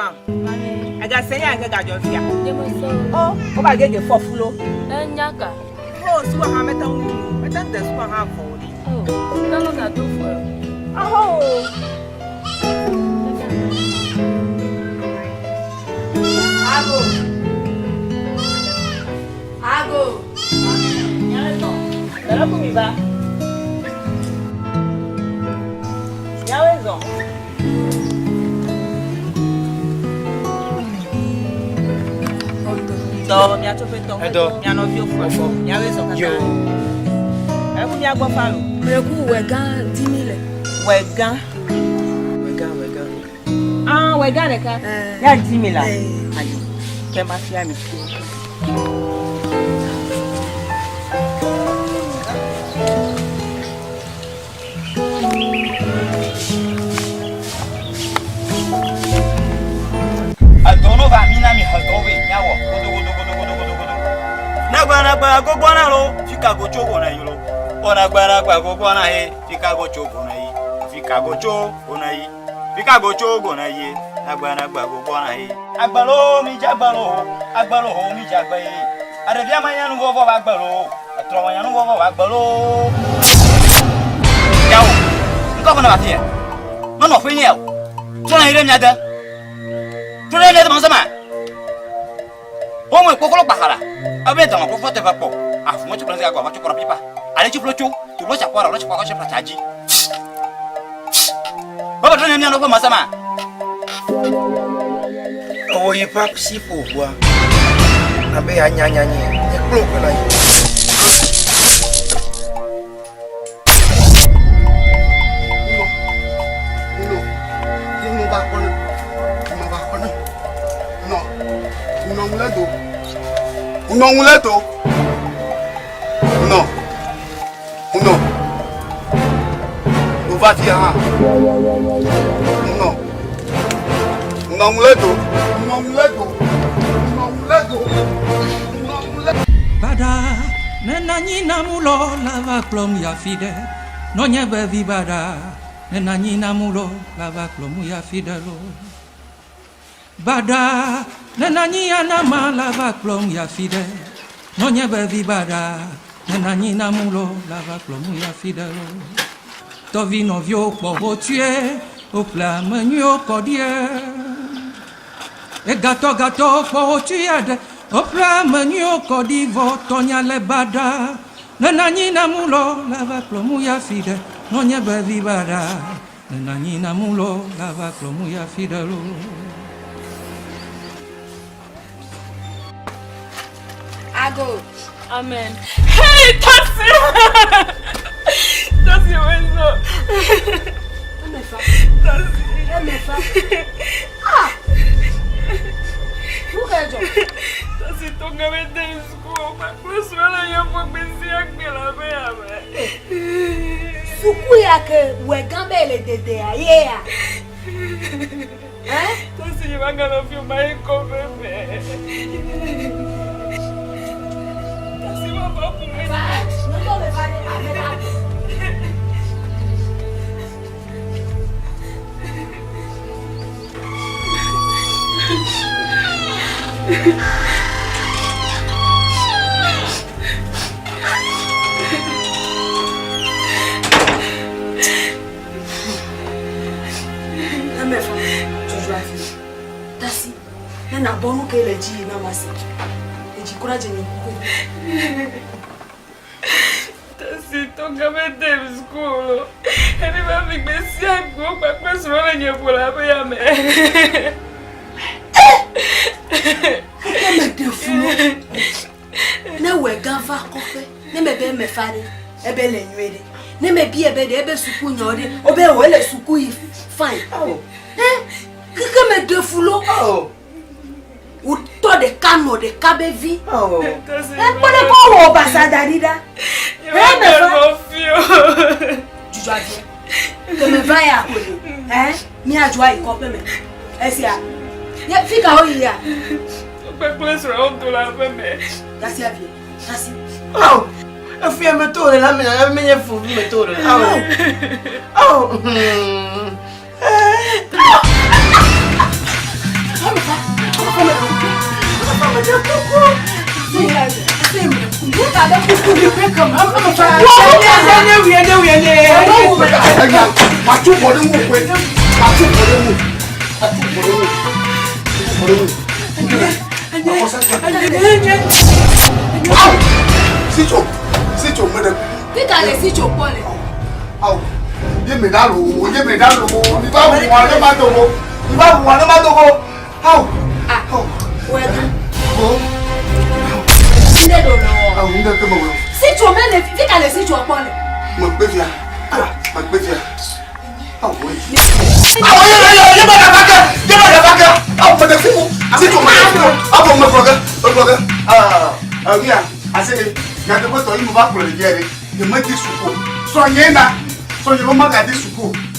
ma. Aga senya aga gajo fia. Oh, o ba gege fofulo. Nyaka. Oh, suwa ha meta unu. Meta nda suwa ha fodi. Oh, kama ga do fo. Oh. Ago. Dala kumiba. Yawezo. Do mi ato pe to. Mi ano fi ofo. Yawezo kaka. Yo. Eku mi agbo falo. Eku wegan 10,000. Wegan. Ah, wegan le ka. Ya 10,000 la. Ayo. Ke ma fi ami. Adono va mina mi hadowe nyawo. Godo. Na gogo na lo, fika go chogo na yilo. Ona gbara gogo na he, fika go chogo na yi. Fika go chogo na yi. Fika go chogo na yi. Na gbara gogo na he. Agbalo mi jagbalo, agbalo ho mi jagbe. Arabia manya nu vovo agbalo. Atro manya nu vovo agbalo. Yawo. Nko na batia. No fe nyel. Tona ire nyada. Tona ire de sama. Omo kokolo bakara. Abe tama ko fote papo. Afu mo chukula zaka ko chukura pipa. Ale chuklo chu, chuklo cha kwara, chukwa ko chepra chaji. Baba tona nyano ko masama. Oh, you pap si fubwa. Abe anya. Ye klok na yi. No ba kono. No. No muleto. No. No va via. No. No muleto. Bada, nenanyi namulo lava klom ya fide. No nyebe vi bada, nenanyi namulo lava klom ya fidelo. Bada, nenanyi anama lava klom ya fide. No nyebe vi bada, nenanyi namulo lava klom ya fidelo. Tovi no vio po tue, au plat menu kodie. E gato po tue. Opra menyo kodivo tonya le bada nanani namulo lava klomu ya fide nonya bevi bada nanani namulo lava klomu ya fide lo Ago. Amen. Hey, Tassi! Tassi, wezo. Emefa. Ah! Mukajo. Tassi, tonga mete iskuo, makuswala ya mwenzi yake la meame. Suku yake wegambe le dede ayea. Tassi, yivanga no fiu maiko bebe. Tassi, wapa kumene. No me vale a ver. Amefa, tu joues à vie. Tassi, nana bonu ke le ji na masi. Eji courage ni ko. Tassi, tonga mete iskuo. Eni va migmesi agbo pa swala nyepola ba ya me. Me defulo. Na we ganfa kofe. Ne me be me fare. Ebe le nwere. Ne me bi ebe de ebe suku nyode. Obe wo le suku yi fine. Oh. Kike me defulo. Oh. U to de kano de kabevi. Oh. Pone ko wo basadarida. Me fio. Juju avie. Que me va ya kole. Mi ajwa ikope me. Esia. Ya fika o ya. Plus round to la femme. Tassi avie. Tassi. Oh. Eu fui a metura lá, a minha fui metura. Oh.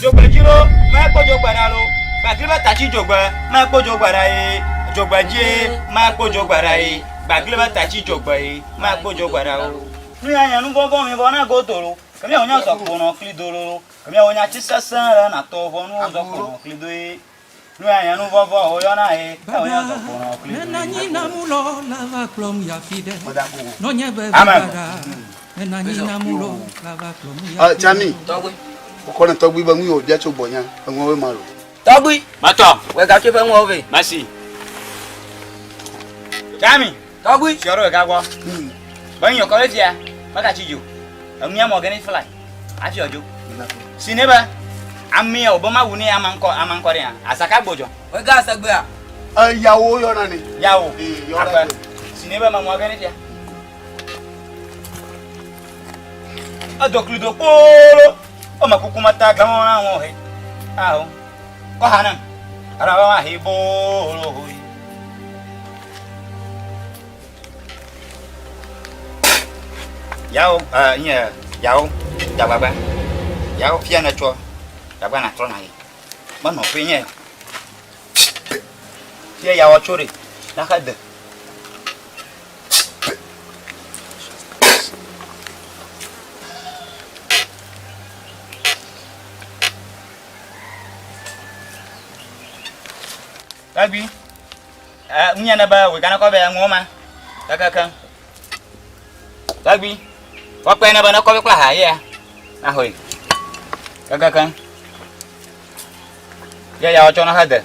Jogbajiro, ma ko jogbara lo. Bagriba tachi jogba, ma ko jogbara e. Jogbaje, ma ko jogbara e. Bagriba tachi jogba e, ma ko jogbara o. Nu anya nu bobo mi bona go toro. Kami onya so ko no klidoro. Kami onya chisasan na to bo nu zo ko no klido e. Nu anya nu bobo o yo na e. Onya so ko no klido. Nani na mulo lava klom ya fide. No nyebe bada. Nani na mulo lava klom ya. Chami. Ukona togbi ba mu yo bia cho bonya. Enwo we maro. Togbi. Mato. We ga che fe won ove. Masi. Chami. Togbi. Choro ga gwo. Ban yo ko le dia. Maka chijo. Ami am organic fly. Afi ojo. Sineba. Ami o bo ma wu ni amanko re an. Asaka gbojo. We ga asagbe a. Yawo yo na ni. Yawo. Yo na. Sineba ma mo organic dia. Adoklido polo. O ma kuku mata gamo na won he. Aho. Ko hanan. Ara wa he bolo ho. Yao nya yao da baba. Yao fia na cho. Da bana tro na yi. Ba no pe nya. Fia yao chori. Na ka de. Abi, nya na ba we kana ko be ngoma. Kaka. Abi, wa pe na ba na ko be kwa ha ya. Ahoi. Kaka. Ya ocho na hade.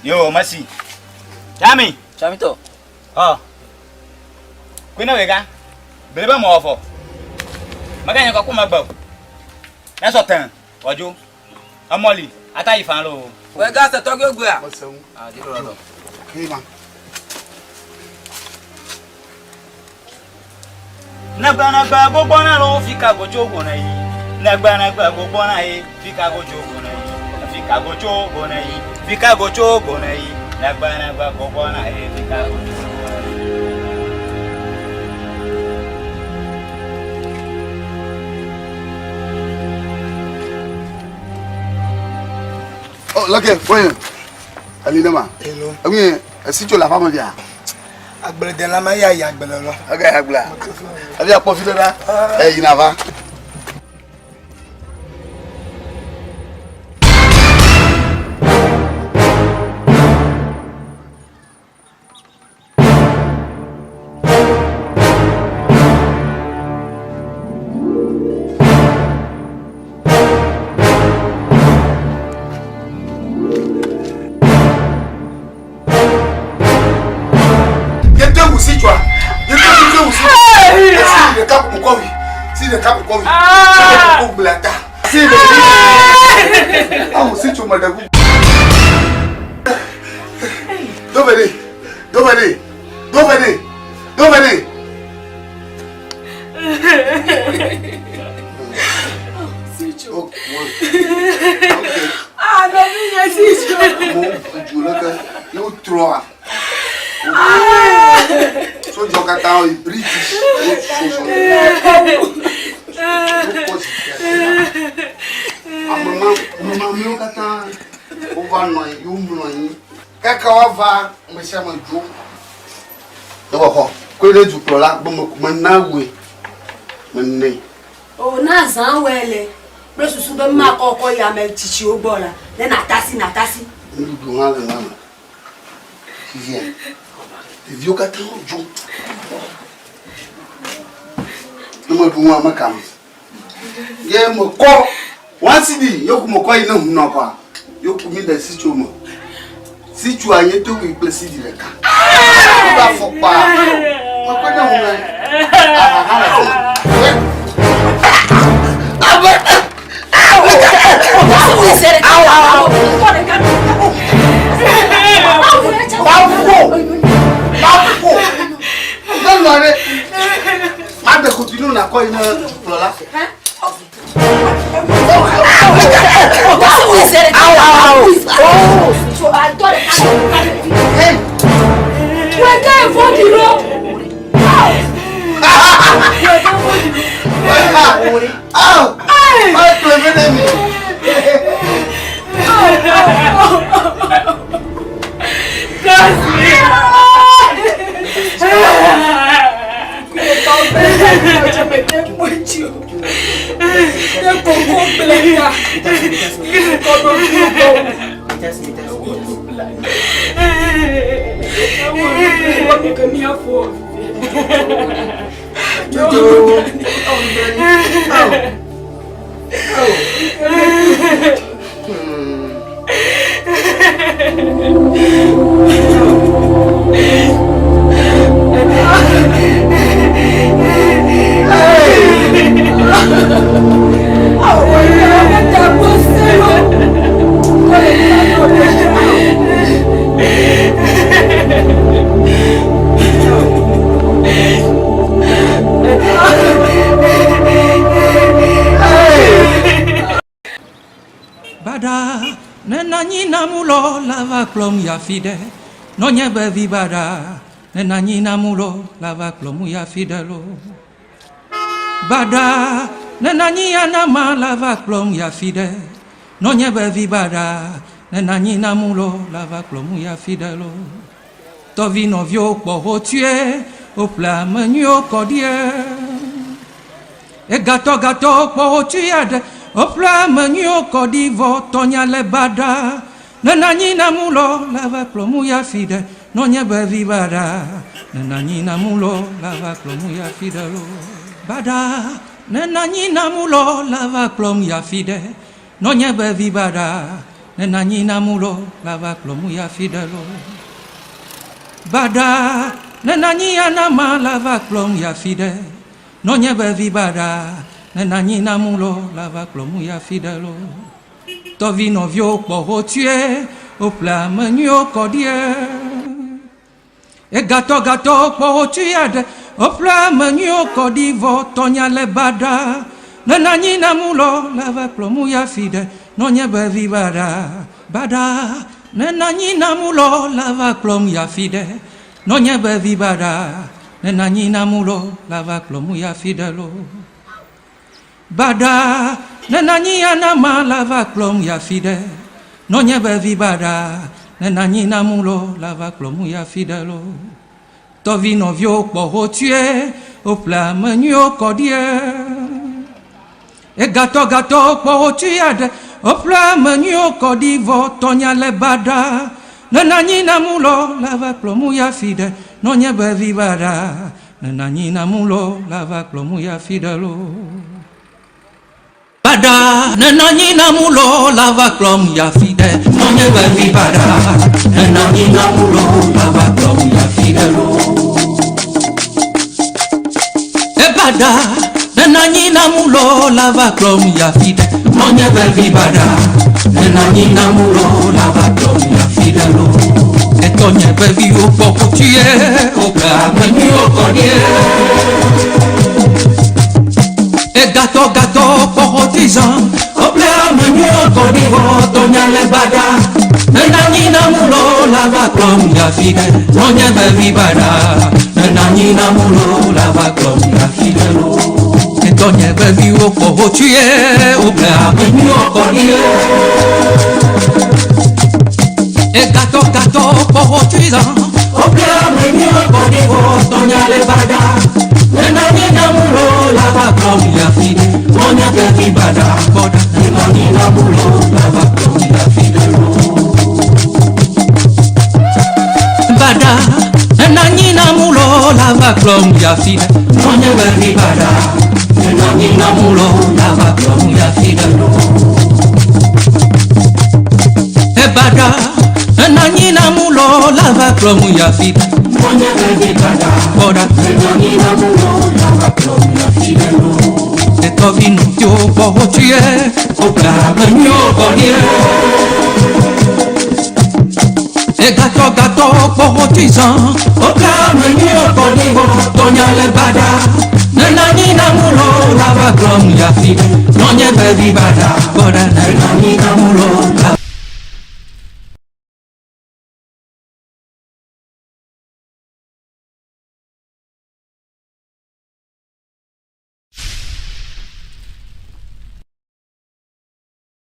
Yo, Masi. Chami. Chami to. Oh. Kwina we ga. Beleba mo ofo. Maganya ko kuma gba. Na so tan, ojo. Amoli, ata ifan lo. We ga se to gbe a. Ah, di ro lo. Ki ma. Na gba gbogbo na lo fi ka go jogo na yi. Na gba gbogbo na yi fi ka go jogo na yi. Fi ka go jogo na yi. Fi ka go jogo na yi. Na gba gbogbo na yi fi ka go jogo. Oh, lake, voyons. Allez, demain. Hello. Oui, si tu la femme vient. Agbele de la maya ya agbele lo. Okay, agbela. Abi apofile da. Ina va. Oh, na zan wele. Plus souvent ma koko ya me chichi obola. Ne natasi. Nous doit le maman. Qui vient. Les vieux gars t'ont joué. Nous me pouvons ma cam. Ye mo ko. Once dit yo ko ko ina hu no kwa. Yo ko mi da si chumo. Si tu anye to we place di reka. Ba fo pa. Mo ko na hu na. Bada, nenanyi namulo lava klom ya fide, nonya bevi bada, nenanyi namulo lava klom ya fidelo. Bada, nenanyi anama lava klom ya fide, nonya bevi bada, nenanyi namulo lava klom ya fidelo. Tovi novio po tue, au plat menu kodie. E gato po tuade. Opla menyo kodivo tonya le bada nanani namulo lava plomu ya fide nonya bevi bada nanani namulo lava plomu ya fide lo bada nanani namulo lava plomu ya fide nonya bevi bada nanani namulo lava plomu ya fide lo bada nanani anama lava plomu ya fide nonya bevi bada nenanyi namulo lava klomu ya fidelo. Tovi novio po tue, au plat menu kodie. E gato po tuade, au plat menu kodivo tonya le bada. Nenanyi namulo lava klomu ya fide, nonya bevi bada. Bada, nenanyi namulo lava klomu ya fide, nonya bevi bada. Nenanyi namulo lava klomu ya fidelo. Bada, nenanyi anama lava klom ya fide, nonya bevi bada, nenanyi namulo lava klom ya fidelo. Tovi novio po tue, au plat menu kodie. E gato po tuade, au plat menu kodivo tonya le bada, nenanyi namulo lava klom ya fide, nonya bevi bada, nenanyi namulo lava klom ya fidelo. Bada, nenanyi namulo lava klom ya fide, nonya bevi bada, nenanyi namulo lava klom ya fide lo. E bada, nenanyi namulo lava klom ya fide, nonya bevi bada, nenanyi namulo lava klom ya fide lo. E tonya bevi o poco tue, o bra menu o kodie. E gato po tizan, o plea menu kodivo tonya le bada. Nenanyi namulo lava klom ya fide, nonya bevi bada. Nenanyi namulo lava klom ya fide lo. E tonya bevi o po tue, o plea menu kodie. E gato po tizan, o plea menu kodivo tonya le bada. Nenanyi namulo lava klom ya fide, nonya bevi vibada boda nina mulo lava plom ya fidelo bada nina mulo lava plom ya fidelo nonye vibada nina mulo lava plom ya fidelo bada nina mulo lava plom ya fidelo nonye vibada boda nina mulo lava plom ya fidelo Tovino yo bochie o camanyo bonie E gato bochizan o camanyo bonie Doña le bada Nina mulo lava glom ya fide Noñe bebi bada Boda nina mulo